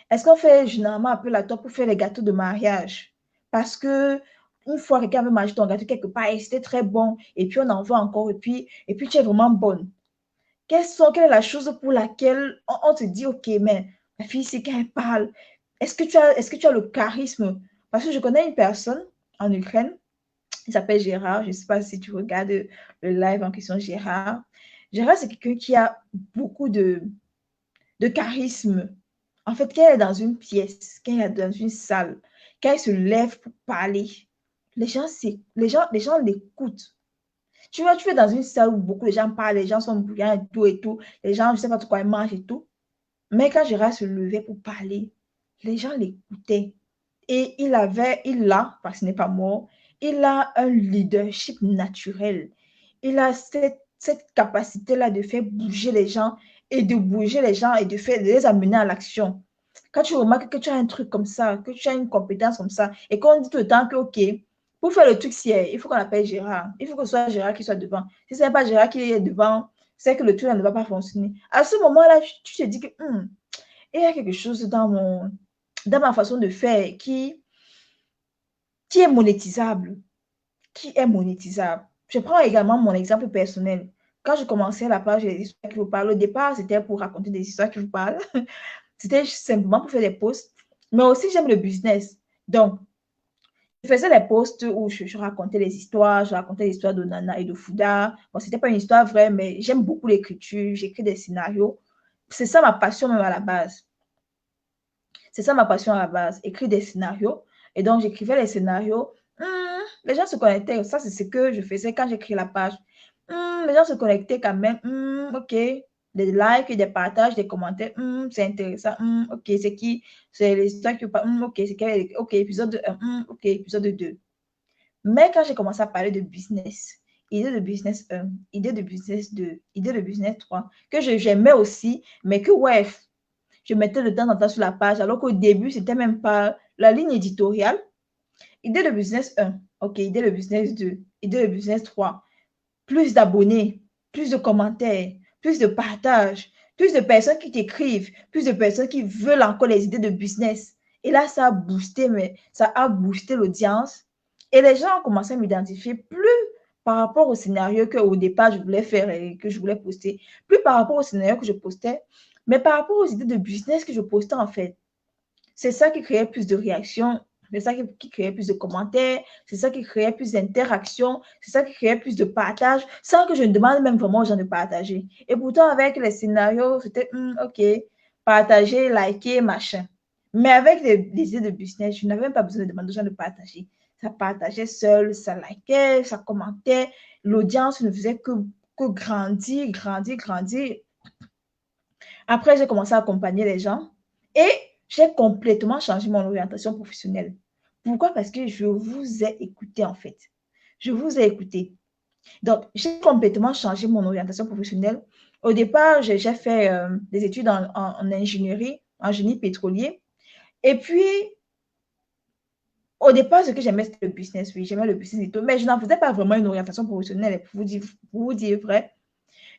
Est-ce qu'on fait généralement appel à toi pour faire les gâteaux de mariage? Parce que une fois quelqu'un veut manger ton gâteau quelque part et c'était très bon, et puis on en veut encore, et puis tu es vraiment bonne. Quelle est la chose pour laquelle on te dit, OK, mais la fille, c'est qu'elle parle. Est-ce que tu as le charisme? Parce que je connais une personne en Ukraine, il s'appelle Gérard. Je ne sais pas si tu regardes le live en question, Gérard. Gérard, c'est quelqu'un qui a beaucoup de charisme. En fait, quand elle est dans une pièce, quand elle est dans une salle, quand elle se lève pour parler, les gens l'écoutent. Tu vois, tu es dans une salle où beaucoup de gens parlent, les gens sont bruyants et tout. Les gens, je ne sais pas quoi ils mangent et tout. Mais quand Gérard se levait pour parler, les gens l'écoutaient. Et il a, parce que ce n'est pas mort, il a un leadership naturel. Il a cette capacité-là de faire bouger les gens et de les amener à l'action. Quand tu remarques que tu as un truc comme ça, que tu as une compétence comme ça, et qu'on dit tout le temps que, OK, pour faire le truc, il faut qu'on appelle Gérard. Il faut que ce soit Gérard qui soit devant. Si ce n'est pas Gérard qui est devant, c'est que le truc ne va pas fonctionner. À ce moment-là, tu te dis que il y a quelque chose dans ma façon de faire qui est monétisable. Qui est monétisable. Je prends également mon exemple personnel. Quand je commençais la page des histoires qui vous parlent, au départ, c'était pour raconter des histoires qui vous parlent. C'était simplement pour faire des posts. Mais aussi, j'aime le business. Donc, je faisais les posts où je racontais les histoires, je racontais l'histoire de Nana et de Fouda. Bon, c'était pas une histoire vraie, mais j'aime beaucoup l'écriture, j'écris des scénarios. C'est ça ma passion même à la base. C'est ça ma passion à la base, écrire des scénarios. Et donc, j'écrivais les scénarios. Les gens se connectaient. Ça, c'est ce que je faisais quand j'écris la page. Les gens se connectaient quand même. OK. Des likes, des partages, des commentaires. C'est intéressant. OK, c'est qui? C'est l'histoire qui parle. OK, c'est quel? OK, épisode 1. OK, épisode 2. Mais quand j'ai commencé à parler de business, idée de business 1, idée de business 2, idée de business 3, que j'aimais aussi, mais que, ouais, je mettais de temps en temps sur la page, alors qu'au début, c'était même pas la ligne éditoriale. Idée de business 1, OK, idée de business 2, idée de business 3, plus d'abonnés, plus de commentaires, plus de partages, plus de personnes qui t'écrivent, plus de personnes qui veulent encore les idées de business. Et là, ça a boosté l'audience. Et les gens ont commencé à m'identifier plus par rapport au scénario qu'au départ, je voulais faire et que je voulais poster. Plus par rapport au scénario que je postais, mais par rapport aux idées de business que je postais en fait. C'est ça qui créait plus de réactions, c'est ça qui créait plus de commentaires, c'est ça qui créait plus d'interactions, c'est ça qui créait plus de partage, sans que je ne demande même vraiment aux gens de partager. Et pourtant, avec les scénarios, c'était OK, partager, liker, machin. Mais avec les idées de business, je n'avais même pas besoin de demander aux gens de partager. Ça partageait seul, ça likait, ça commentait. L'audience ne faisait que grandir, grandir, grandir. Après, j'ai commencé à accompagner les gens et j'ai complètement changé mon orientation professionnelle. Pourquoi? Parce que je vous ai écouté en fait. Je vous ai écouté. Donc, j'ai complètement changé mon orientation professionnelle. Au départ, j'ai fait des études en ingénierie, en génie pétrolier. Et puis, au départ, ce que j'aimais, c'était le business. Oui, j'aimais le business et tout. Mais je n'en faisais pas vraiment une orientation professionnelle, pour vous dire vrai.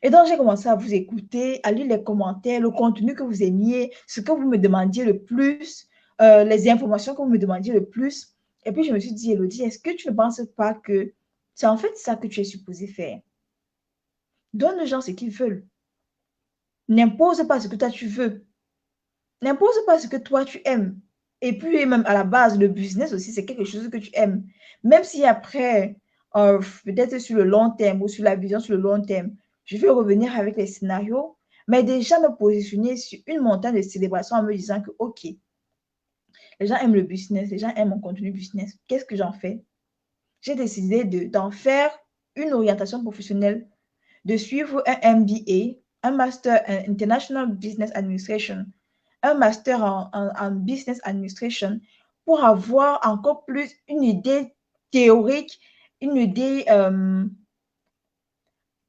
Et donc, j'ai commencé à vous écouter, à lire les commentaires, le contenu que vous aimiez, ce que vous me demandiez le plus, les informations que vous me demandiez le plus. Et puis, je me suis dit, Elodie, est-ce que tu ne penses pas que c'est en fait ça que tu es supposé faire? Donne aux gens ce qu'ils veulent. N'impose pas ce que toi tu veux. N'impose pas ce que toi tu aimes. Et puis, même à la base, le business aussi, c'est quelque chose que tu aimes. Même si après, peut-être sur le long terme ou sur la vision sur le long terme, je vais revenir avec les scénarios, mais déjà me positionner sur une montagne de célébration en me disant que, OK, les gens aiment le business, les gens aiment mon contenu business. Qu'est-ce que j'en fais? J'ai décidé d'en faire une orientation professionnelle, de suivre un MBA, un Master en International Business Administration, un Master en Business Administration, pour avoir encore plus une idée théorique, une idée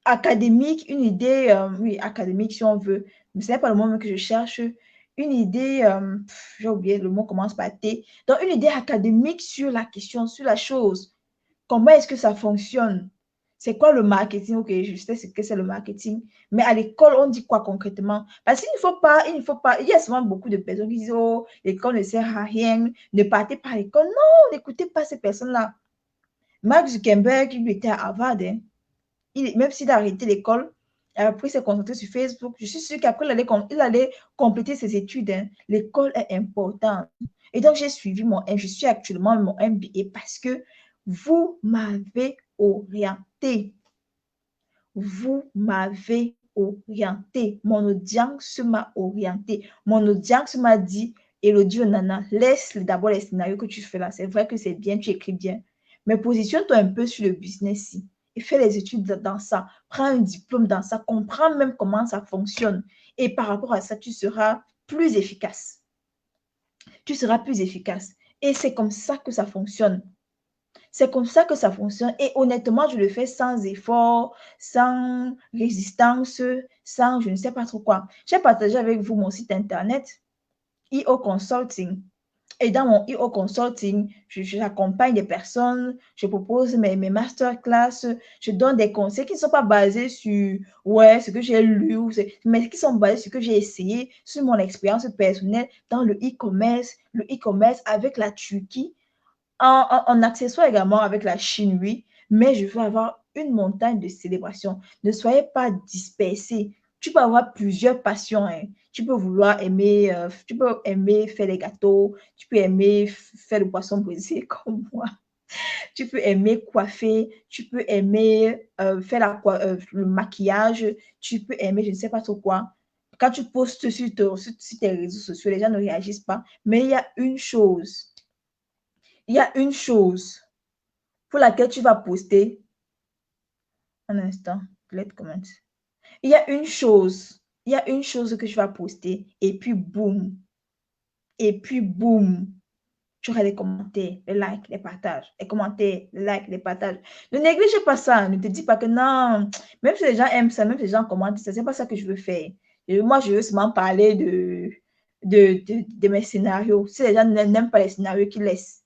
académique, une idée, oui, académique si on veut, mais ce n'est pas le moment que je cherche, une idée, j'ai oublié, le mot commence par T, donc une idée académique sur la question, sur la chose. Comment est-ce que ça fonctionne? C'est quoi le marketing? Ok, je sais ce que c'est le marketing, mais à l'école, on dit quoi concrètement? Parce qu'il ne faut pas, il y a souvent beaucoup de personnes qui disent, oh, l'école ne sert à rien, ne partez pas à l'école. Non, n'écoutez pas ces personnes-là. Mark Zuckerberg, il était à Harvard, hein. Même s'il a arrêté l'école, après il s'est concentré sur Facebook, je suis sûre qu'après, il allait compléter ses études, hein. L'école est importante. Et donc, je suis actuellement mon MBA parce que vous m'avez orienté. Vous m'avez orienté. Mon audience m'a orienté. Mon audience m'a dit, Elodie Onana, laisse d'abord les scénarios que tu fais là. C'est vrai que c'est bien, tu écris bien. Mais positionne-toi un peu sur le business et fais les études dans ça. Prends un diplôme dans ça. Comprends même comment ça fonctionne. Et par rapport à ça, tu seras plus efficace. Tu seras plus efficace. Et c'est comme ça que ça fonctionne. C'est comme ça que ça fonctionne. Et honnêtement, je le fais sans effort, sans résistance, sans je ne sais pas trop quoi. J'ai partagé avec vous mon site internet, EO Consulting. Et dans mon EO Consulting, j'accompagne des personnes, je propose mes masterclass, je donne des conseils qui ne sont pas basés sur ouais, ce que j'ai lu, mais qui sont basés sur ce que j'ai essayé, sur mon expérience personnelle dans le e-commerce avec la Turquie, en accessoire également avec la Chine, oui, mais je veux avoir une montagne de célébration. Ne soyez pas dispersés. Tu peux avoir plusieurs passions, hein. Tu peux aimer faire les gâteaux, tu peux aimer faire le poisson brisé comme moi, tu peux aimer coiffer, tu peux aimer faire le maquillage, tu peux aimer je ne sais pas trop quoi. Quand tu postes sur tes réseaux sociaux, les gens ne réagissent pas, mais il y a une chose pour laquelle tu vas poster. Un instant, let's comment. Il y a une chose que tu vas poster et puis boum, tu auras les commentaires, les likes, les partages, les commentaires, les likes, les partages. Ne néglige pas ça, ne te dis pas que non, même si les gens aiment ça, même si les gens commentent ça, c'est pas ça que je veux faire. Et moi, je veux seulement parler de mes scénarios. Si les gens n'aiment pas les scénarios, qu'ils laissent.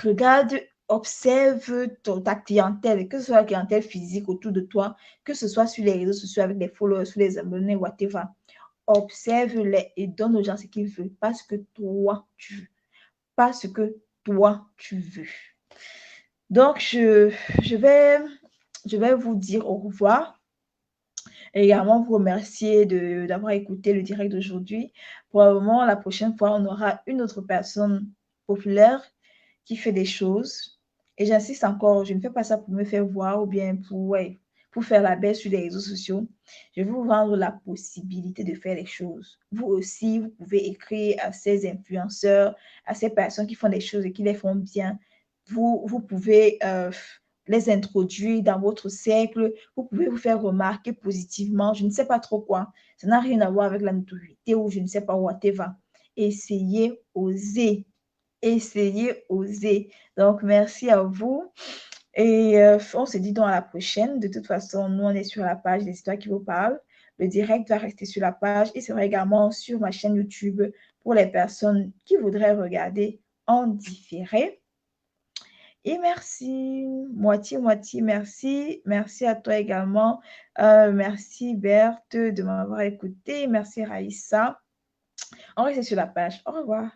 Regarde, observe ta clientèle, que ce soit la clientèle physique autour de toi, que ce soit sur les réseaux sociaux avec des followers, sur les abonnés, whatever. Observe-les et donne aux gens ce qu'ils veulent parce que toi, tu veux. Parce que toi, tu veux. Donc, je vais vous dire au revoir et également vous remercier d'avoir écouté le direct d'aujourd'hui. Probablement, la prochaine fois, on aura une autre personne populaire qui fait des choses. Et j'insiste encore, je ne fais pas ça pour me faire voir ou bien pour faire la baisse sur les réseaux sociaux. Je vais vous vendre la possibilité de faire les choses. Vous aussi, vous pouvez écrire à ces influenceurs, à ces personnes qui font des choses et qui les font bien. Vous pouvez les introduire dans votre cercle. Vous pouvez vous faire remarquer positivement. Je ne sais pas trop quoi. Ça n'a rien à voir avec la notoriété ou je ne sais pas, whatever. Essayez, osez. Essayez, osez. Donc, merci à vous. Et on se dit donc à la prochaine. De toute façon, nous, on est sur la page des histoires qui vous parlent. Le direct va rester sur la page et sera également sur ma chaîne YouTube pour les personnes qui voudraient regarder en différé. Et merci, moitié, merci. Merci à toi également. Merci Berthe de m'avoir écouté. Merci Raïssa. On reste sur la page. Au revoir.